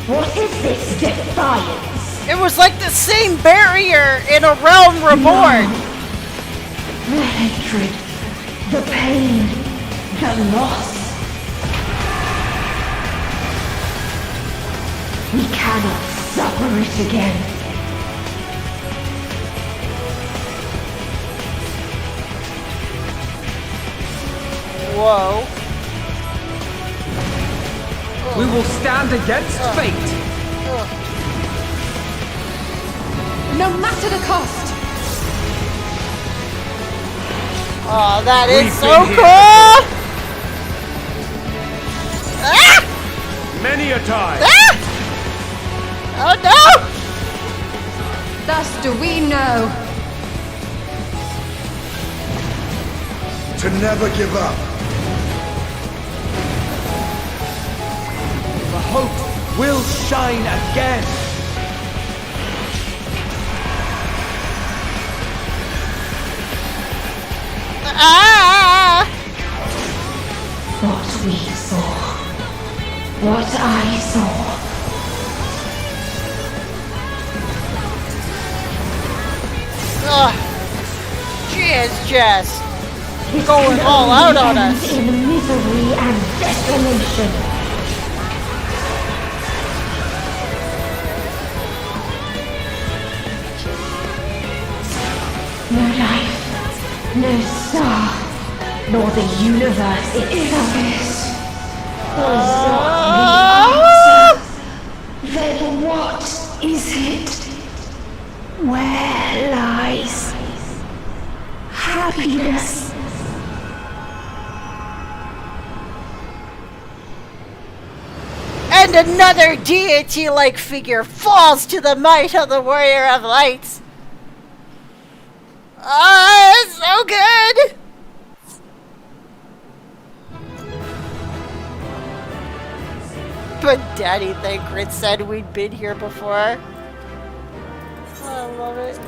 What is this defiance?
It was like the same barrier in A Realm Reborn.
The hatred, the pain, the loss. We cannot suffer it again.
Whoa.
We will stand against fate.
No matter the cost.
Oh, that is so cool! Ah!
Many a time.
Ah! Oh no!
Thus do we know.
To never give up.
The hope will shine again.
Ah!
What we saw. What I saw.
Oh, is just going all out on us.
In misery and desolation. No life, no star, nor the universe itself. Was the answer. Then what is it? Where lies happiness?
And another deity-like figure falls to the might of the Warrior of Light. Ah, it's so good! But Daddy Thancred said we'd been here before. I love it.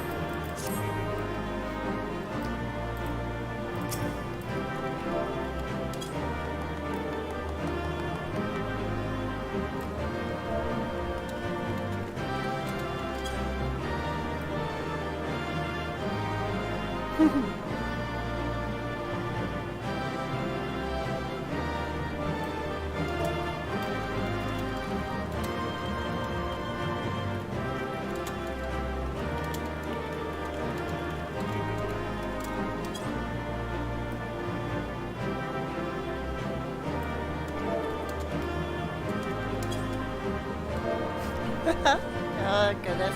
Oh, goodness.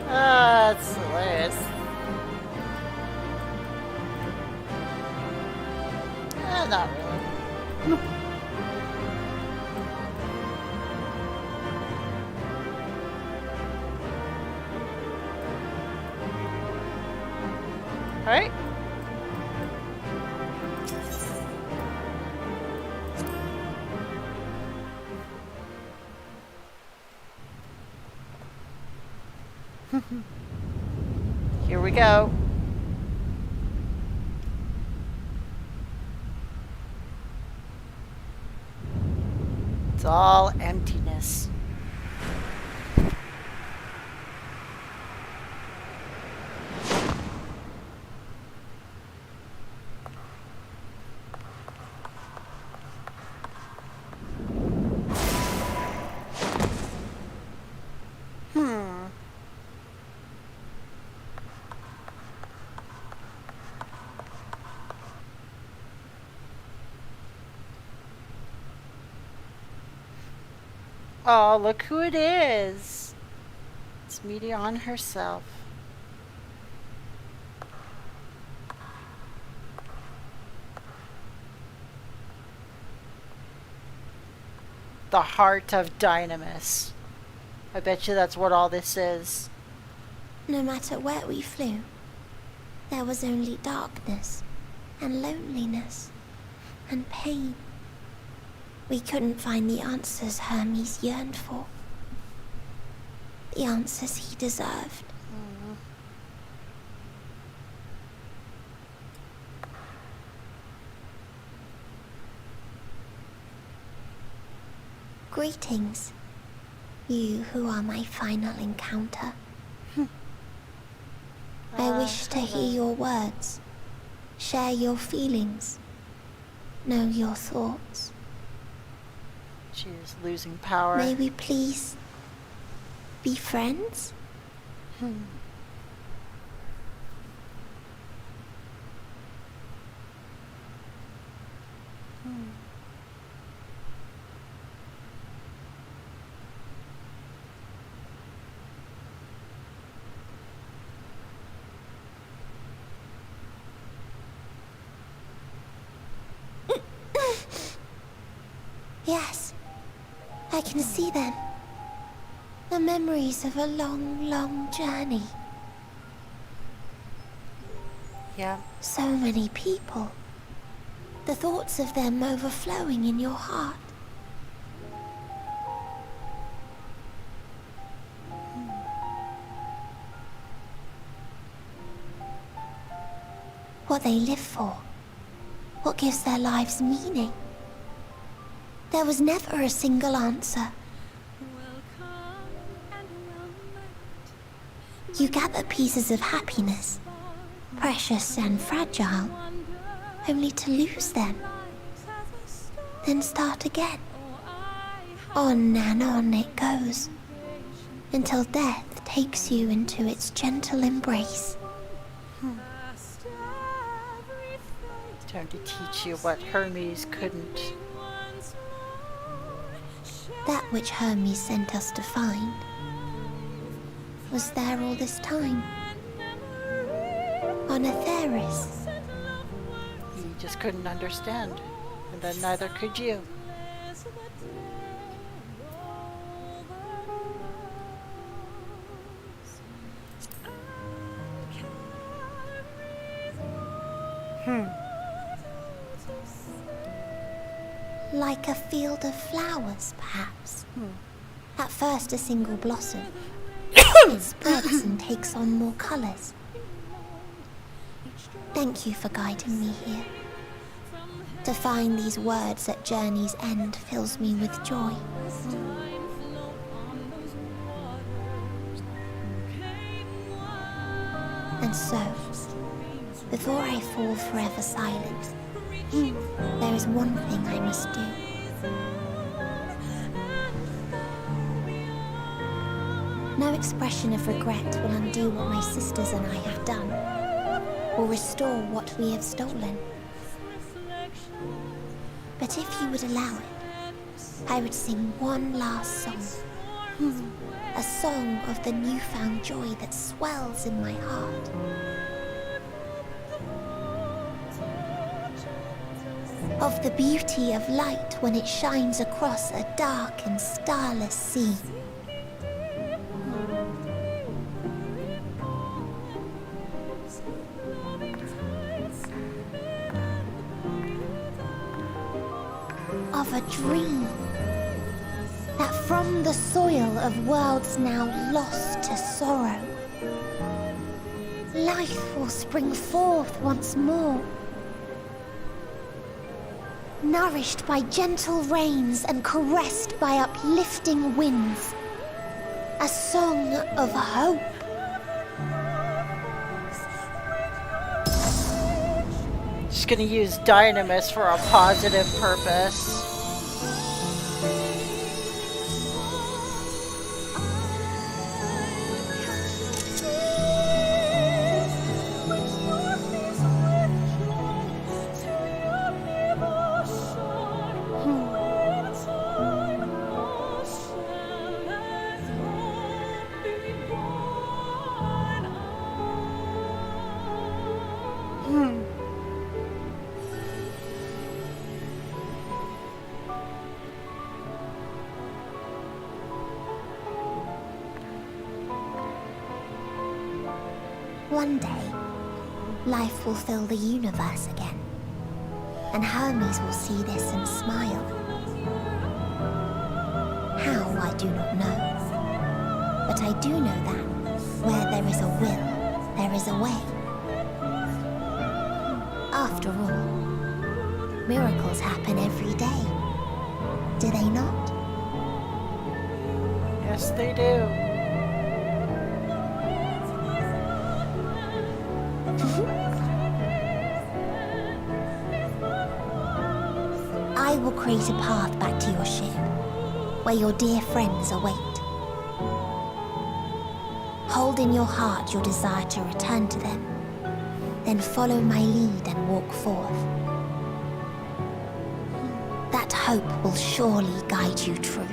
Ah, that's hilarious. Not really. Alright. Here we go. It's all emptiness. Oh, look who it is. It's Meteion herself. The heart of Dynamis. I bet you that's what all this is.
No matter where we flew, there was only darkness and loneliness and pain. We couldn't find the answers Hermes yearned for. The answers he deserved. Greetings, you who are my final encounter. I wish to hear your words, share your feelings, know your thoughts.
She is losing power.
May we please be friends? Yes, I can see them. The memories of a long, long journey.
Yeah.
So many people. The thoughts of them overflowing in your heart. What they live for. What gives their lives meaning. There was never a single answer. You gather pieces of happiness, precious and fragile, only to lose them. Then start again. On and on it goes, until death takes you into its gentle embrace.
Time to teach you what Hermes couldn't.
That which Hermes sent us to find was there all this time. On Atheris.
You just couldn't understand, and then neither could you.
Like a field of flowers, perhaps. At first a single blossom. It spreads and takes on more colors. Thank you for guiding me here. To find these words at journey's end fills me with joy. And so, before I fall forever silent, there is one thing I must do. No expression of regret will undo what my sisters and I have done, or restore what we have stolen. But if you would allow it, I would sing one last song. A song of the newfound joy that swells in my heart. Of the beauty of light when it shines across a dark and starless sea. Of a dream that from the soil of worlds now lost to sorrow, life will spring forth once more. Nourished by gentle rains and caressed by uplifting winds. A song of hope.
Just gonna use Dynamis for a positive purpose.
One day, life will fill the universe again, and Hermes will see this and smile. How, I do not know, but I do know that where there is a will, there is a way. After all, miracles happen every day, do they not?
Yes, they do.
I will create a path back to your ship, where your dear friends await. Hold in your heart your desire to return to them, then follow my lead and walk forth. That hope will surely guide you true.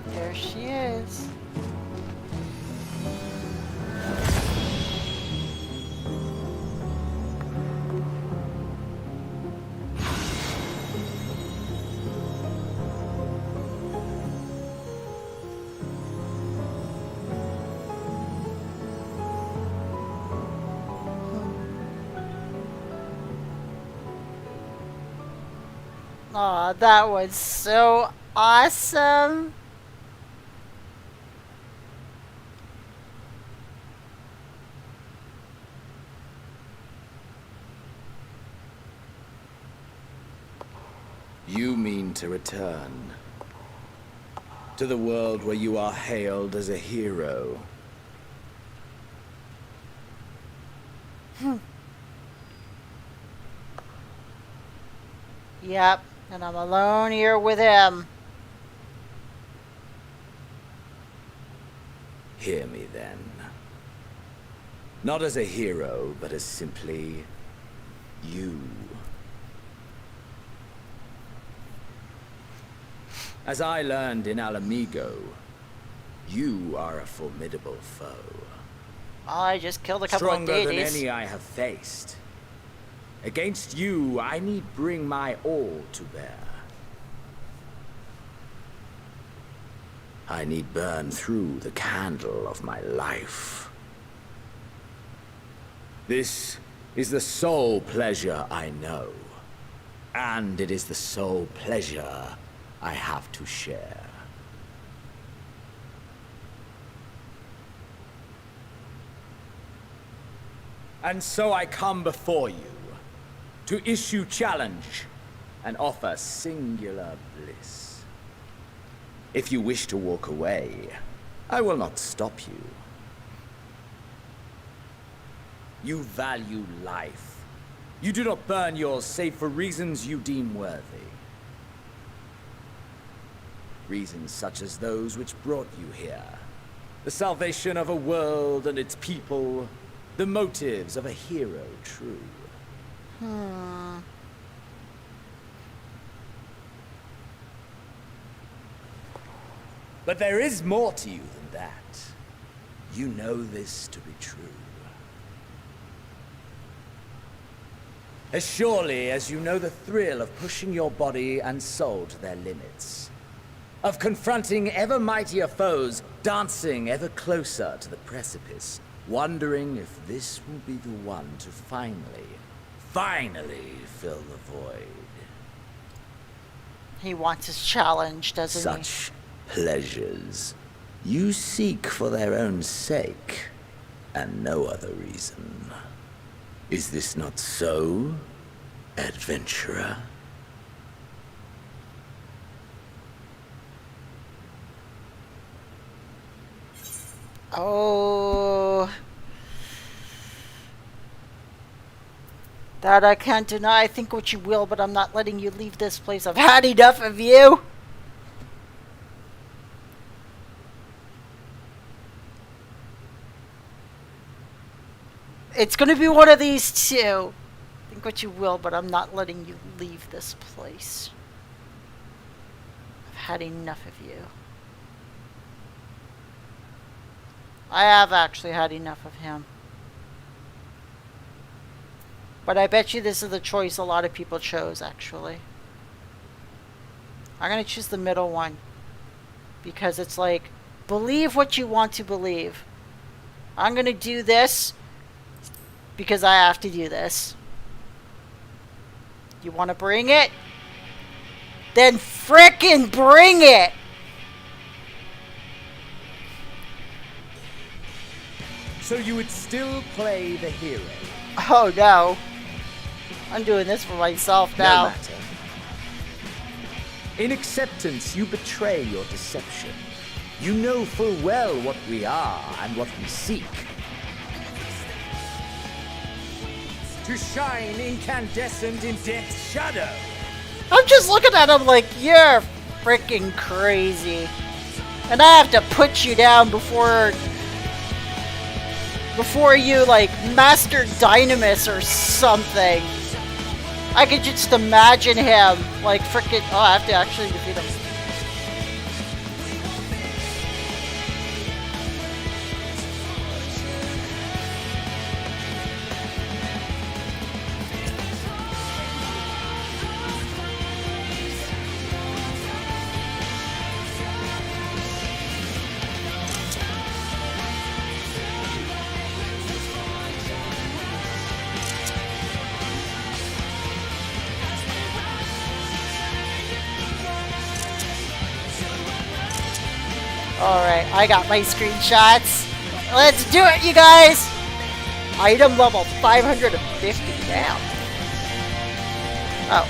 There she is. Aw, that was so awesome.
You mean to return to the world where you are hailed as a hero.
Yep, and I'm alone here with him.
Hear me then. Not as a hero, but as simply you. As I learned in Alamigo, you are a formidable foe.
I just killed a couple
Stronger
of deities.
than any I have faced. Against you, I need bring my all to bear. I need burn through the candle of my life. This is the sole pleasure I know, and it is the sole pleasure I have to share. And so I come before you to issue challenge and offer singular bliss. If you wish to walk away, I will not stop you. You value life. You do not burn yours save for reasons you deem worthy. Reasons such as those which brought you here. The salvation of a world and its people. The motives of a hero true. But there is more to you than that. You know this to be true. As surely as you know the thrill of pushing your body and soul to their limits. Of confronting ever mightier foes, dancing ever closer to the precipice, wondering if this will be the one to finally fill the void.
He wants his challenge, doesn't he?
Such pleasures you seek for their own sake, and no other reason. Is this not so, adventurer?
Oh, that I can't deny. Think what you will, but I'm not letting you leave this place. I've had enough of you. It's gonna be one of these two. Think what you will, but I'm not letting you leave this place. I've had enough of you. I have actually had enough of him. But I bet you this is the choice a lot of people chose, actually. I'm going to choose the middle one. Because it's like, believe what you want to believe. I'm going to do this because I have to do this. You want to bring it? Then frickin' bring it!
So you would still play the hero?
Oh no. I'm doing this for myself now.
No matter. In acceptance, you betray your deception. You know full well what we are and what we seek. To shine incandescent in death's shadow.
I'm just looking at him like, you're freaking crazy. And I have to put you down before you, like, master Dynamis or something. I could just imagine him, like, frickin'... Oh, I have to actually defeat him. Alright, I got my screenshots. Let's do it, you guys! Item level 550 now. Oh.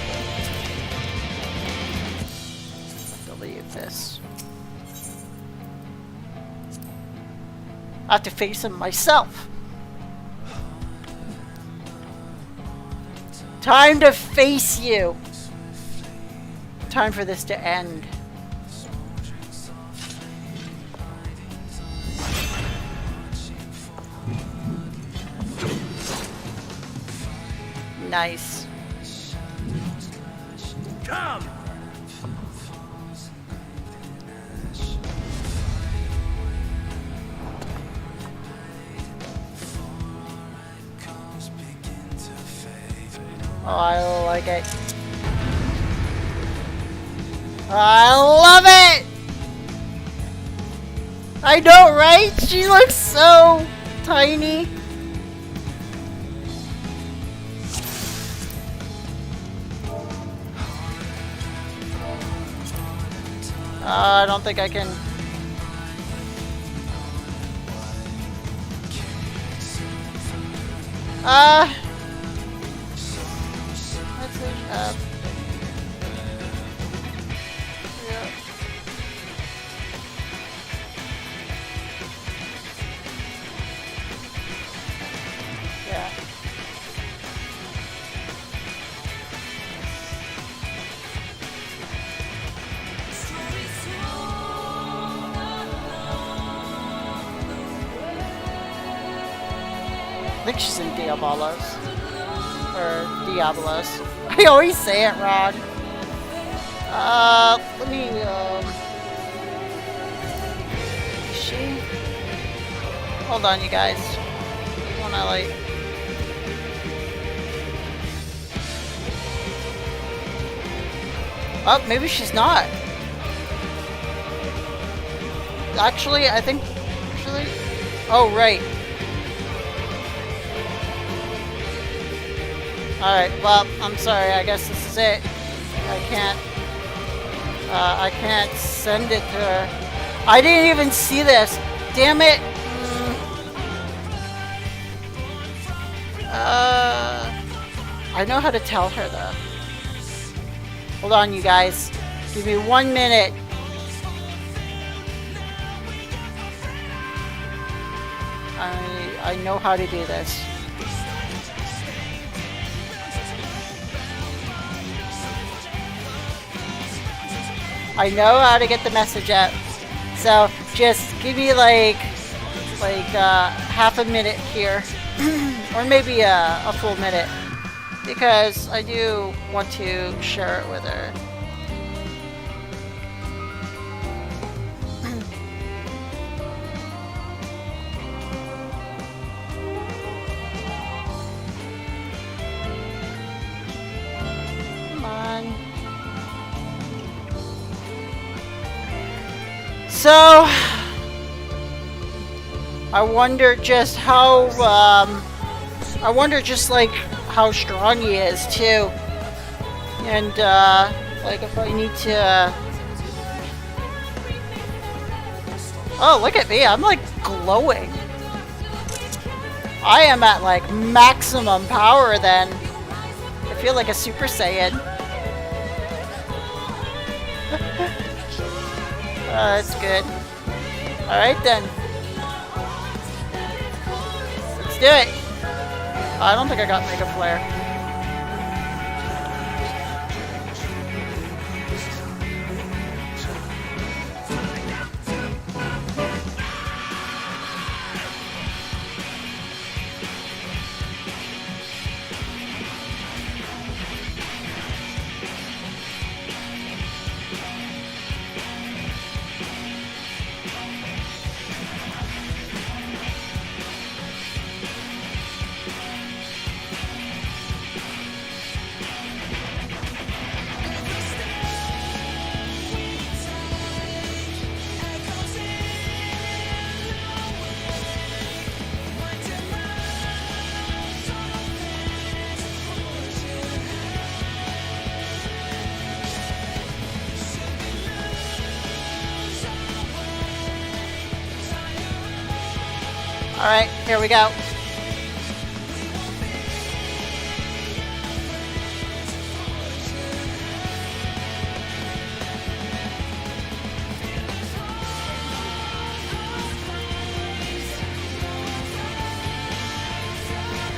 this. I have to face him myself. Time to face you. Time for this to end. Nice.
Come!
Oh, I like it. I love it! I know, right? She looks so tiny. I don't think I can. Let's push up. Yeah. Yeah. I think she's in Diabolos. Or Diablos. I always say it wrong. Let me, is she? Hold on, you guys. I wanna, like... Oh, maybe she's not. Actually, I think... Actually... Oh, right. Alright, well, I'm sorry, I guess this is it. I can't send it to her. I didn't even see this. Damn it. I know how to tell her though. Hold on, you guys. Give me 1 minute. I know how to do this. I know how to get the message out. So just give me like half a minute here, or maybe a full minute, because I do want to share it with her. Come on. So, I wonder just how, like how strong he is too, and like if I need to. Oh, look at me! I'm like glowing. I am at like maximum power. Then I feel like a Super Saiyan. That's good. Alright then. Let's do it. I don't think I got Mega Flare. Alright, here we go.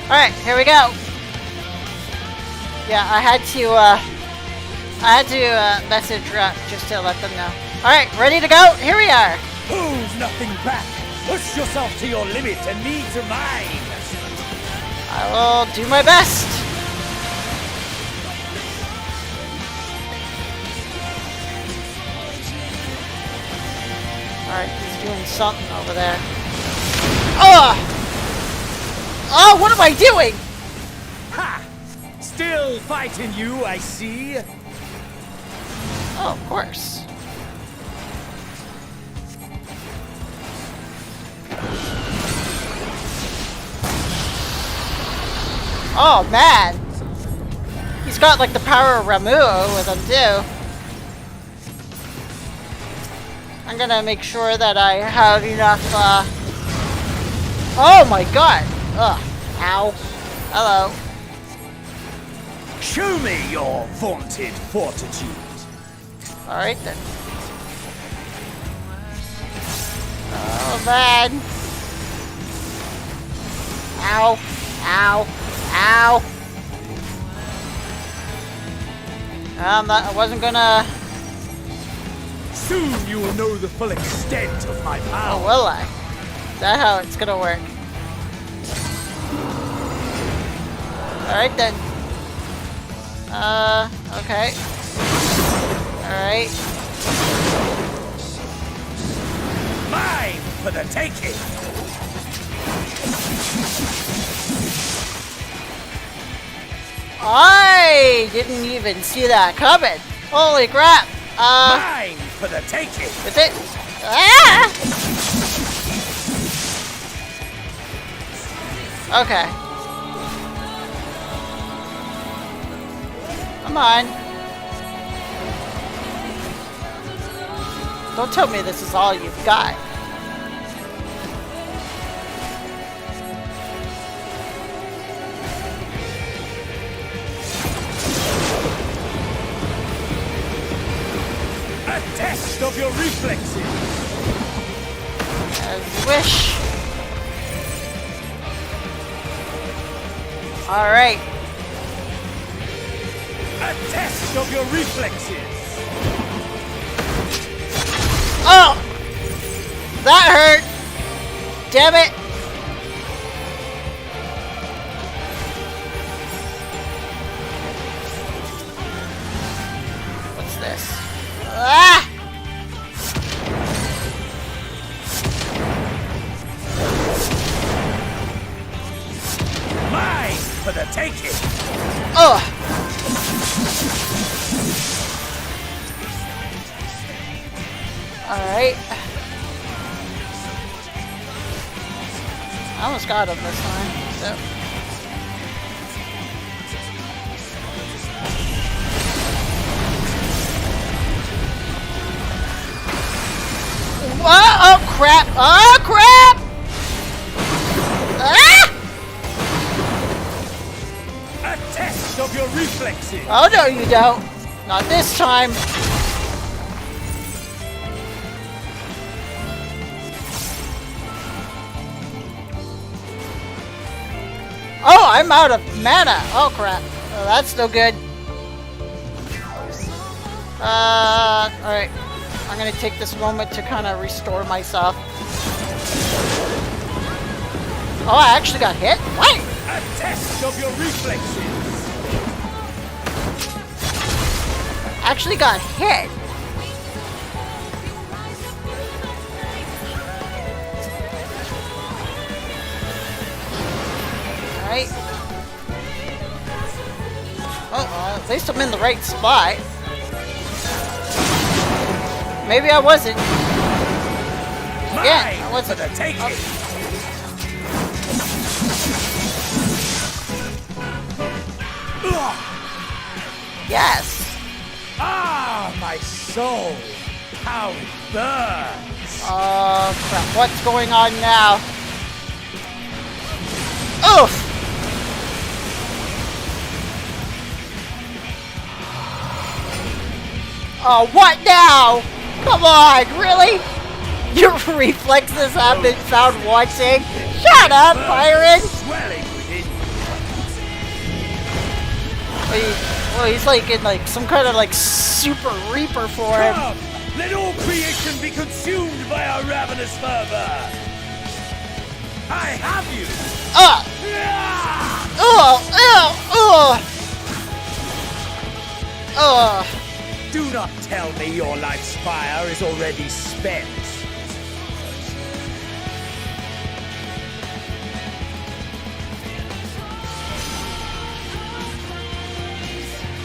Alright, here we go. Yeah, I had to message just to let them know. Alright, ready to go? Here we are.
Hold nothing back. Push yourself to your limit and me to mine.
I will do my best. Alright, he's doing something over there. Oh! Oh, what am I doing?
Ha! Still fighting you, I see.
Oh, of course. Oh, man. He's got, like, the power of Ramu with him, too. I'm gonna make sure that I have enough, Oh, my God. Ugh. Ow. Hello.
Show me your vaunted fortitude.
Alright, then. Oh, man. Ow. Ow. Ow! I wasn't gonna...
Soon you will know the full extent of my power.
Oh, will I? Is that how it's gonna work? Alright then. Okay. Alright.
Mine for the taking!
I didn't even see that coming. Holy crap!
Mine for the taking.
Is it? Ah! Okay. Come on. Don't tell me this is all you've got.
Test of your reflexes.
As you wish. All right.
A test of your reflexes.
Oh, that hurt. Damn it. What's this? Ah!
Mine for the taking.
Oh! Alright. I almost got him this time. So. Oh crap! Oh crap! Ah!
A test of your reflexes.
Oh no, you don't. Not this time. Oh, I'm out of mana. Oh crap. Oh, that's no good. Alright. I'm gonna take this moment to kind of restore myself. Oh, I actually got hit? What?
A test of your reflexes.
Actually got hit. Alright. Oh, at least I'm in the right spot. Maybe I wasn't. Again, I wasn't.
For the taking.
Yes.
Ah, my soul. How it burns.
Oh, crap. What's going on now? Oof! Oh, what now? Come on, really? Your reflexes have been found wanting? Shut up, Byron!
Swelling within.
Well, he's like in like some kind of like super reaper form.
Come! Let all creation be consumed by our ravenous fervor! I have you! Do not tell me your life's fire is already spent.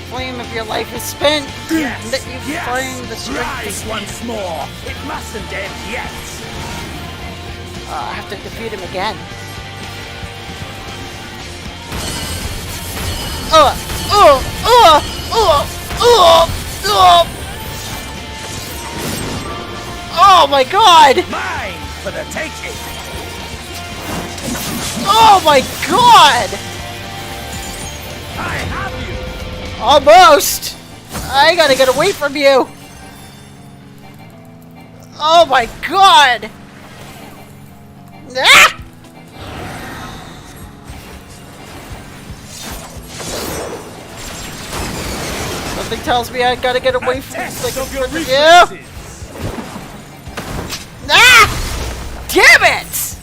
Flame of your life is spent.
Yes,
That you
yes.
find the strength.
Rise once more. It mustn't end yet.
I have to defeat him again. Oh my god!
Mine for the taking.
Oh my god!
I have you.
Almost! I gotta get away from you! Oh my god! Ah! Something tells me I gotta get away from you! Ah! Damn it!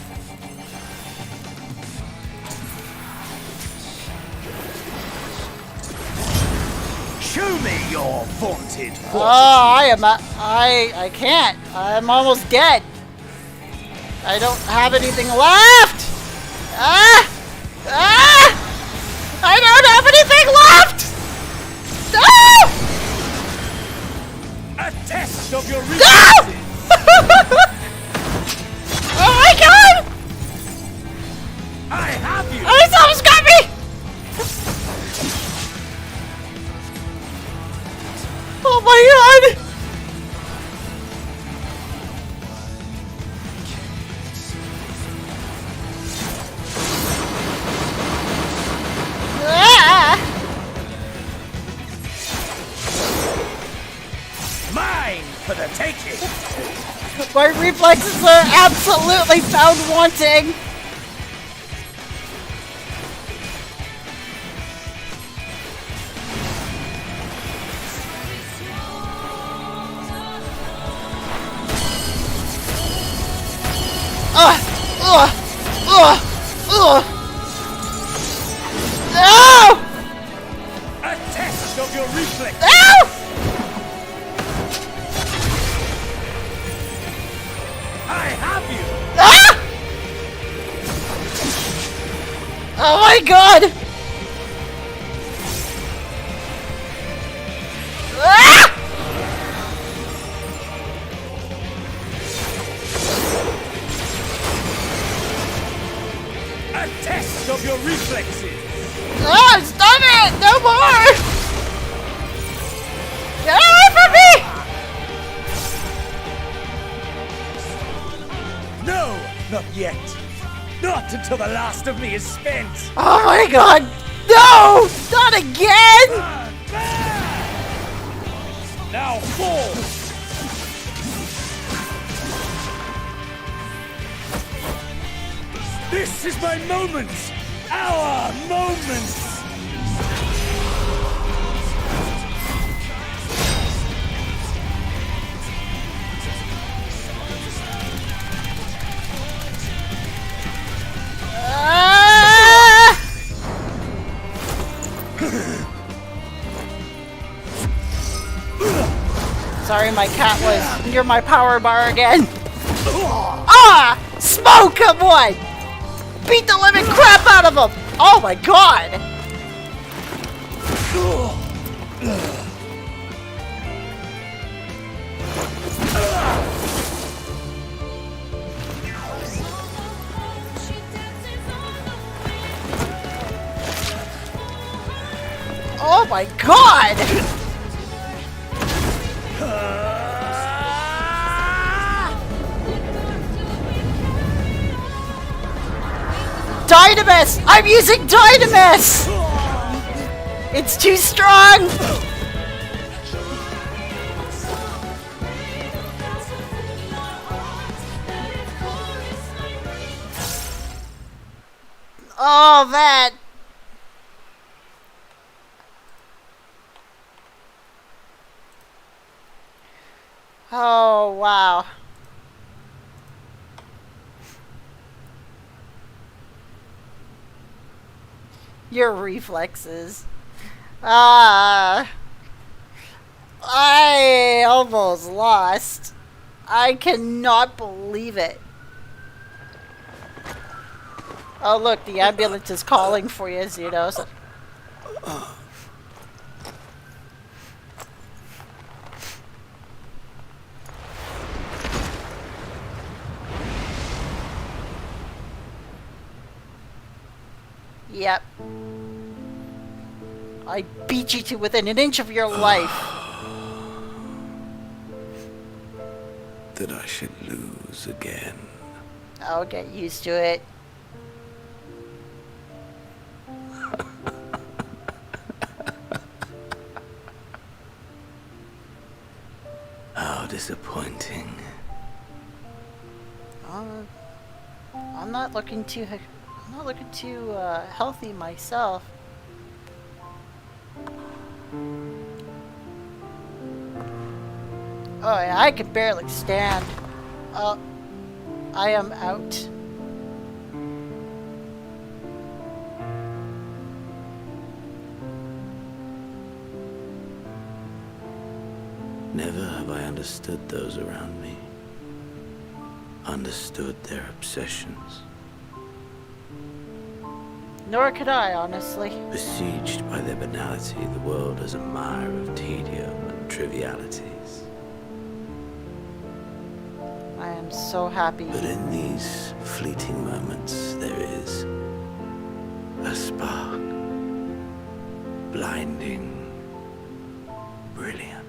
Show me your vaunted fortitude.
Oh, I can't. I'm almost dead. I don't have anything left. I don't have anything left. No!
A test of your
resources. No! Oh my god!
I have you.
Oh, someone's got me! Oh my god!
Mine for the taking.
My reflexes are absolutely found wanting. No!
A test of your reflex.
No!
I have you.
Ah! Oh my god! Ah!
A test of your reflexes.
Oh, stop it! No more! Get away from me!
No, not yet. Not until the last of me is spent.
Oh my god! No! Not again!
Now fall. This is my moment. Our moment.
Sorry, my cat was near my power bar again. Ah! Smoke, come on! Beat the living crap out of him! Oh my god! Oh my god! Dynamis! I'm using Dynamis! It's too strong! Oh, man! wow. Your reflexes. I almost lost. I cannot believe it. Oh look, the ambulance is calling for you, Xenos. Yep. I beat you to within an inch of your life.
That I should lose again.
I'll get used to it.
How disappointing.
I'm not looking too healthy myself. Oh yeah, I can barely stand. I am out.
Never have I understood those around me. Understood their obsessions.
Nor could I, honestly.
Besieged by their banality, the world is a mire of tedium and trivialities.
I am so happy.
But in these fleeting moments, there is a spark. Blinding. Brilliant.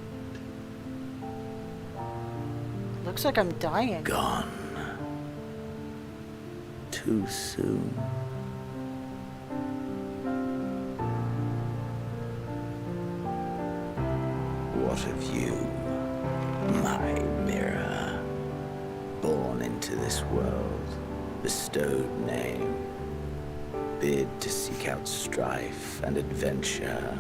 Looks like I'm dying.
Gone. Too soon. What of you, my mirror? Born into this world, bestowed name, bid to seek out strife and adventure.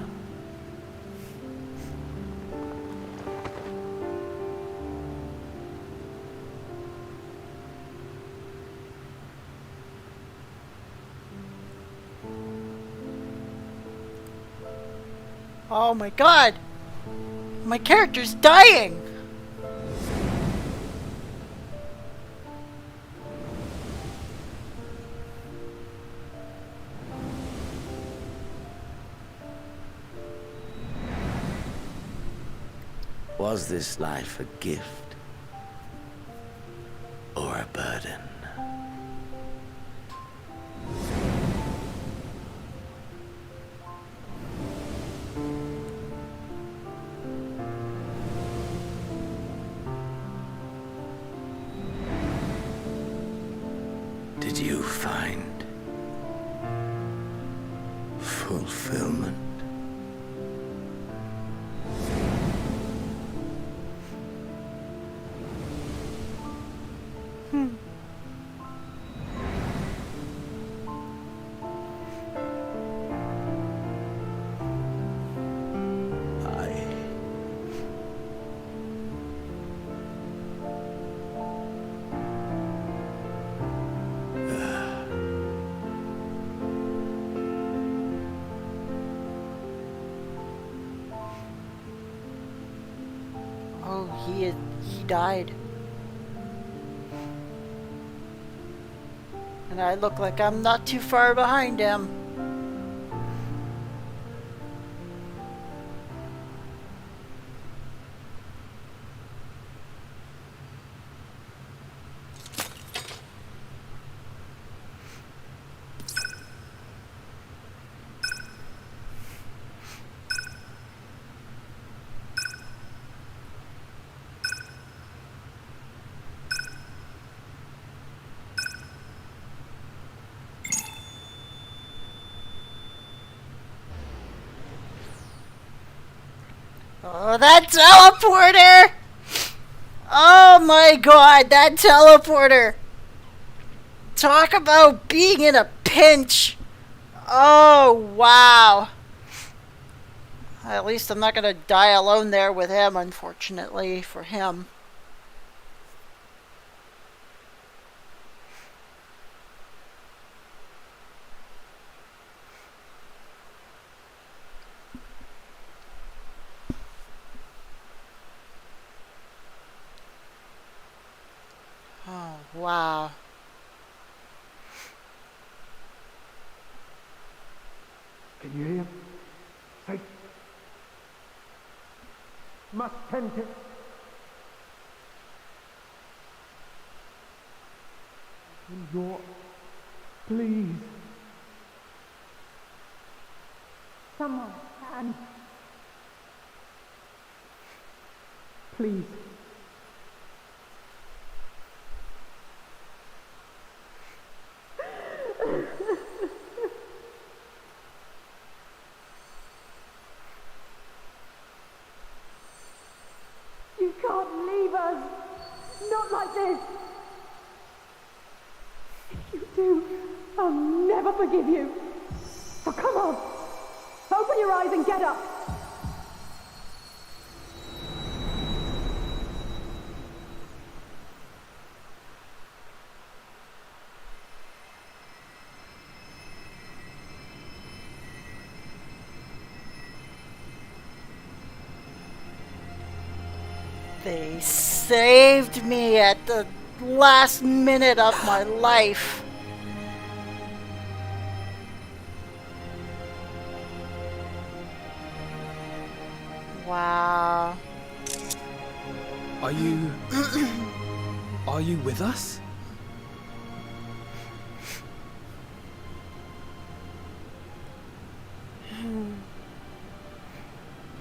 Oh my god! My character's dying!
Was this life a gift or a burden? Did you find fulfillment?
Oh, he died. And I look like I'm not too far behind him. Oh, that teleporter! Oh my god, that teleporter! Talk about being in a pinch! Oh, wow. At least I'm not gonna die alone there with him, unfortunately, for him. Oh, wow.
Can you hear? Say, must tend to. Your, please.
Someone can. Please. You can't leave us. Not like this. If you do, I'll never forgive you. So come on. Open your eyes and get up.
They saved me at the last minute of my life. Wow.
Are you... Are you with us?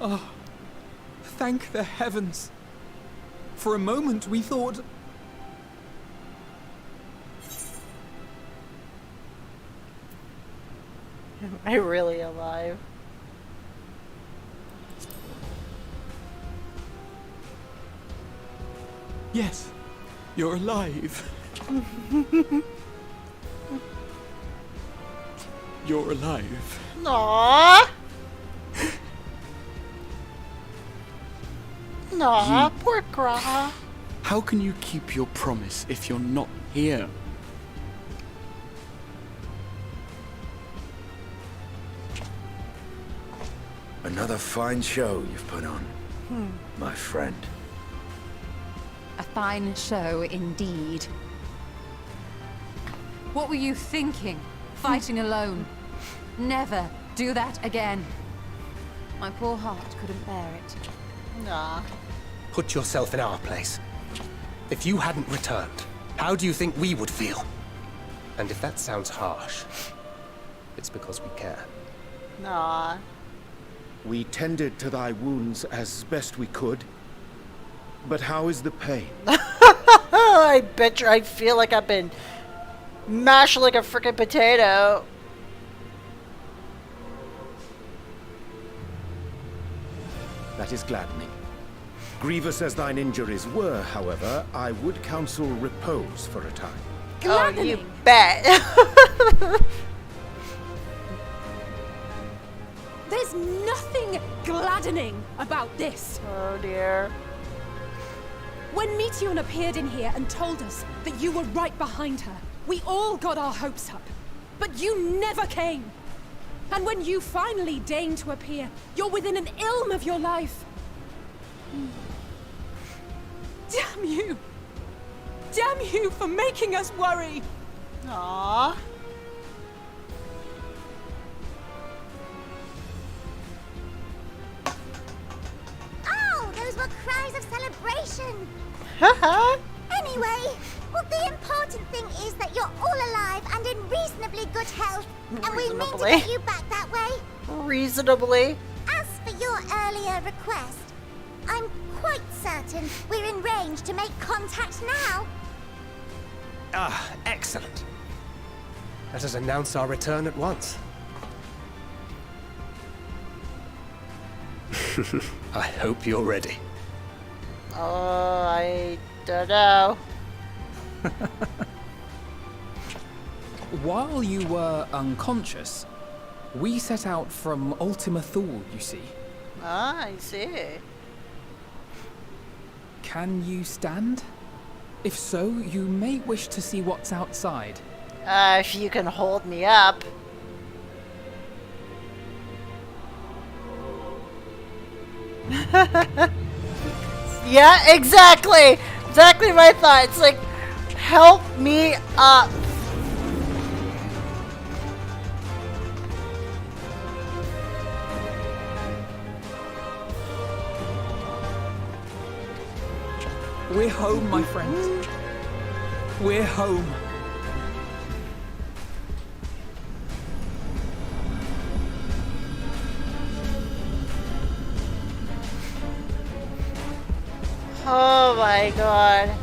Oh, thank the heavens. For a moment we thought...
Am I really alive?
Yes, you're alive. You're alive.
Aww. Aw, poor Gra.
How can you keep your promise if you're not here?
Another fine show you've put on, my friend.
A fine show indeed. What were you thinking? Fighting alone? Never do that again. My poor heart couldn't bear it.
Nah.
Put yourself in our place. If you hadn't returned, how do you think we would feel? And if that sounds harsh, it's because we care.
Nah.
We tended to thy wounds as best we could. But how is the pain?
I bet you I feel like I've been mashed like a frickin' potato.
That is gladdening. Grievous as thine injuries were, however, I would counsel repose for a time.
Gladdening. Oh, you bet.
There's nothing gladdening about this.
Oh dear.
When Meteion appeared in here and told us that you were right behind her, we all got our hopes up. But you never came. And when you finally deign to appear, you're within an ilm of your life. Damn you! Damn you for making us worry!
Aww.
Oh, those were cries of celebration!
Haha!
Anyway, well, the important thing is that you're all alive and in reasonably good health, and we mean to get you back that way.
Reasonably.
As for your earlier request, I'm quite certain we're in range to make contact now.
Ah, excellent. Let us announce our return at once. I hope you're ready.
Oh, I don't know.
While you were unconscious, we set out from Ultima Thule, you see.
Ah, I see.
Can you stand? If so, you may wish to see what's outside.
If you can hold me up. Yeah, exactly! Exactly my thought. It's like, Help me up.
We're home, my friends. We're home.
Oh my god.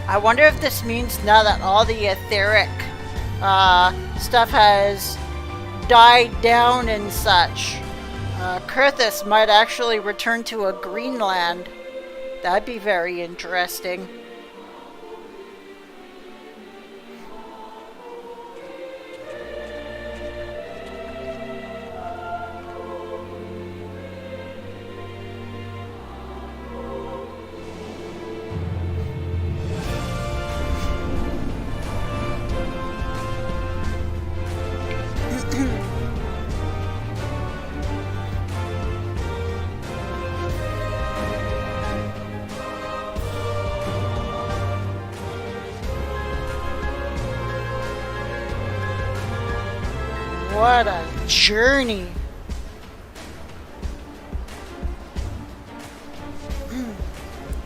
I wonder if this means now that all the etheric stuff has died down and such, Kurthus might actually return to a Greenland. That'd be very interesting. What a journey.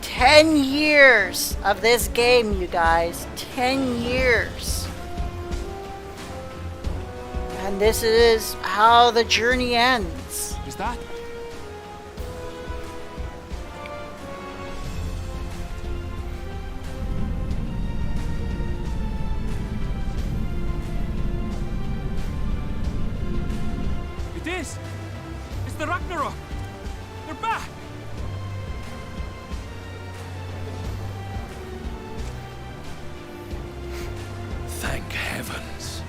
10 years of this game, you guys. 10 years. And this is how the journey ends.
Is that?
It is! It's the Ragnarok! They're back!
Thank heavens.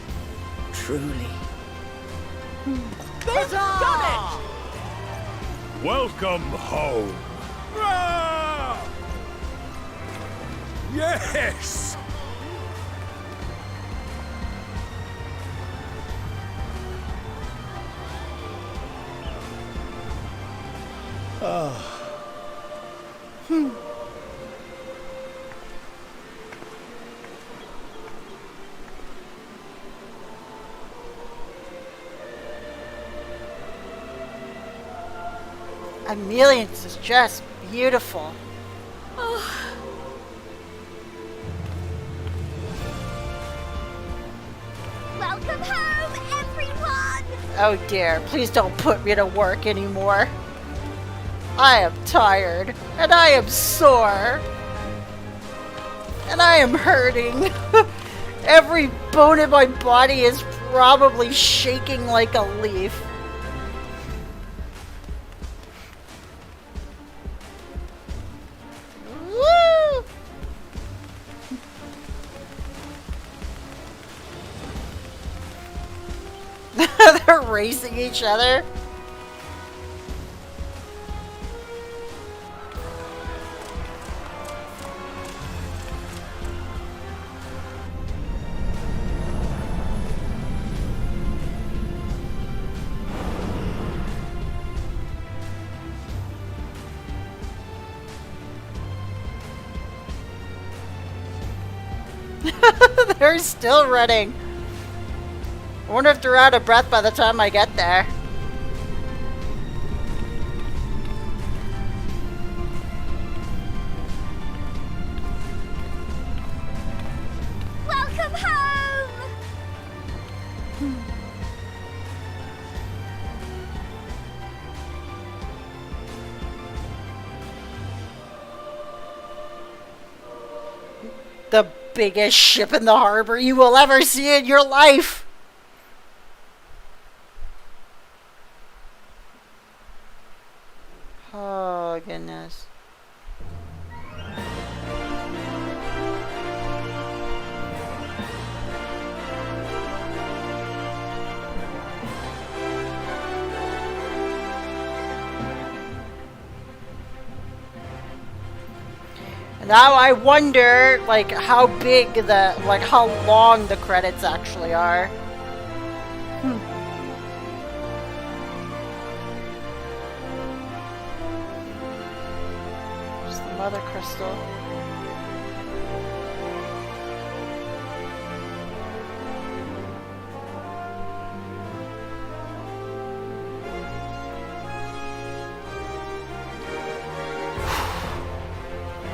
Truly.
They've done
Welcome home. Ah! Yes!
Ameliance is just beautiful.
Welcome home, everyone!
Oh dear, please don't put me to work anymore. I am tired, and I am sore, and I am hurting. Every bone in my body is probably shaking like a leaf. Woo! They're racing each other. They're still running. I wonder if they're out of breath by the time I get there.
Welcome home!
The biggest ship in the harbor you will ever see in your life. Oh, goodness. Now I wonder, like, how big the, like, how long the credits actually are. There's the Mother Crystal.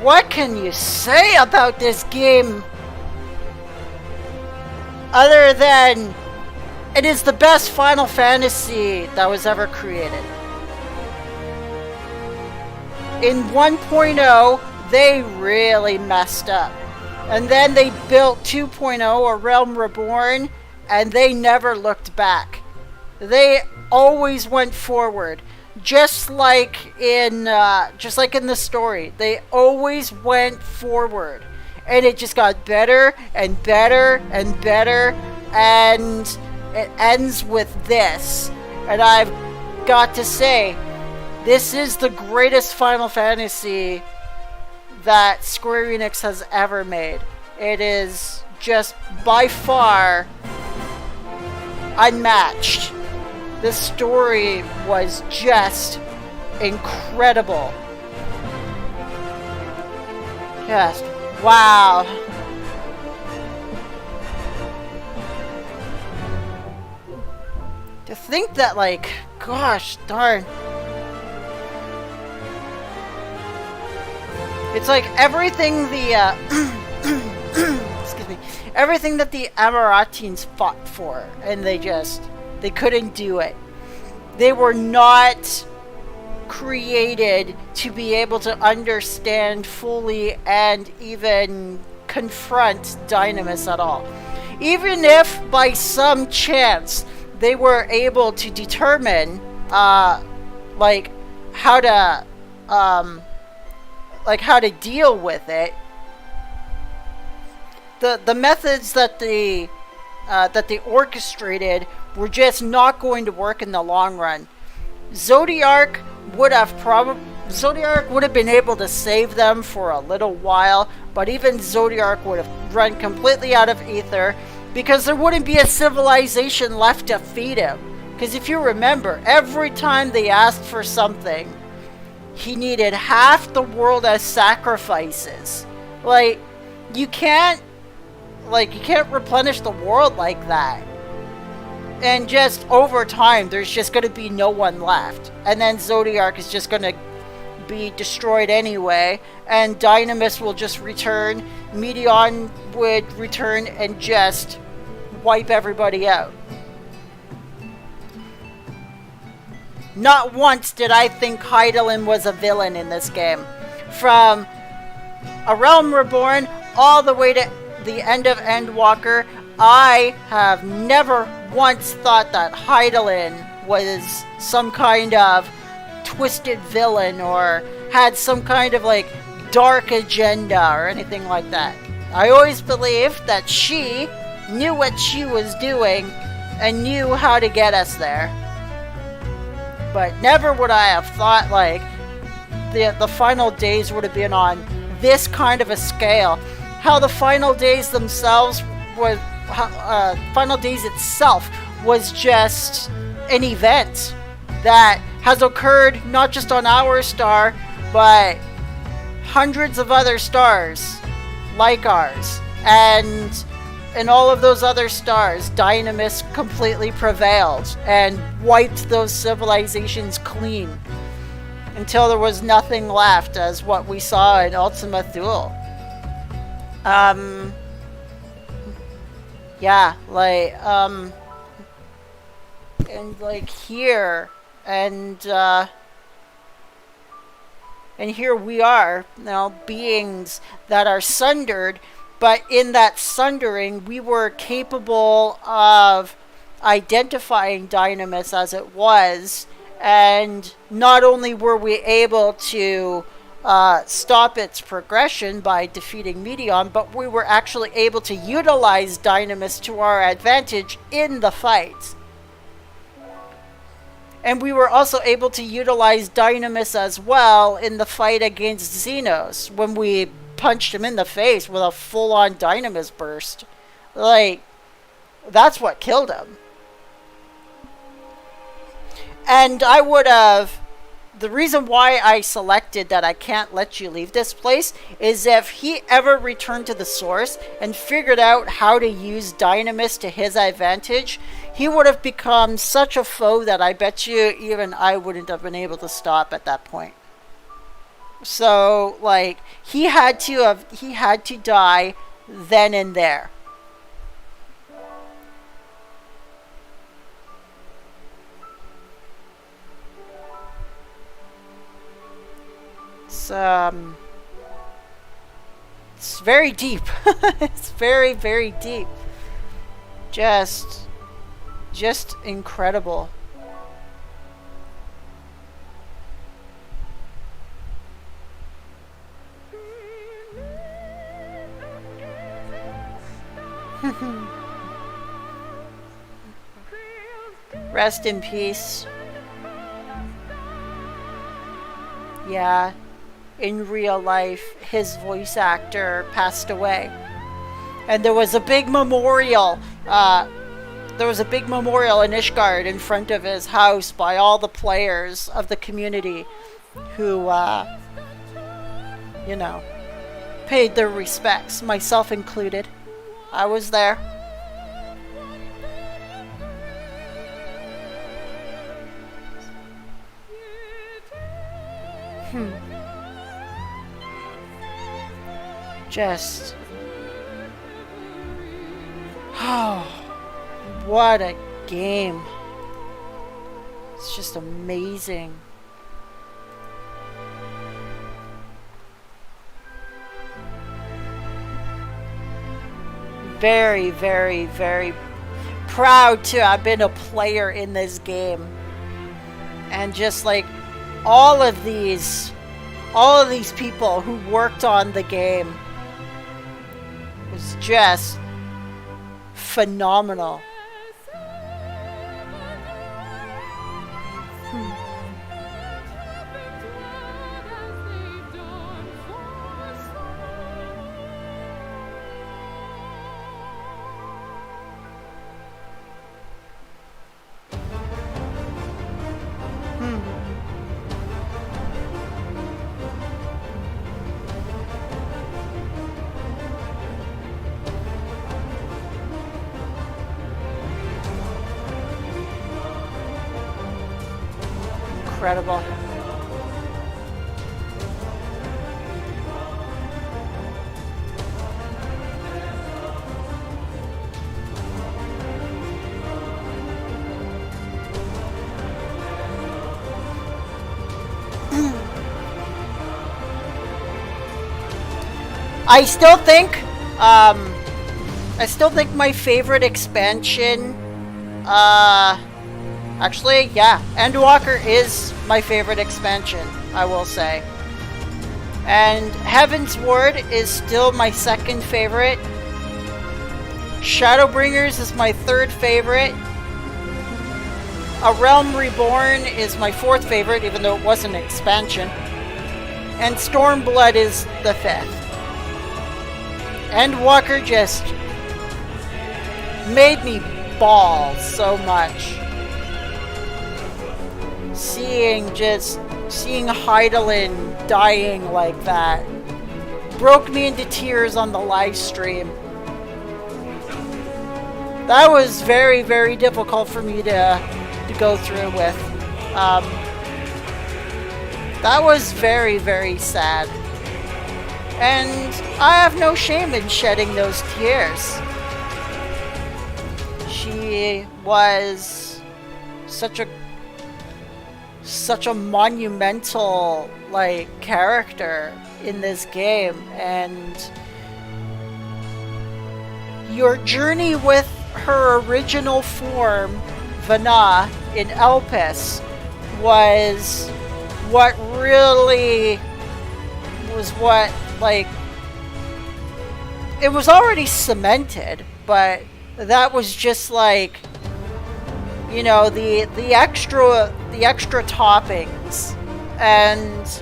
What can you say about this game? Other than it is the best Final Fantasy that was ever created. In 1.0, they really messed up. And then they built 2.0 or Realm Reborn, and they never looked back. They always went forward. Just like in the story, they always went forward, and it just got better and better and better, and it ends with this. And I've got to say, this is the greatest Final Fantasy that Square Enix has ever made. It is just by far unmatched. This story was just incredible. Just wow. To think that, like, gosh darn. It's like everything the excuse me, everything that the Amaratines fought for, and they couldn't do it. They were not created to be able to understand fully and even confront Dynamis at all. Even if by some chance they were able to determine like how to deal with it, the methods that they orchestrated were just not going to work in the long run. Zodiark would have been able to save them for a little while, but even Zodiark would have run completely out of ether because there wouldn't be a civilization left to feed him. Because if you remember, every time they asked for something, he needed half the world as sacrifices. Like, you can't replenish the world like that. And just over time, there's just going to be no one left. And then Zodiark is just going to be destroyed anyway. And Dynamis will just return. Meteion would return and just wipe everybody out. Not once did I think Hydaelyn was a villain in this game. From A Realm Reborn all the way to the end of Endwalker, I have never once thought that Hydaelyn was some kind of twisted villain or had some kind of, like, dark agenda or anything like that. I always believed that she knew what she was doing and knew how to get us there. But never would I have thought, like, the final days would have been on this kind of a scale. How the final days themselves was, final days itself was just an event that has occurred not just on our star, but hundreds of other stars like ours. And in all of those other stars, Dynamis completely prevailed and wiped those civilizations clean until there was nothing left, as what we saw in Ultima Thule. Yeah, like, and like here, and here we are, now, beings that are sundered But in that sundering, we were capable of identifying Dynamis as it was, and not only were we able to stop its progression by defeating Meteion, but we were actually able to utilize Dynamis to our advantage in the fight. And we were also able to utilize Dynamis as well in the fight against Xenos when we punched him in the face with a full-on Dynamis burst. Like, that's what killed him. And I would have... The reason why I selected that I can't let you leave this place is if he ever returned to the source and figured out how to use Dynamis to his advantage, he would have become such a foe that I bet you even I wouldn't have been able to stop at that point. So, like, he had to die then and there. It's very deep. It's very, very deep. Just incredible. Rest in peace. Yeah. In real life, his voice actor passed away. And there was a big memorial. There was a big memorial in Ishgard in front of his house by all the players of the community who, you know, paid their respects, myself included. I was there. Just... Oh, what a game. It's just amazing. Very, very, very proud to have been a player in this game. And just like all of these people who worked on the game was just phenomenal. Incredible. I still think my favorite expansion, actually, yeah, Endwalker is my favorite expansion, I will say. And Heaven's Ward is still my second favorite. Shadowbringers is my third favorite. A Realm Reborn is my fourth favorite, even though it wasn't an expansion. And Stormblood is the fifth. Endwalker just made me bawl so much. Seeing Hydaelyn dying like that broke me into tears on the live stream. That was very, very difficult for me to go through with. That was very, very sad. And I have no shame in shedding those tears. She was such a monumental, like, character in this game, and your journey with her original form, Vana, in Elpis, was what really was what, like, it was already cemented, but that was just like, you know, the extra toppings, and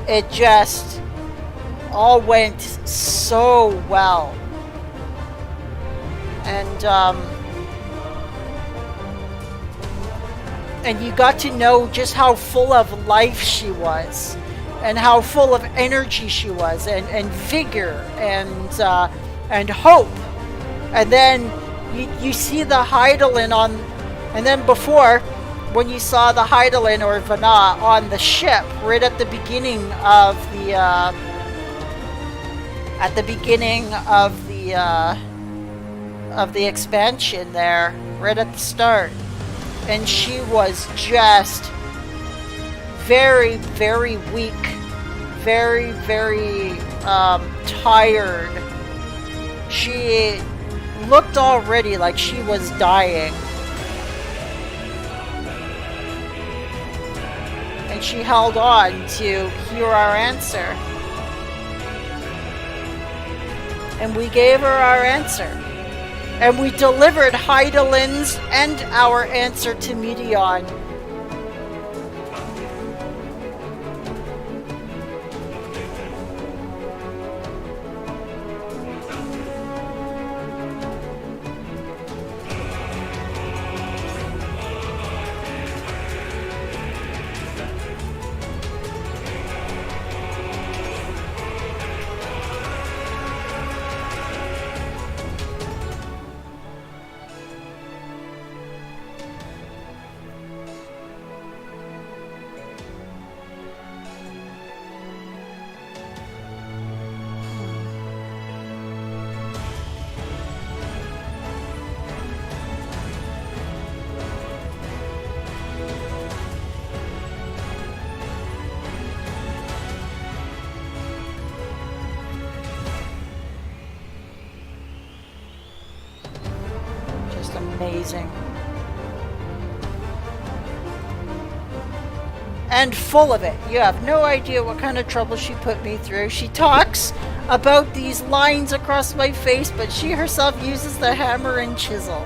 it just all went so well. And you got to know just how full of life she was, and how full of energy she was, and vigor, and hope. And then you see the Heidelin on, and then before, when you saw the Heidelin or Vana on the ship right at the beginning of the expansion there, right at the start, and she was just very, very weak, very, very tired. She looked already like she was dying. And she held on to hear our answer. And we gave her our answer. And we delivered Heidelin's and our answer to Meteion. Amazing. And full of it. You have no idea what kind of trouble she put me through. She talks about these lines across my face, but she herself uses the hammer and chisel.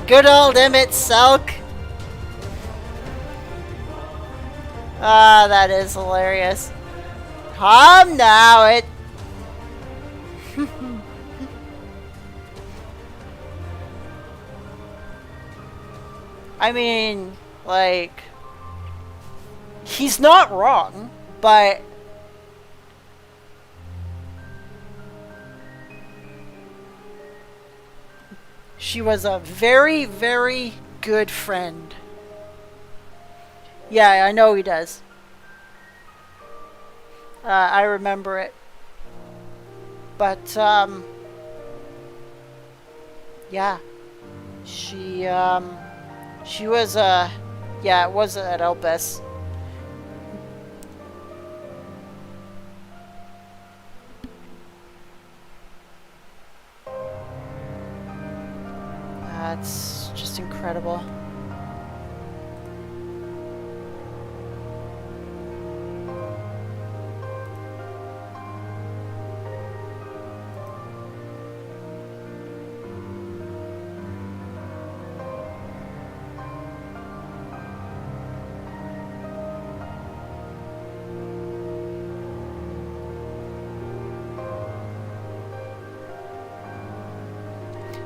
Good old Emmett Selk. That is hilarious. Calm now, it. I mean, like, he's not wrong, but she was a very, very good friend. Yeah, I know he does. I remember it. But, yeah. She was, yeah, it was at Elpis. That's just incredible.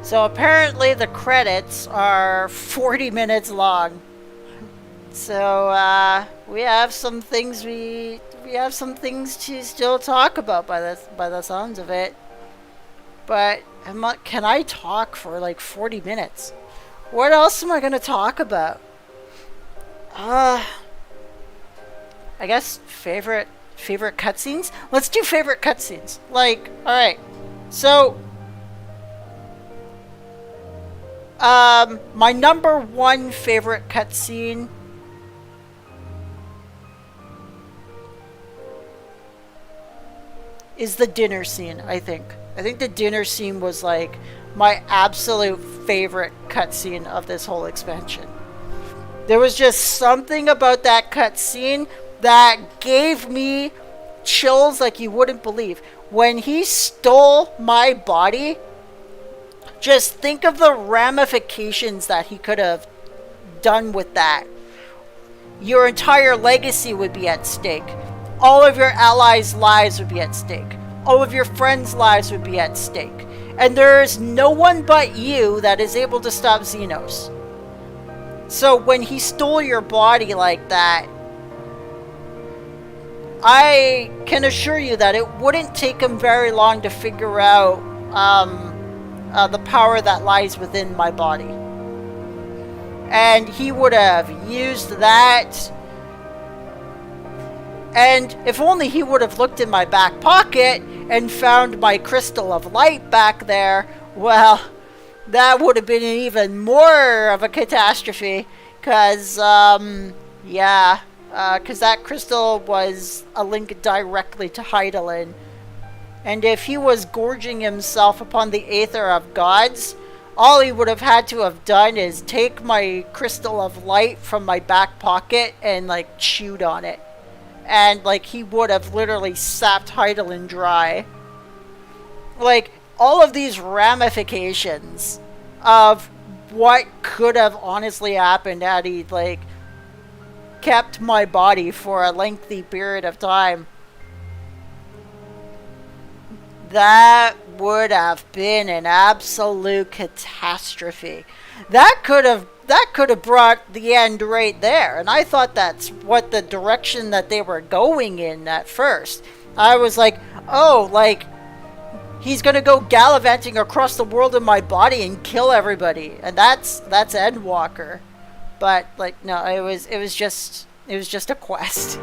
So apparently the credits are 40 minutes long. So we have some things we have some things to still talk about by the sounds of it. But can I talk for like 40 minutes? What else am I gonna talk about? I guess favorite cutscenes? Let's do favorite cutscenes. Like, alright. So my number one favorite cutscene is the dinner scene, I think. I think the dinner scene was like my absolute favorite cutscene of this whole expansion. There was just something about that cutscene that gave me chills like you wouldn't believe. When he stole my body, just think of the ramifications that he could have done with that. Your entire legacy would be at stake. All of your allies' lives would be at stake. All of your friends' lives would be at stake. And there's no one but you that is able to stop Xenos. So when he stole your body like that, I can assure you that it wouldn't take him very long to figure out the power that lies within my body. And he would have used that. And if only he would have looked in my back pocket and found my crystal of light back there, well, that would have been even more of a catastrophe. Because, because that crystal was a link directly to Hydaelyn. And if he was gorging himself upon the Aether of Gods, all he would have had to have done is take my crystal of light from my back pocket and, like, chewed on it. And, like, he would have literally sapped Hydaelyn dry. Like, all of these ramifications of what could have honestly happened had he, like, kept my body for a lengthy period of time. That would have been an absolute catastrophe. That could have brought the end right there. And I thought that's what the direction that they were going in at first. I was like, oh, like, he's gonna go gallivanting across the world in my body and kill everybody. And that's Endwalker. But, like, no, it was just a quest.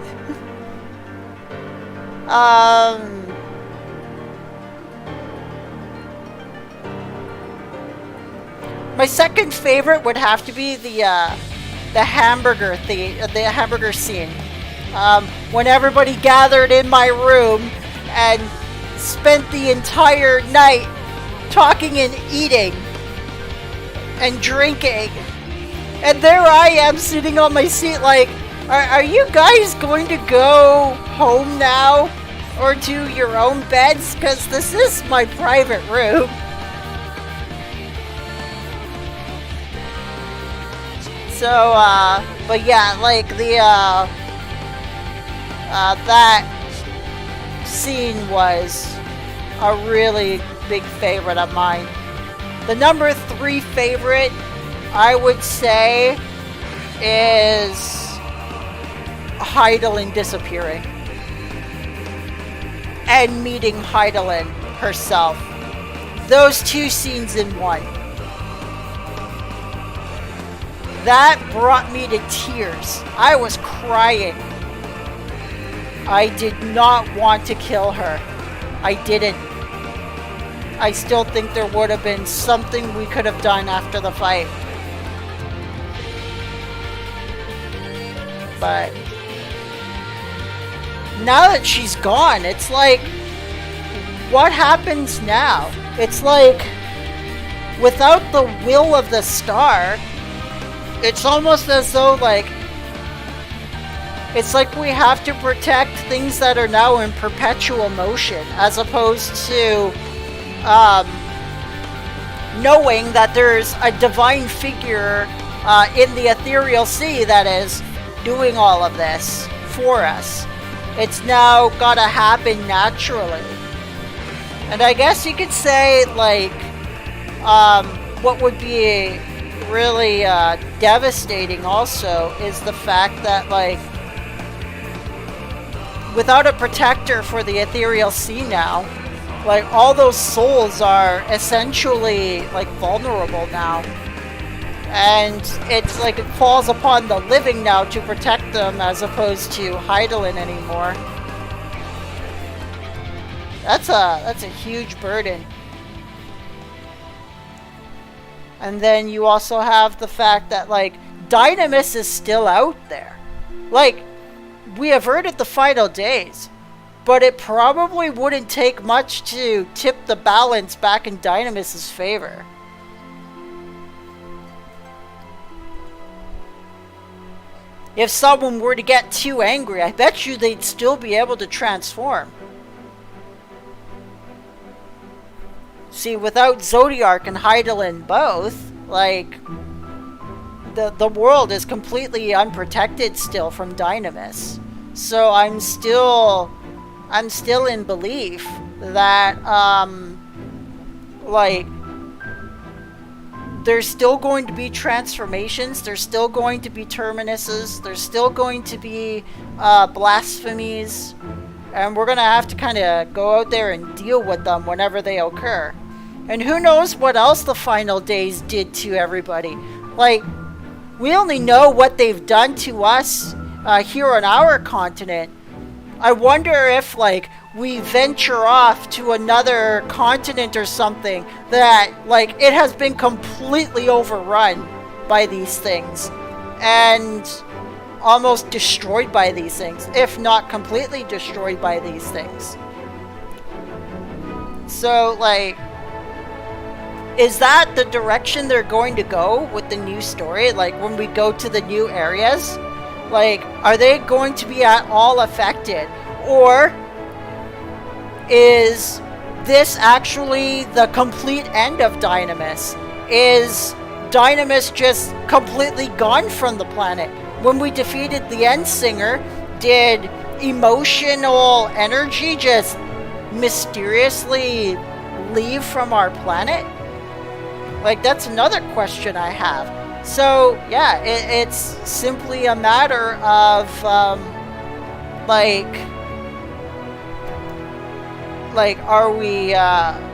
My second favorite would have to be the hamburger scene. When everybody gathered in my room and spent the entire night talking and eating and drinking. And there I am sitting on my seat like, are you guys going to go home now? Or to your own beds? Because this is my private room. So, but yeah, like that scene was a really big favorite of mine. The number 3 favorite, I would say, is Hydaelyn disappearing. And meeting Hydaelyn herself. Those 2 scenes in one. That brought me to tears. I was crying. I did not want to kill her. I didn't. I still think there would have been something we could have done after the fight. But now that she's gone, it's like, what happens now? It's like, without the will of the star, it's almost as though, like, it's like we have to protect things that are now in perpetual motion, as opposed to knowing that there's a divine figure in the ethereal sea that is doing all of this for us. It's now gotta happen naturally. And I guess you could say, like, what would be really devastating also is the fact that, like, without a protector for the ethereal sea now, like, all those souls are essentially, like, vulnerable now. And it's like it falls upon the living now to protect them as opposed to Hydaelyn anymore. That's a huge burden. And then you also have the fact that, like, Dynamis is still out there. Like, we averted the final days. but it probably wouldn't take much to tip the balance back in Dynamis' favor. If someone were to get too angry, I bet you they'd still be able to transform. See, without Zodiark and Hydaelyn both, like, the world is completely unprotected still from Dynamis. So I'm still in belief that, like, there's still going to be transformations, there's still going to be terminuses, there's still going to be blasphemies, and we're gonna have to kind of go out there and deal with them whenever they occur. And who knows what else the final days did to everybody. Like, we only know what they've done to us here on our continent. I wonder if, like, we venture off to another continent or something that, like, it has been completely overrun by these things and almost destroyed by these things, if not completely destroyed by these things. So, like, is that the direction they're going to go with the new story? Like, when we go to the new areas, like, are they going to be at all affected? Or is this actually the complete end of Dynamis? Is Dynamis just completely gone from the planet? When we defeated the Endsinger, did emotional energy just mysteriously leave from our planet? Like, that's another question I have. So, yeah, it's simply a matter of, like, are we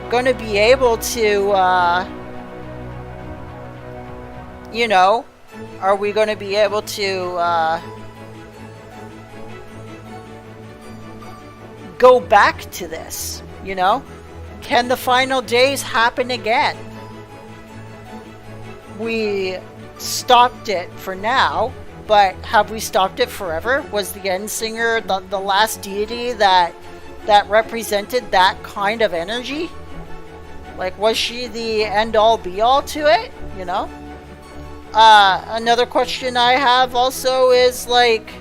going to be able to, you know, are we going to be able to go back to this, you know? Can the final days happen again? We stopped it for now, but have we stopped it forever? Was the Endsinger the last deity that represented that kind of energy? Like, was she the end-all be-all to it, you know? Another question I have also is, like,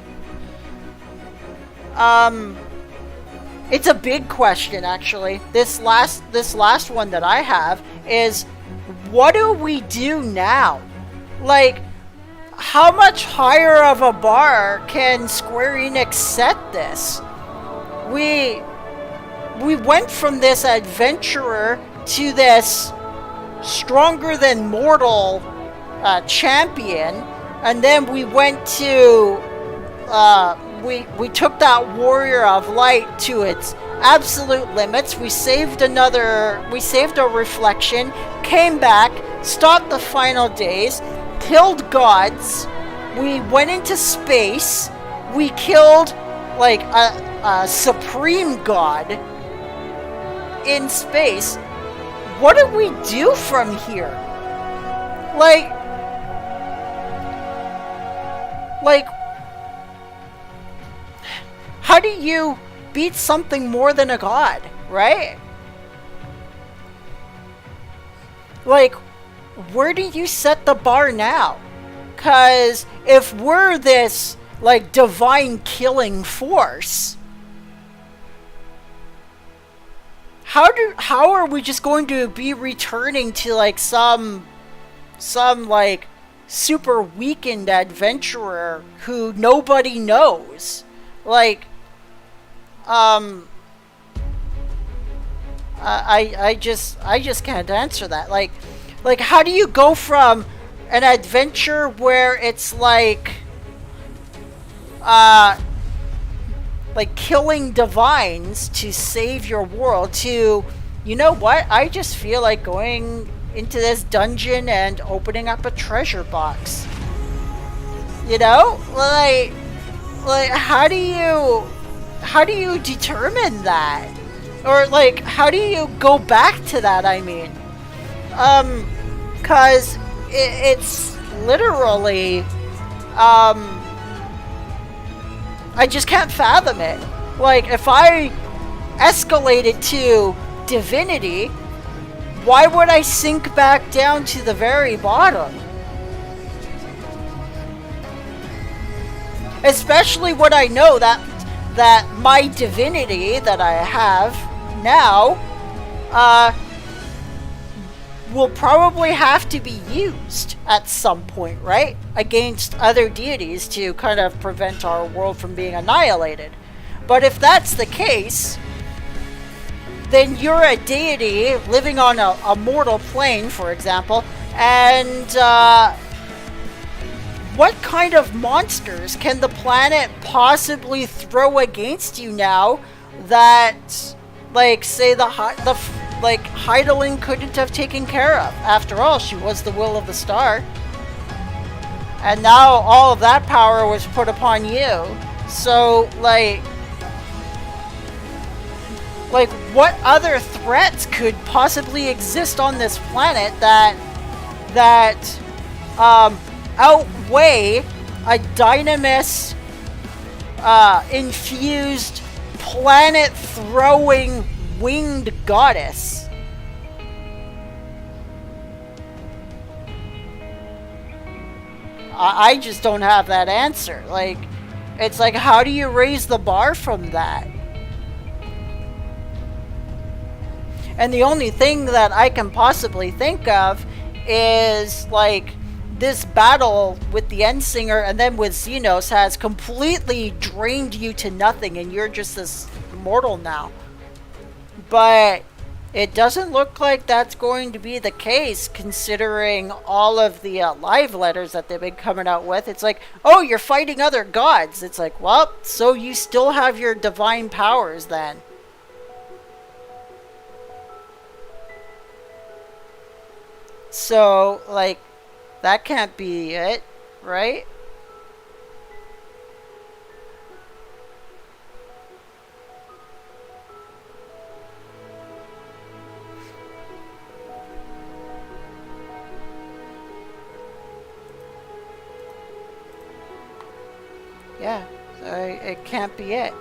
it's a big question, actually. This last one that I have is, what do we do now? Like, how much higher of a bar can Square Enix set this? We went from this adventurer to this stronger than mortal champion, and then we went to we took that warrior of light to its absolute limits. We saved a reflection, came back, stopped the final days, killed gods, we went into space, we killed, like, a supreme god in space. What do we do from here? Like, how do you beat something more than a god, right? Like, where do you set the bar now? Because if we're this, like, divine killing force, how are we just going to be returning to, like, some like super weakened adventurer who nobody knows? Like, I just can't answer that. Like, how do you go from an adventure where it's like killing divines to save your world to, you know what, I just feel like going into this dungeon and opening up a treasure box? You know, like how do you determine that? Or, like, how do you go back to that, I mean? Cause it's literally, I just can't fathom it. Like, if I escalated to divinity, why would I sink back down to the very bottom? Especially when I know that my divinity that I have now will probably have to be used at some point, right? Against other deities to kind of prevent our world from being annihilated. But if that's the case, then you're a deity living on a mortal plane, for example, and what kind of monsters can the planet possibly throw against you now that, like, say like Heidelin couldn't have taken care of? After all, she was the will of the star. And now all of that power was put upon you. So, like what other threats could possibly exist on this planet that outweigh a dynamis infused planet throwing winged goddess? I just don't have that answer. Like, it's like, how do you raise the bar from that? And the only thing that I can possibly think of is, like, this battle with the Endsinger and then with Xenos has completely drained you to nothing, and you're just this mortal now. But it doesn't look like that's going to be the case, considering all of the live letters that they've been coming out with. It's like, oh, you're fighting other gods. It's like, well, so you still have your divine powers then. So, like, that can't be it, right? Yeah, so it can't be it.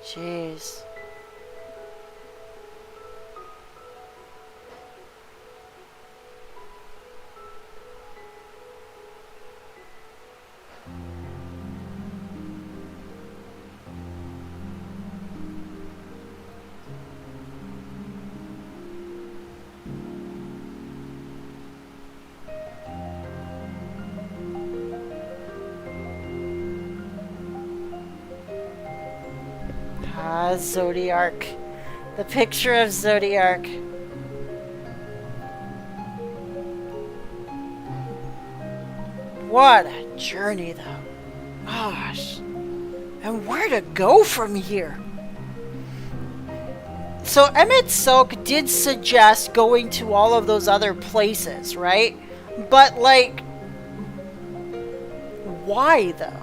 Jeez. Zodiac. The picture of Zodiac. What a journey, though. Gosh. And where to go from here? So Emmett Silk did suggest going to all of those other places, right? But, like, why, though?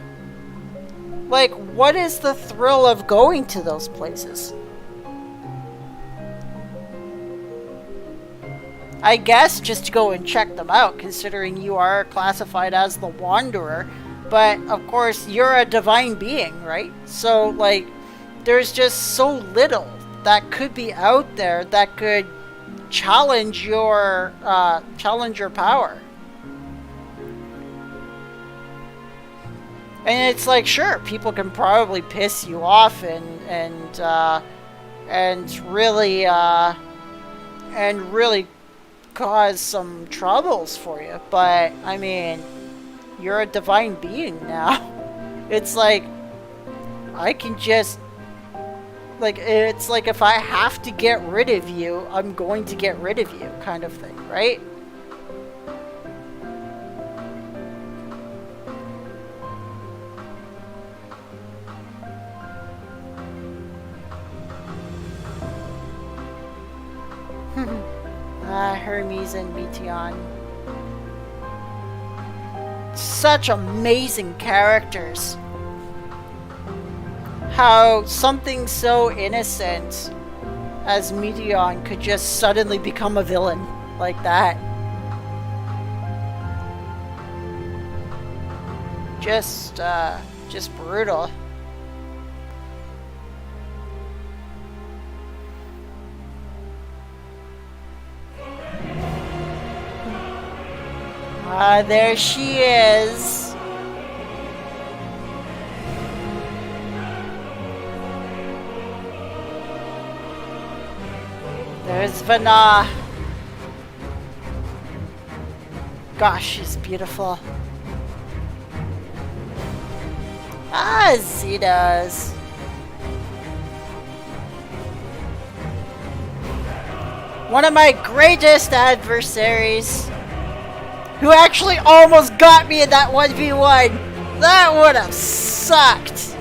Like, what is the thrill of going to those places? I guess just to go and check them out, considering you are classified as the Wanderer. But, of course, you're a divine being, right? So, like, there's just so little that could be out there that could challenge your power. And it's like, sure, people can probably piss you off and really cause some troubles for you, but I mean, you're a divine being now. It's like, I can just, like, it's like if I have to get rid of you, I'm going to get rid of you, kind of thing, right? Hermes and Meteion. Such amazing characters. How something so innocent as Meteion could just suddenly become a villain like that. Just brutal. There she is. There's Vana. Gosh, she's beautiful. Zida's. One of my greatest adversaries. Who actually almost got me in that 1v1. That would have sucked.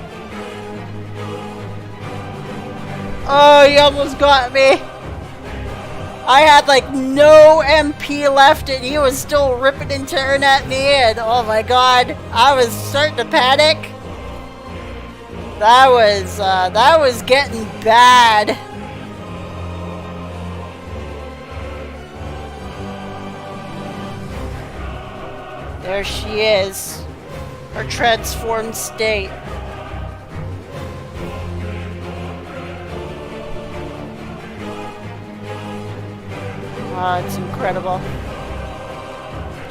Oh, he almost got me. I had like no MP left and he was still ripping and tearing at me, and oh my god, I was starting to panic. That was getting bad. There she is, her transformed state. Oh, it's incredible.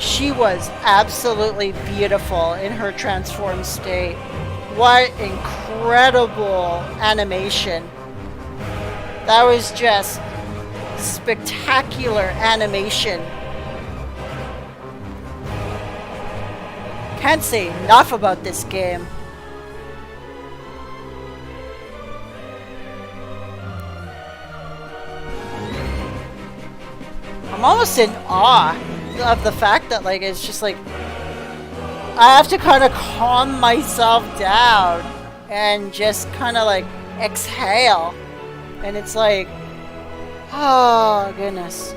She was absolutely beautiful in her transformed state. What incredible animation. That was just spectacular animation. Can't say enough about this game. I'm almost in awe of the fact that, like, it's just like I have to kind of calm myself down and just kind of like exhale, and it's like, oh goodness.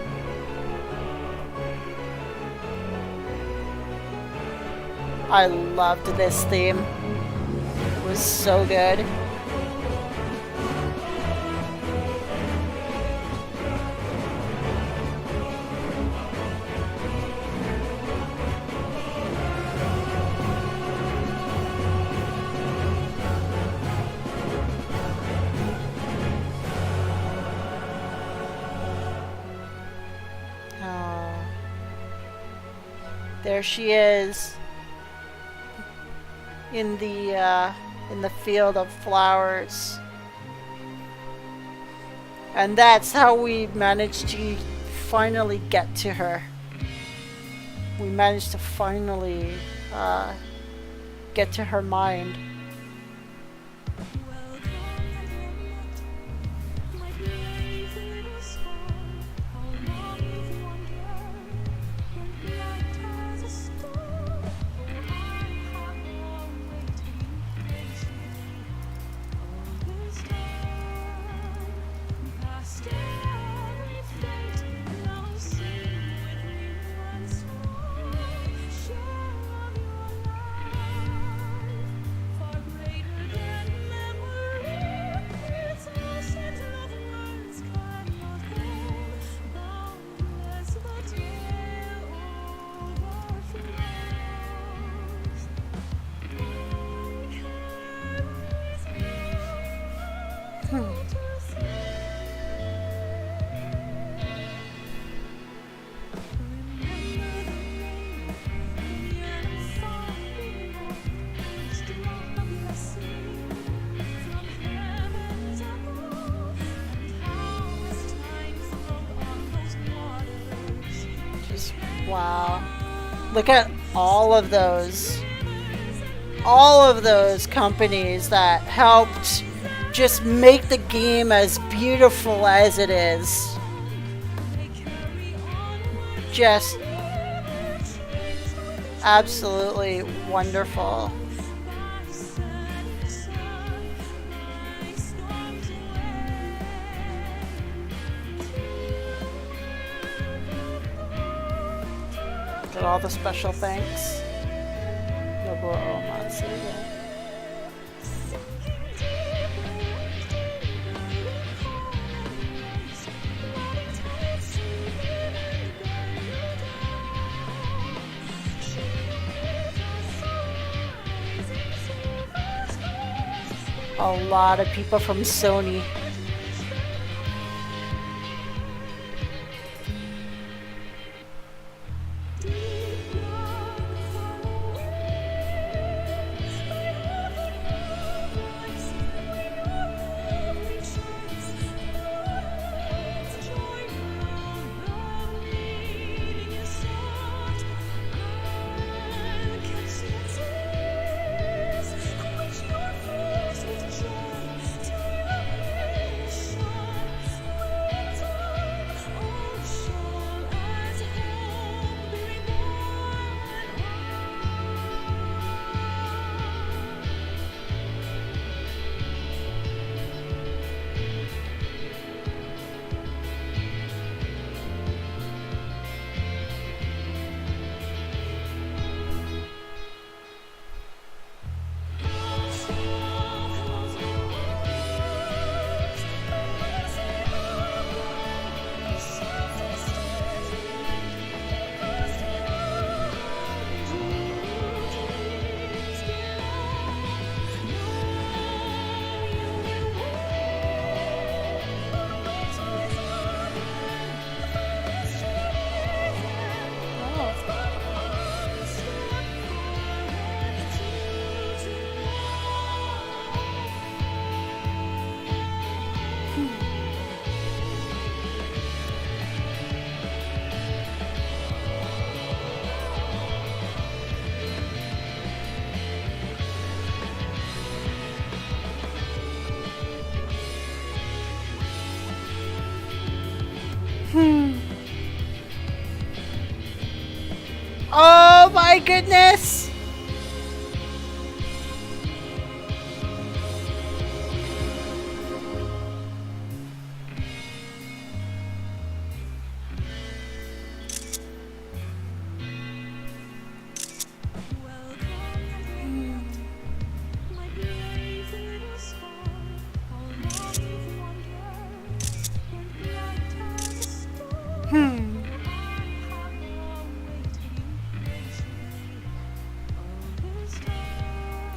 I loved this theme. It was so good. Oh. There she is. In the field of flowers, and that's how we managed to finally get to her. We managed to finally get to her mind. Wow. Look at all of those. All of those companies that helped just make the game as beautiful as it is. Just absolutely wonderful. Did all the special thanks. Noble Omatsu, yeah. A lot of people from Sony. Oh my goodness!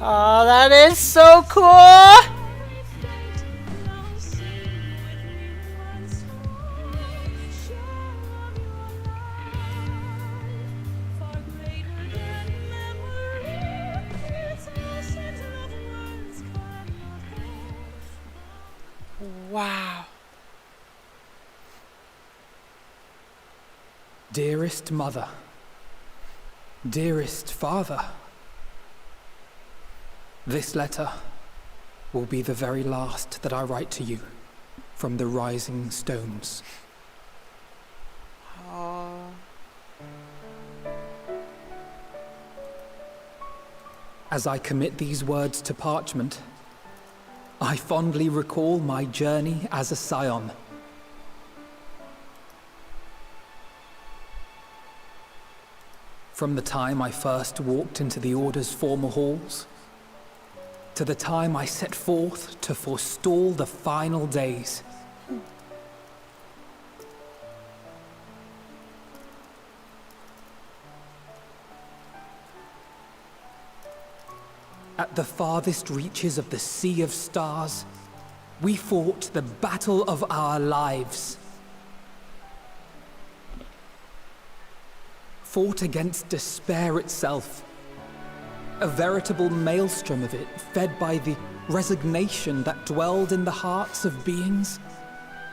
Oh, that is so cool! Wow.
Dearest mother, dearest father, this letter will be the very last that I write to you from the rising stones.
Oh.
As I commit these words to parchment, I fondly recall my journey as a scion. From the time I first walked into the Order's former halls, to the time I set forth to forestall the final days. At the farthest reaches of the Sea of Stars, we fought the battle of our lives. Fought against despair itself. A veritable maelstrom of it, fed by the resignation that dwelled in the hearts of beings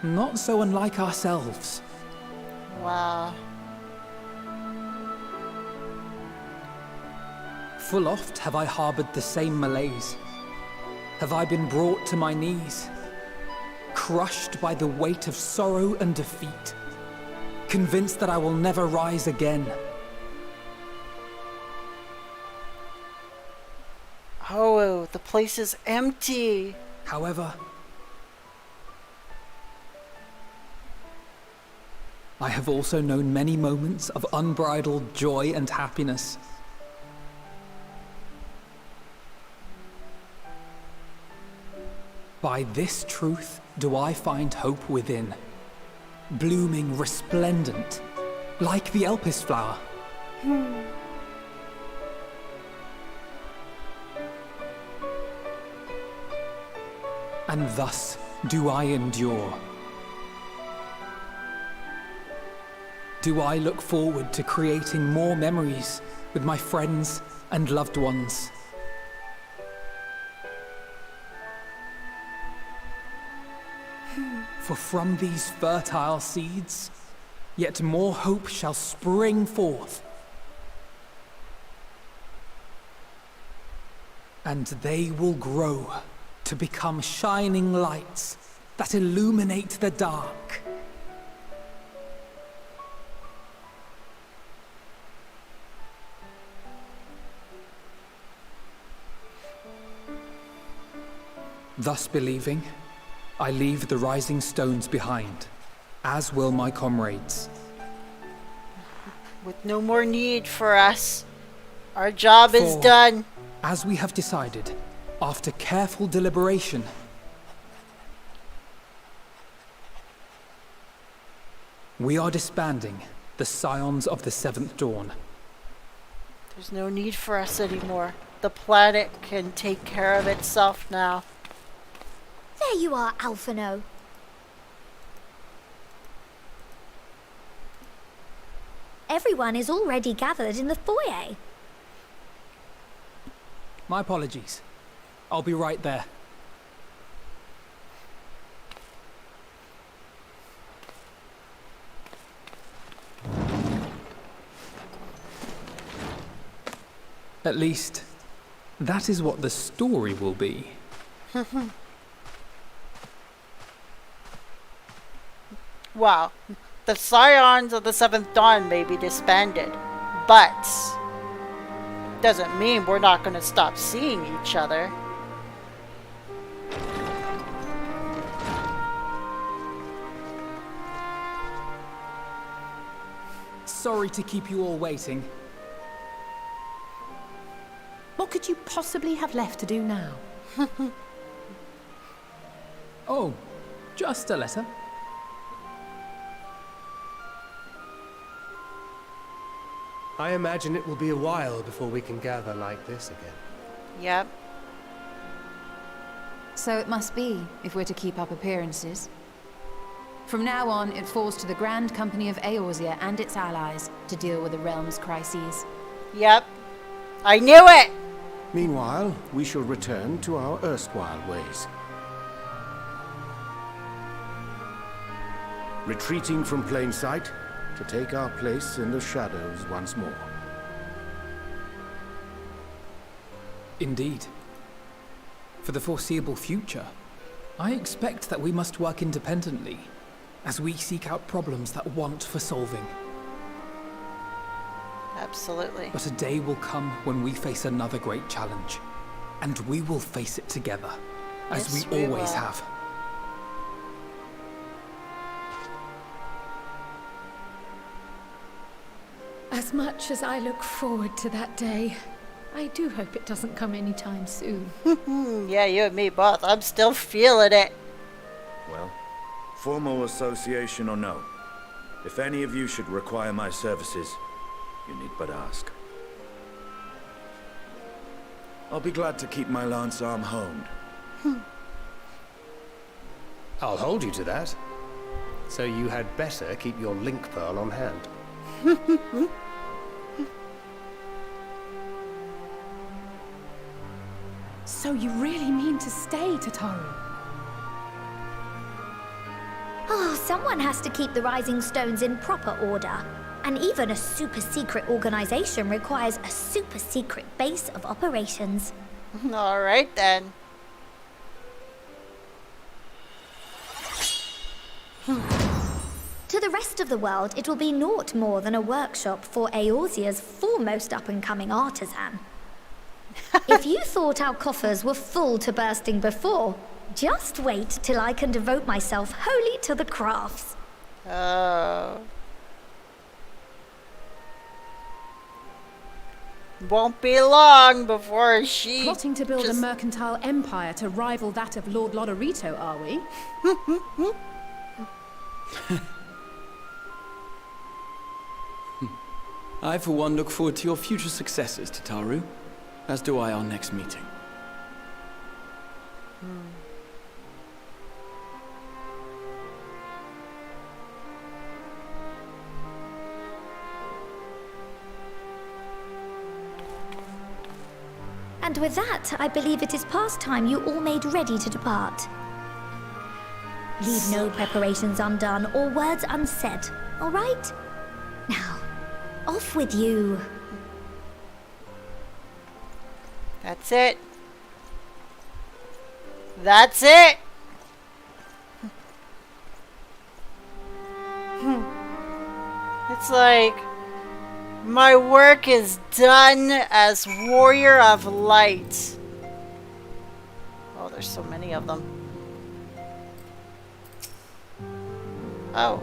not so unlike ourselves.
Wow.
Full oft have I harbored the same malaise. Have I been brought to my knees, crushed by the weight of sorrow and defeat, convinced that I will never rise again.
Oh, the place is empty.
However, I have also known many moments of unbridled joy and happiness. By this truth do I find hope within, blooming resplendent, like the Elpis flower. And thus do I endure. Do I look forward to creating more memories with my friends and loved ones. For from these fertile seeds, yet more hope shall spring forth. And they will grow to become shining lights that illuminate the dark. Thus believing, I leave the rising stones behind, as will my comrades.
With no more need for us. Our job is done.
As we have decided, after careful deliberation, we are disbanding the Scions of the Seventh Dawn.
There's no need for us anymore. The planet can take care of itself now.
There you are, Alphino. Everyone is already gathered in the foyer.
My apologies. I'll be right there. At least, that is what the story will be.
Wow. The Scions of the Seventh Dawn may be disbanded, but doesn't mean we're not going to stop seeing each other.
Sorry to keep you all waiting.
What could you possibly have left to do now?
Oh, just a letter.
I imagine it will be a while before we can gather like this again.
Yep.
So it must be, if we're to keep up appearances. From now on, it falls to the Grand Company of Eorzea and its allies to deal with the realm's crises.
Yep. I knew it!
Meanwhile, we shall return to our erstwhile ways. Retreating from plain sight, to take our place in the shadows once more.
Indeed. For the foreseeable future, I expect that we must work independently, as we seek out problems that want for solving.
Absolutely.
But a day will come when we face another great challenge, and we will face it together, as
Yes,
we always
will.
have.
As much as I look forward to that day, I do hope it doesn't come anytime soon.
Yeah, you and me both. I'm still feeling it.
Well, formal association or no, if any of you should require my services, you need but ask. I'll be glad to keep my lance arm honed.
I'll hold you to that. So you had better keep your link pearl on hand.
So you really mean to stay, Tataru?
Oh, someone has to keep the rising stones in proper order. And even a super-secret organization requires a super-secret base of operations.
Alright then.
To the rest of the world, it will be naught more than a workshop for Eorzea's foremost up-and-coming artisan. If you thought our coffers were full to bursting before, just wait till I can devote myself wholly to the crafts.
Oh. Won't be long before she...
Plotting to build a mercantile empire to rival that of Lord Lodorito, are we?
I, for one, look forward to your future successes, Tataru. As do I our next meeting.
And with that, I believe it is past time you all made ready to depart. Leave no preparations undone or words unsaid, all right? Now, off with you.
That's it. That's it. It's like my work is done as warrior of light. Oh, there's so many of them. Oh.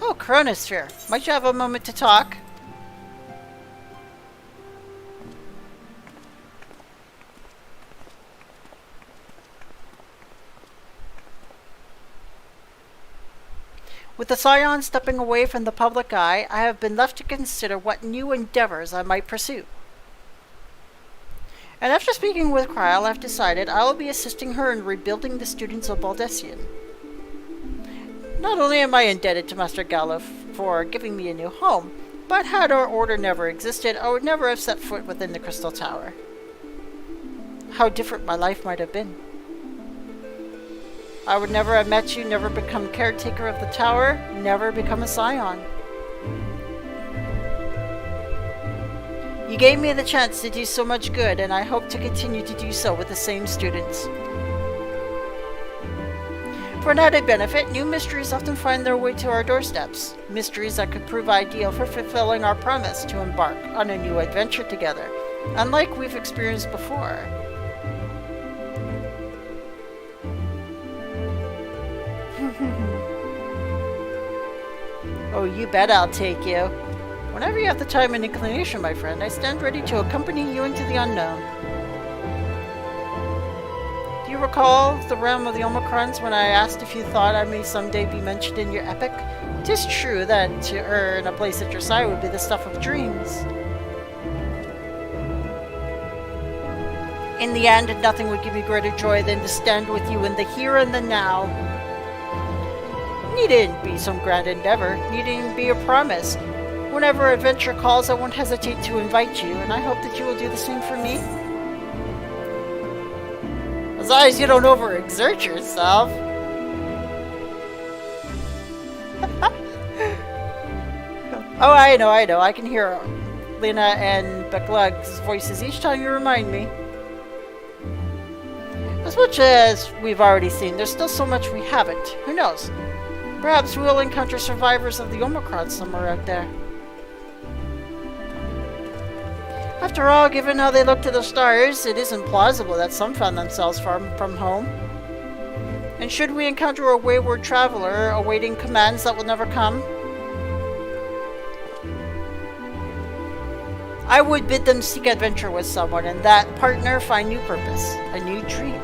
Oh, Chronosphere. Might you have a moment to talk? With the Scion stepping away from the public eye, I have been left to consider what new endeavors I might pursue. And after speaking with Kryl, I've decided I will be assisting her in rebuilding the students of Baldesion. Not only am I indebted to Master Gallo for giving me a new home, but had our order never existed, I would never have set foot within the Crystal Tower. How different my life might have been. I would never have met you, never become caretaker of the tower, never become a Scion. You gave me the chance to do so much good, and I hope to continue to do so with the same students. For an added benefit, new mysteries often find their way to our doorsteps. Mysteries that could prove ideal for fulfilling our promise to embark on a new adventure together, unlike we've experienced before. Oh, you bet I'll take you. Whenever you have the time and inclination, my friend, I stand ready to accompany you into the unknown. Do you recall the realm of the Omicrons when I asked if you thought I may someday be mentioned in your epic? 'Tis true that to err in a place at your side would be the stuff of dreams. In the end, nothing would give me greater joy than to stand with you in the here and the now. Needn't be some grand endeavor, needn't be a promise. Whenever adventure calls, I won't hesitate to invite you, and I hope that you will do the same for me. As long as you don't overexert yourself. Oh, I know. I can hear Lena and Beklug's voices each time you remind me. As much as we've already seen, there's still so much we haven't. Who knows? Perhaps we'll encounter survivors of the Omicron somewhere out there. After all, given how they look to the stars, it isn't plausible that some found themselves far from home. And should we encounter a wayward traveler awaiting commands that will never come, I would bid them seek adventure with someone, and that partner find new purpose, a new dream.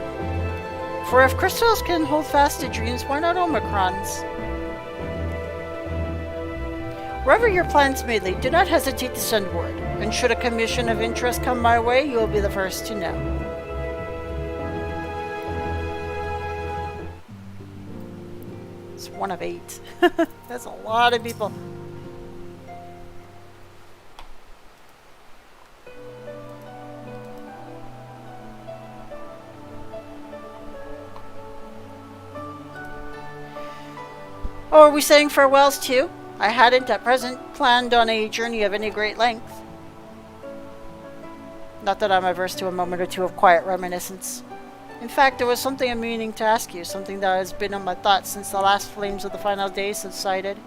For if crystals can hold fast to dreams, why not Omicrons? Wherever your plans may lead, do not hesitate to send word, and should a commission of interest come my way, you will be the first to know. It's 1 of 8. That's a lot of people. Oh, are we saying farewells too? I hadn't, at present, planned on a journey of any great length. Not that I'm averse to a moment or two of quiet reminiscence. In fact, there was something I'm meaning to ask you, something that has been on my thoughts since the last flames of the final day subsided.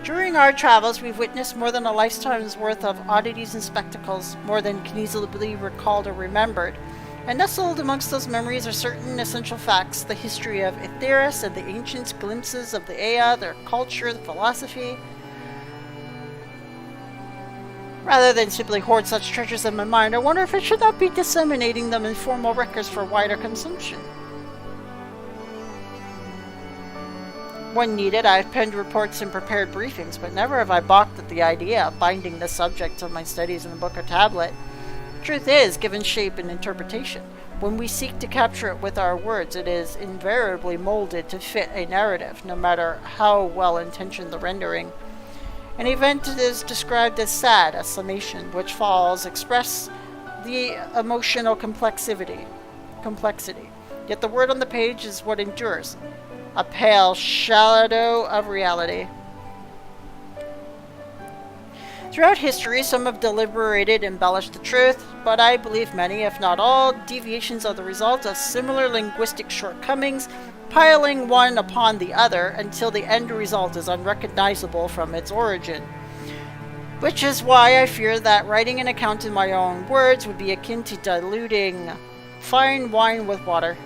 During our travels, we've witnessed more than a lifetime's worth of oddities and spectacles, more than can easily be recalled or remembered. And nestled amongst those memories are certain essential facts, the history of Aetheris and the ancients, glimpses of the Ea, their culture, the philosophy. Rather than simply hoard such treasures in my mind, I wonder if I should not be disseminating them in formal records for wider consumption. When needed, I've penned reports and prepared briefings, but never have I balked at the idea of binding the subject of my studies in a book or tablet. Truth is given shape and interpretation. When we seek to capture it with our words, it is invariably molded to fit a narrative, no matter how well-intentioned the rendering. An event is described as sad, a summation, which falls express the emotional complexity. Yet the word on the page is what endures, a pale shadow of reality. Throughout history, some have deliberated and embellished the truth, but I believe many, if not all, deviations are the result of similar linguistic shortcomings, piling one upon the other until the end result is unrecognizable from its origin. Which is why I fear that writing an account in my own words would be akin to diluting fine wine with water.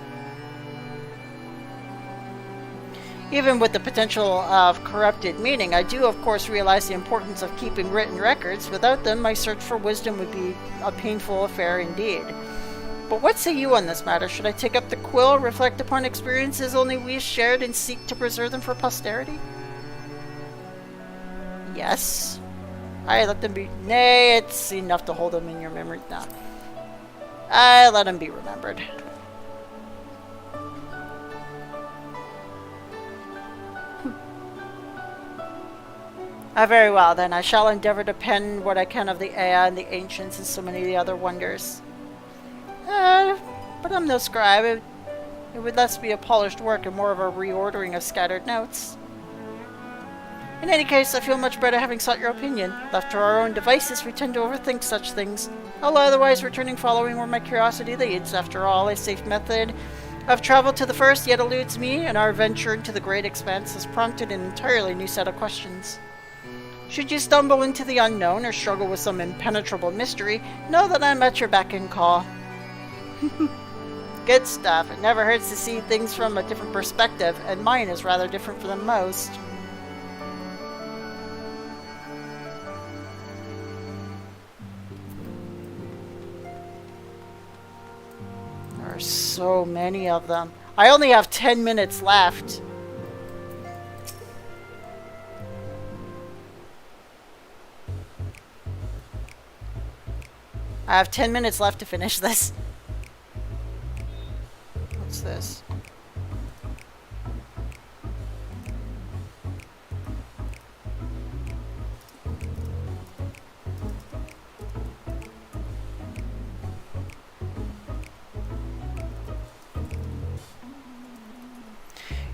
Even with the potential of corrupted meaning, I do of course realize the importance of keeping written records. Without them, my search for wisdom would be a painful affair indeed. But what say you on this matter? Should I take up the quill, reflect upon experiences only we shared, and seek to preserve them for posterity? Yes. I let them be... Nay, it's enough to hold them in your memory now. I let them be remembered. Very well, then. I shall endeavor to pen what I can of the Ea and the ancients and so many of the other wonders. But I'm no scribe. It would less be a polished work and more of a reordering of scattered notes. In any case, I feel much better having sought your opinion. Left to our own devices, we tend to overthink such things. Although otherwise returning following where my curiosity leads. After all, a safe method of travel to the first yet eludes me, and our venture into the great expanse has prompted an entirely new set of questions. Should you stumble into the unknown or struggle with some impenetrable mystery, know that I'm at your beck and call. Good stuff. It never hurts to see things from a different perspective, and mine is rather different from most. There are so many of them. I only have 10 minutes left. I have 10 minutes left to finish this. What's this?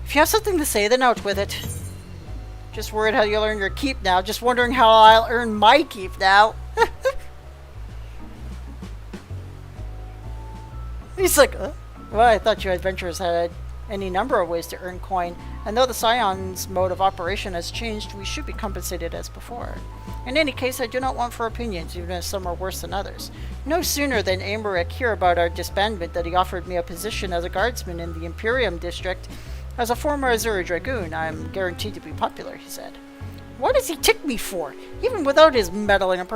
If you have something to say, then out with it. Just worried how you'll earn your keep now. Just wondering how I'll earn my keep now. He's like, well, I thought you adventurers had any number of ways to earn coin, and though the Scion's mode of operation has changed, we should be compensated as before. In any case, I do not want for opinions, even if some are worse than others. No sooner than Amaric hear about our disbandment that he offered me a position as a guardsman in the Imperium district. As a former Azuri Dragoon, I am guaranteed to be popular, he said. What does he tick me for? Even without his meddling, I'm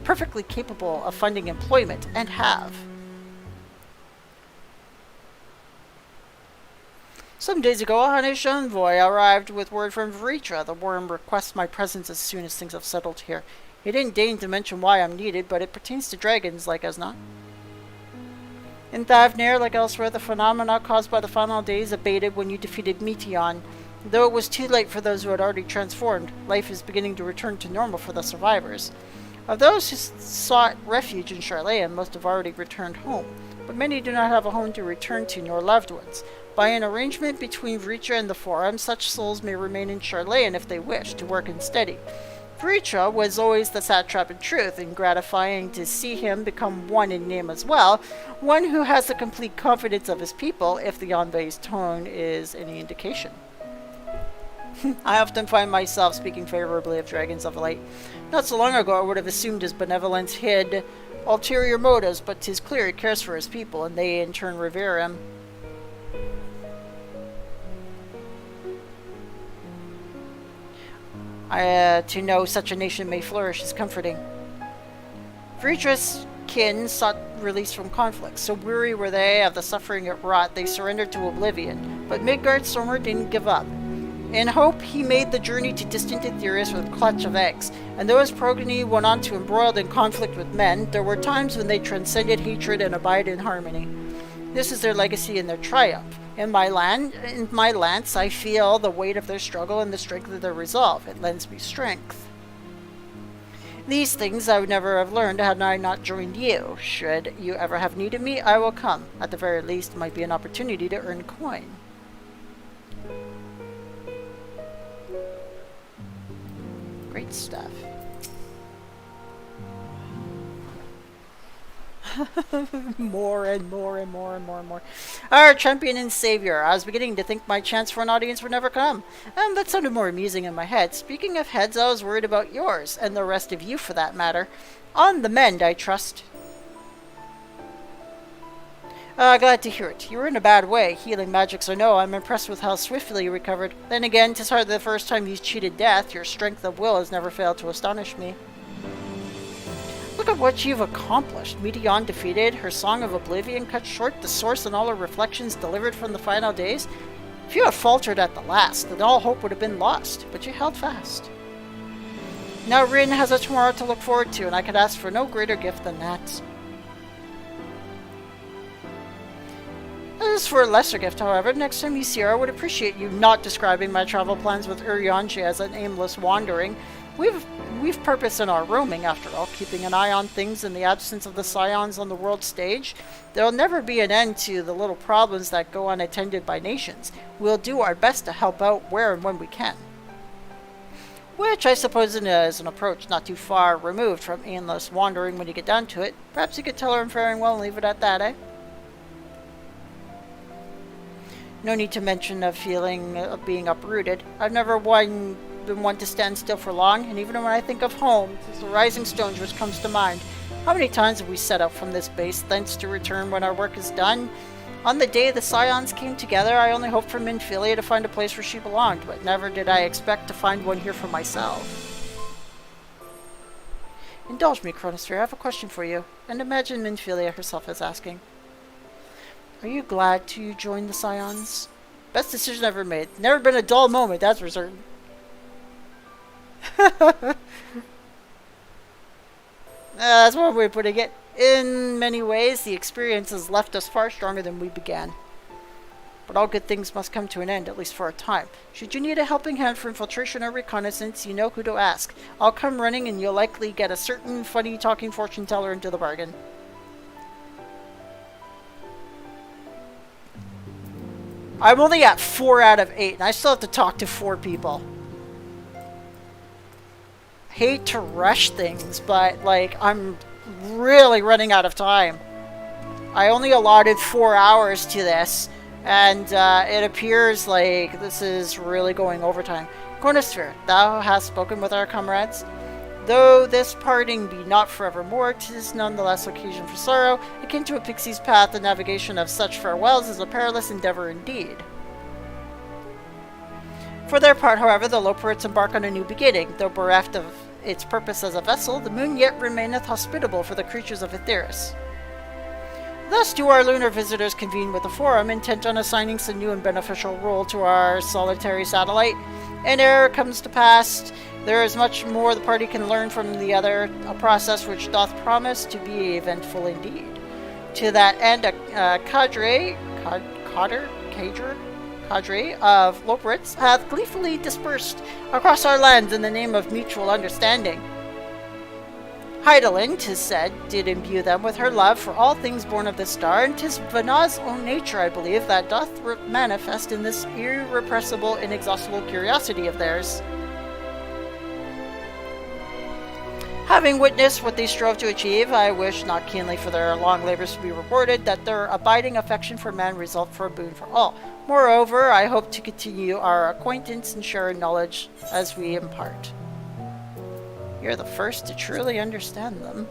perfectly capable of finding employment, and have. Some days ago, a Hunnish envoy arrived with word from Vritra. The worm requests my presence as soon as things have settled here. He didn't deign to mention why I'm needed, but it pertains to dragons, like as not. In Thavnir, like elsewhere, the phenomena caused by the final days abated when you defeated Meteion. Though it was too late for those who had already transformed, life is beginning to return to normal for the survivors. Of those who sought refuge in Charlayan, most have already returned home. but many do not have a home to return to nor loved ones. By an arrangement between Vritra and the Forum, such souls may remain in Charlayan if they wish, to work in steady. Vritra was always the satrap in truth, and gratifying to see him become one in name as well, one who has the complete confidence of his people, if the envoy's tone is any indication. I often find myself speaking favorably of Dragons of Light. Not so long ago I would have assumed his benevolence hid ulterior motives, but 'tis clear he cares for his people, and they in turn revere him. To know such a nation may flourish is comforting. Vritra's kin sought release from conflict. So weary were they of the suffering it wrought, they surrendered to oblivion. But Midgard-Sommer didn't give up. In hope, he made the journey to distant Aetherius with a clutch of eggs, and though his progeny went on to embroil in conflict with men, there were times when they transcended hatred and abided in harmony. This is their legacy and their triumph. In my lance, I feel the weight of their struggle and the strength of their resolve. It lends me strength. These things I would never have learned had I not joined you. Should you ever have needed me, I will come. At the very least, it might be an opportunity to earn coin. Great stuff. More and more and more and more and more. Our champion and savior. I was beginning to think my chance for an audience would never come. And that sounded more amusing in my head. Speaking of heads, I was worried about yours, and the rest of you for that matter. On the mend, I trust. Glad to hear it. You were in a bad way, healing magics or no. I'm impressed with how swiftly you recovered. Then again, 'tis hardly the first time you've cheated death. Your strength of will has never failed to astonish me. Look at what you've accomplished. Meteion defeated, her Song of Oblivion cut short, the source and all her reflections delivered from the final days. If you had faltered at the last, then all hope would have been lost, but you held fast. Now Rin has a tomorrow to look forward to, and I could ask for no greater gift than that. As for a lesser gift, however, next time you see her, I would appreciate you not describing my travel plans with Urianger as an aimless wandering. We've purpose in our roaming, after all, keeping an eye on things in the absence of the scions on the world stage. There'll never be an end to the little problems that go unattended by nations. We'll do our best to help out where and when we can. Which I suppose is an approach not too far removed from aimless wandering when you get down to it. Perhaps you could tell her I'm faring well and leave it at that, eh? No need to mention a feeling of being uprooted. I've never been one to stand still for long, and even when I think of home, it's the rising stones which comes to mind. How many times have we set out from this base, thence to return when our work is done? On the day the scions came together, I only hoped for Minfilia to find a place where she belonged, but never did I expect to find one here for myself. Indulge me, Chronosphere, I have a question for you, and imagine Minfilia herself is asking. Are you glad to join the scions? Best decision ever made. Never been a dull moment, that's for certain. That's one way of putting it. In many ways, the experience has left us far stronger than we began. But all good things must come to an end, at least for a time. Should you need a helping hand for infiltration or reconnaissance, you know who to ask. I'll come running and you'll likely get a certain funny-talking fortune teller into the bargain. I'm only at 4 out of 8, and I still have to talk to 4 people. Hate to rush things, but like I'm really running out of time. I only allotted 4 hours to this, and it appears like this is really going overtime. Chronosphere, thou hast spoken with our comrades. Though this parting be not forevermore, 'tis nonetheless occasion for sorrow. Akin to a pixie's path, the navigation of such farewells is a perilous endeavor indeed. For their part, however, the Loporrits embark on a new beginning. Though bereft of its purpose as a vessel, the moon yet remaineth hospitable for the creatures of Aetherius. Thus do our lunar visitors convene with the Forum, intent on assigning some new and beneficial role to our solitary satellite. And ere it comes to pass, there is much more the party can learn from the other, a process which doth promise to be eventful indeed. To that end, a cadre of Loporrits hath gleefully dispersed across our lands in the name of mutual understanding. Heidelin, 'tis said, did imbue them with her love for all things born of the star, and 'tis Vanna's own nature, I believe, that doth manifest in this irrepressible, inexhaustible curiosity of theirs. Having witnessed what they strove to achieve, I wish not keenly for their long labors to be rewarded, that their abiding affection for men result for a boon for all. Moreover, I hope to continue our acquaintance and share knowledge as we impart. You're the first to truly understand them.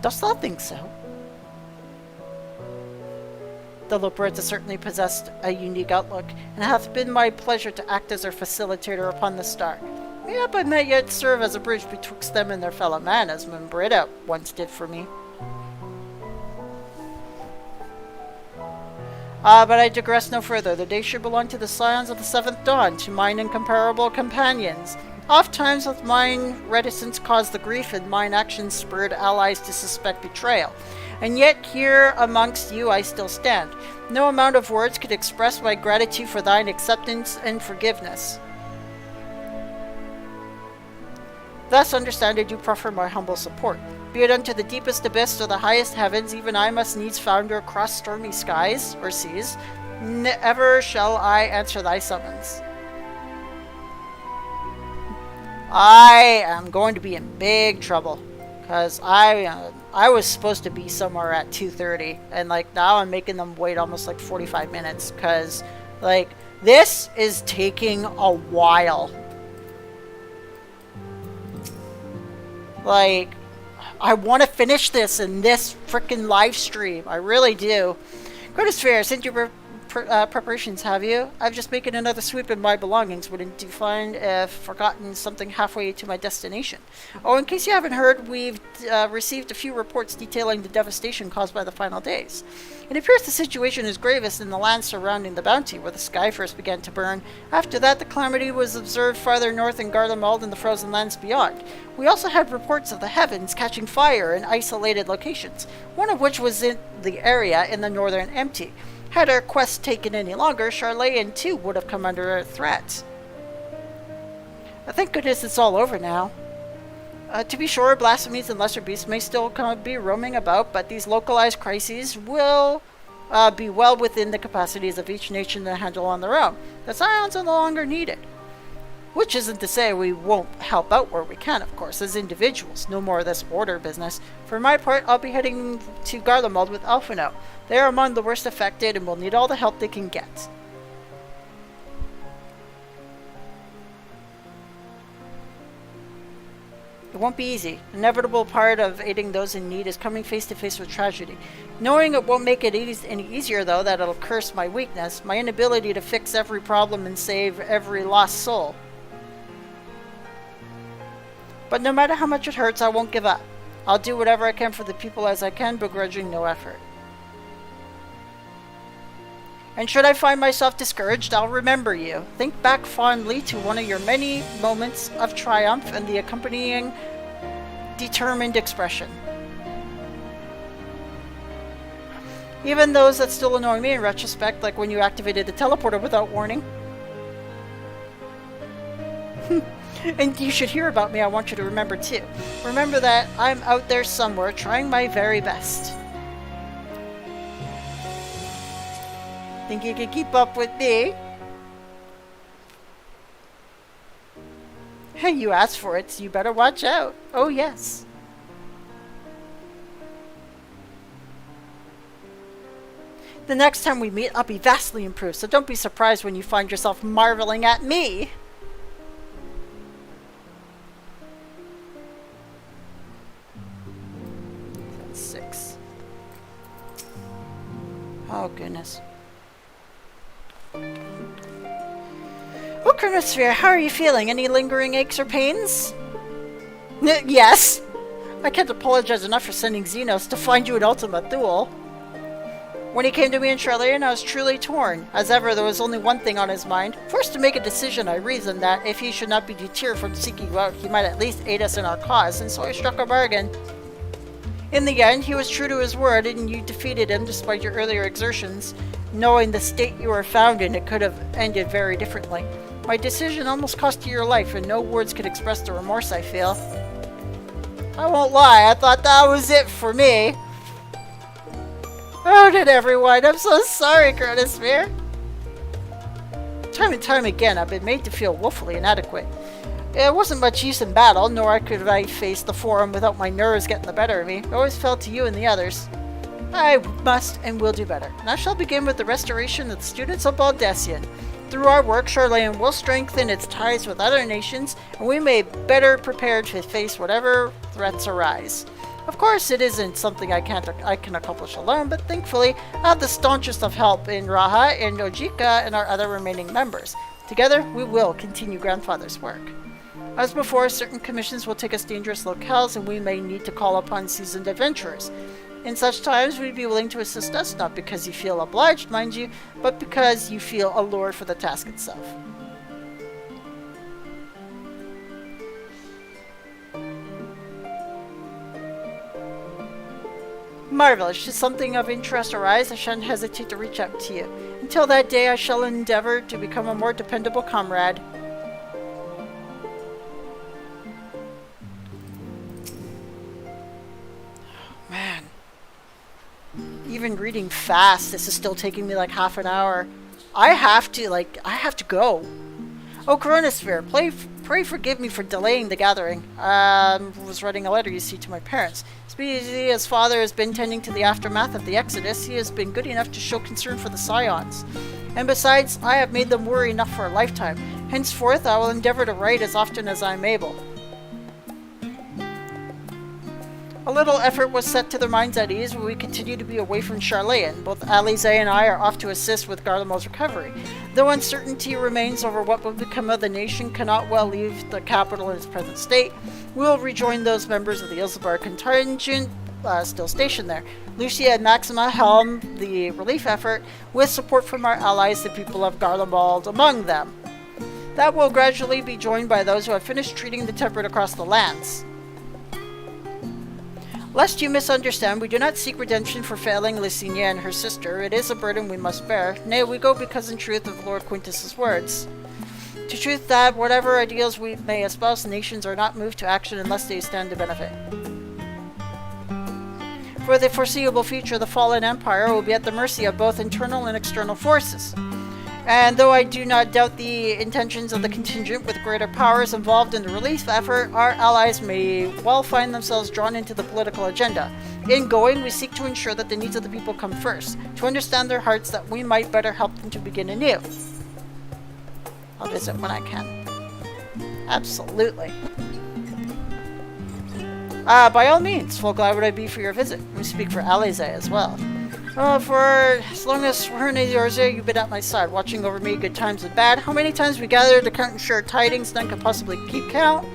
Dost thou think so? The Loperta certainly possessed a unique outlook, and it hath been my pleasure to act as their facilitator upon the star. Mayhap I may yet serve as a bridge betwixt them and their fellow man, as Membrita once did for me. But I digress no further. The day should belong to the scions of the seventh dawn, to mine incomparable companions. Oft times hath mine reticence caused the grief, and mine actions spurred allies to suspect betrayal. And yet here amongst you I still stand. No amount of words could express my gratitude for thine acceptance and forgiveness. Thus understand I do proffer my humble support. Be it unto the deepest abyss or the highest heavens, even I must needs founder across stormy skies or seas. Never shall I answer thy summons. I am going to be in big trouble, because I was supposed to be somewhere at 2:30, and like now I'm making them wait almost like 45 minutes, because like this is taking a while. Like, I want to finish this in this freaking live stream. I really do. Curtis Fair, sent your preparations, have you? I've just making another sweep in my belongings. Wouldn't you find I've forgotten something halfway to my destination? Oh, in case you haven't heard, we've received a few reports detailing the devastation caused by the final days. It appears the situation is gravest in the lands surrounding the Bounty, where the sky first began to burn. After that, the calamity was observed farther north in Garlemald and the frozen lands beyond. We also had reports of the heavens catching fire in isolated locations, one of which was in the area in the northern Empty. Had our quest taken any longer, Charlayan too would have come under threat. Thank goodness it's all over now. To be sure, blasphemies and lesser beasts may still be roaming about, but these localized crises will be well within the capacities of each nation to handle on their own. The scions are no longer needed. Which isn't to say we won't help out where we can, of course, as individuals. No more of this order business. For my part, I'll be heading to Garlemald with Alphino. They are among the worst affected and will need all the help they can get. It won't be easy. An inevitable part of aiding those in need is coming face to face with tragedy. Knowing it won't make it any easier, though, that it'll curse my weakness, my inability to fix every problem and save every lost soul. But no matter how much it hurts, I won't give up. I'll do whatever I can for the people as I can, begrudging no effort. And should I find myself discouraged, I'll remember you. Think back fondly to one of your many moments of triumph and the accompanying determined expression. Even those that still annoy me in retrospect, like when you activated the teleporter without warning. And you should hear about me, I want you to remember too. Remember that I'm out there somewhere trying my very best. Think you can keep up with me? Hey, you asked for it, so you better watch out. Oh yes. The next time we meet, I'll be vastly improved, so don't be surprised when you find yourself marveling at me. That's 6. Oh goodness. Oh, Chronosphere, how are you feeling? Any lingering aches or pains? Yes! I can't apologize enough for sending Xenos to find you an ultimate duel. When he came to me in Charlayan, I was truly torn. As ever, there was only one thing on his mind. Forced to make a decision, I reasoned that if he should not be deterred from seeking you out, he might at least aid us in our cause, and so I struck a bargain. In the end, he was true to his word, and you defeated him despite your earlier exertions. Knowing the state you were found in, it could have ended very differently. My decision almost cost you your life, and no words could express the remorse I feel. I won't lie, I thought that was it for me. Oh, did everyone? I'm so sorry, Chronosphere. Time and time again, I've been made to feel woefully inadequate. It wasn't much use in battle, nor could I face the Forum without my nerves getting the better of me. It always fell to you and the others. I must and will do better, and I shall begin with the restoration of the students of Baldesion. Through our work, Charlayan will strengthen its ties with other nations, and we may be better prepared to face whatever threats arise. Of course, it isn't something I can accomplish alone, but thankfully, I have the staunchest of help in Raha and Ojika and our other remaining members. Together, we will continue Grandfather's work. As before, certain commissions will take us dangerous locales, and we may need to call upon seasoned adventurers. In such times, we'd be willing to assist us, not because you feel obliged, mind you, but because you feel allured for the task itself. Marvelous. Should something of interest arise, I shan't hesitate to reach out to you. Until that day, I shall endeavor to become a more dependable comrade. Man. Even reading fast, this is still taking me like half an hour. I have to go. Oh, Chronosphere, pray forgive me for delaying the gathering. Was writing a letter, you see, to my parents. As busy as Father has been tending to the aftermath of the Exodus, he has been good enough to show concern for the Scions. And besides, I have made them worry enough for a lifetime. Henceforth, I will endeavor to write as often as I am able. A little effort was set to their minds at ease when we continue to be away from Charlayan. Both Alize and I are off to assist with Garlemald's recovery. Though uncertainty remains over what will become of the nation cannot well leave the capital in its present state, we will rejoin those members of the Ilzabar contingent still stationed there. Lucia and Maxima helm the relief effort, with support from our allies, the people of Garlemald, among them. That will gradually be joined by those who have finished treating the temperate across the lands. Lest you misunderstand, we do not seek redemption for failing Licinia and her sister. It is a burden we must bear. Nay, we go because in truth of Lord Quintus's words. To truth that, whatever ideals we may espouse, nations are not moved to action unless they stand to benefit. For the foreseeable future, the fallen empire will be at the mercy of both internal and external forces. And though I do not doubt the intentions of the contingent with greater powers involved in the relief effort, our allies may well find themselves drawn into the political agenda. In going, we seek to ensure that the needs of the people come first, to understand their hearts that we might better help them to begin anew. I'll visit when I can. Absolutely. By all means, full glad would I be for your visit. We speak for Alize as well. For as long as we're in Eorzea, you've been at my side, watching over me, good times and bad. How many times we gathered to count and share tidings, none can possibly keep count.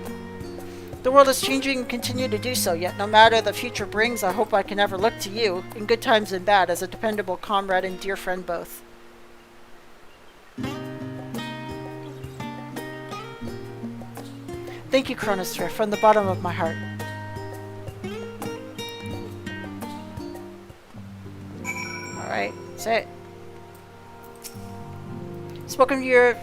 The world is changing and continue to do so, yet no matter the future brings, I hope I can ever look to you, in good times and bad, as a dependable comrade and dear friend both. Thank you, Chronosphere, from the bottom of my heart. Alright, that's it. Spoken your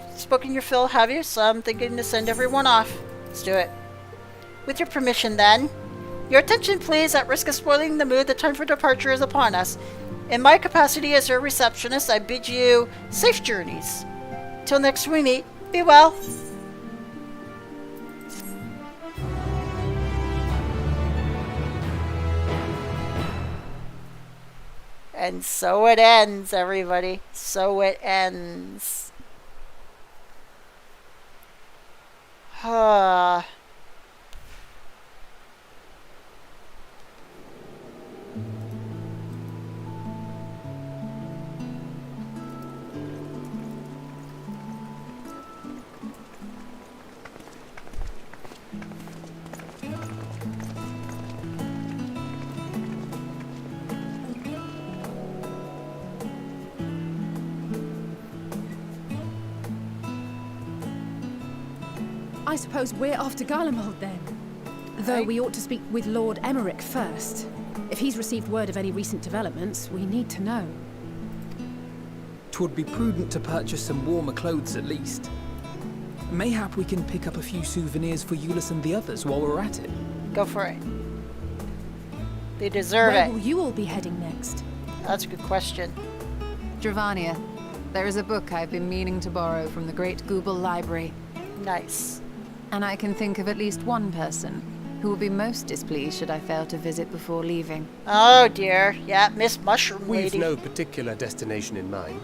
fill, have you? So I'm thinking to send everyone off. Let's do it. With your permission, then. Your attention, please. At risk of spoiling the mood, the time for departure is upon us. In my capacity as your receptionist, I bid you safe journeys. Till next we meet, be well. And so it ends, everybody. So it ends.
I suppose we're off to Garlemald then. Though we ought to speak with Lord Emmerich first. If he's received word of any recent developments, we need to know.
'Twould be prudent to purchase some warmer clothes at least. Mayhap we can pick up a few souvenirs for Euless and the others while we're at it.
Go for it. They deserve
Where
it.
will you all be heading next?
That's a good question.
Dravania. There is a book I've been meaning to borrow from the Great Google Library.
Nice.
And I can think of at least one person who will be most displeased should I fail to visit before leaving.
Oh dear. Yeah, Miss Mushroom
We've
Lady.
no particular destination in mind,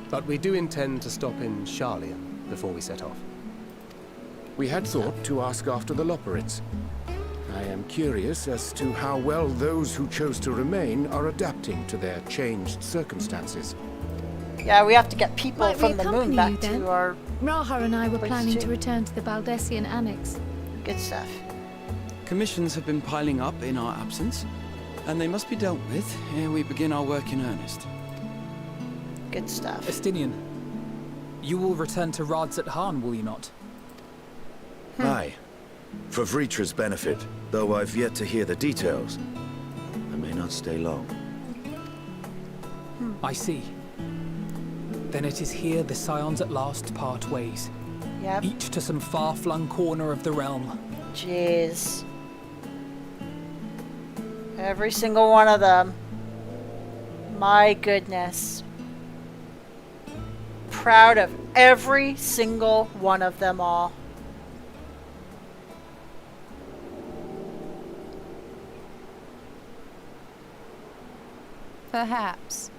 but we do intend to stop in Charlian before we set off.
We had thought to ask after the Loperids. I am curious as to how well those who chose to remain are adapting to their changed circumstances.
Yeah, we have to get people
Might we
from the moon
accompany
back
you then?
to our
Raha and I were
place
planning
too.
to return to the Baldessian Annex.
Good stuff.
Commissions have been piling up in our absence, and they must be dealt with ere we begin our work in earnest.
Good stuff.
Estinian, you will return to Radzat Han, will you not?
Aye. For Vritra's benefit, though I've yet to hear the details. I may not stay long.
I see. Then it is here the Scions at last part ways.
Yep.
Each to some far-flung corner of the realm.
Jeez. Every single one of them. My goodness. Proud of every single one of them all.
Perhaps.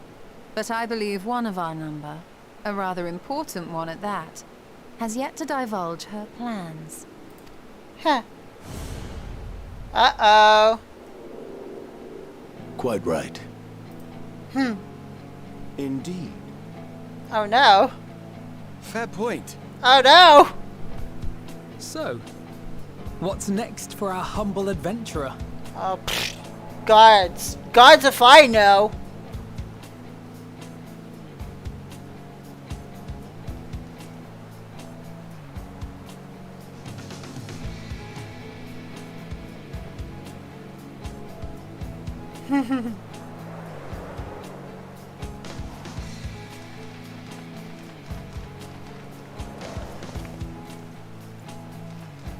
But I believe one of our number, a rather important one at that, has yet to divulge her plans.
Huh. Uh-oh.
Quite right.
Indeed.
Oh no.
Fair point.
Oh no!
So, what's next for our humble adventurer?
Oh, pfft. Gods. Gods if I know.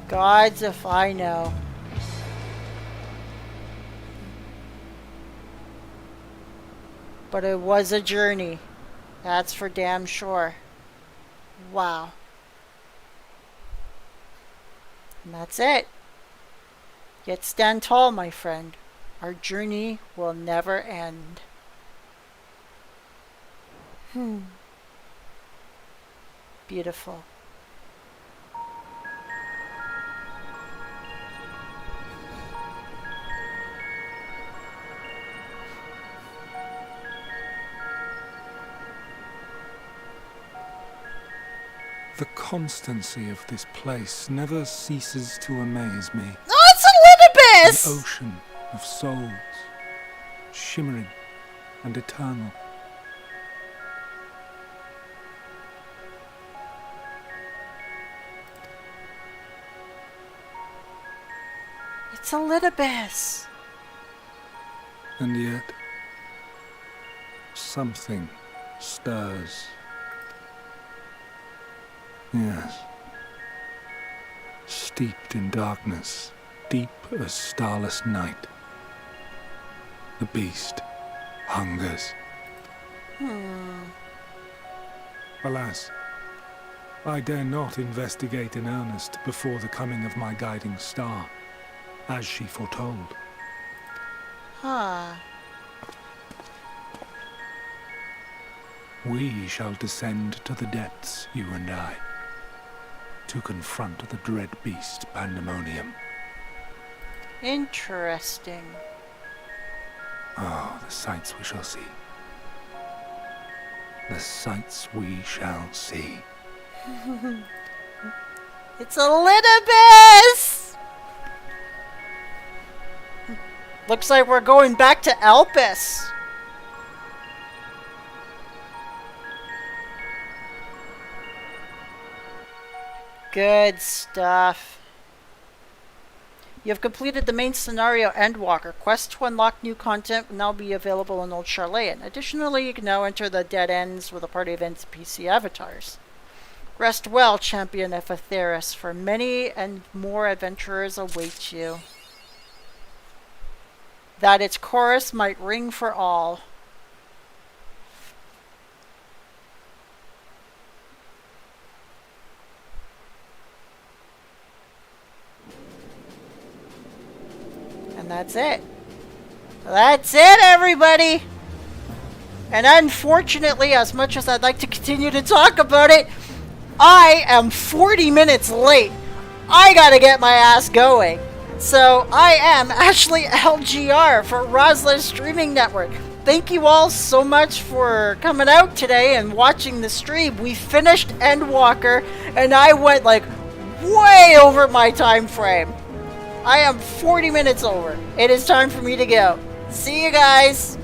Gods if I know. But it was a journey. That's for damn sure. Wow. And that's it. Yet stand tall, my friend. Our journey will never end. Beautiful.
The constancy of this place never ceases to amaze me.
Oh, it's a
An
Linibus!
ocean of souls, shimmering and eternal.
It's a Linibus.
And yet, something stirs. Yes. Steeped in darkness, deep as starless night. The beast hungers. Alas, I dare not investigate in earnest before the coming of my guiding star, as she foretold. We shall descend to the depths, you and I, to confront the dread beast Pandemonium.
Interesting.
Oh, the sights we shall see. The sights we shall see.
It's a Linibus! Looks like we're going back to Elpis. Good stuff. You have completed the main scenario Endwalker. Quest to unlock new content will now be available in Old Charlayan. Additionally, you can now enter the dead ends with a party of NPC avatars. Rest well, champion ffxiv, for many and more adventurers await you. That its chorus might ring for all. And that's it. That's it, everybody! And unfortunately, as much as I'd like to continue to talk about it, I am 40 minutes late. I gotta get my ass going. So, I am Ashley LGR for Rosyla Streaming Network. Thank you all so much for coming out today and watching the stream. We finished Endwalker, and I went like way over my time frame. I am 40 minutes over. It is time for me to go. See you guys.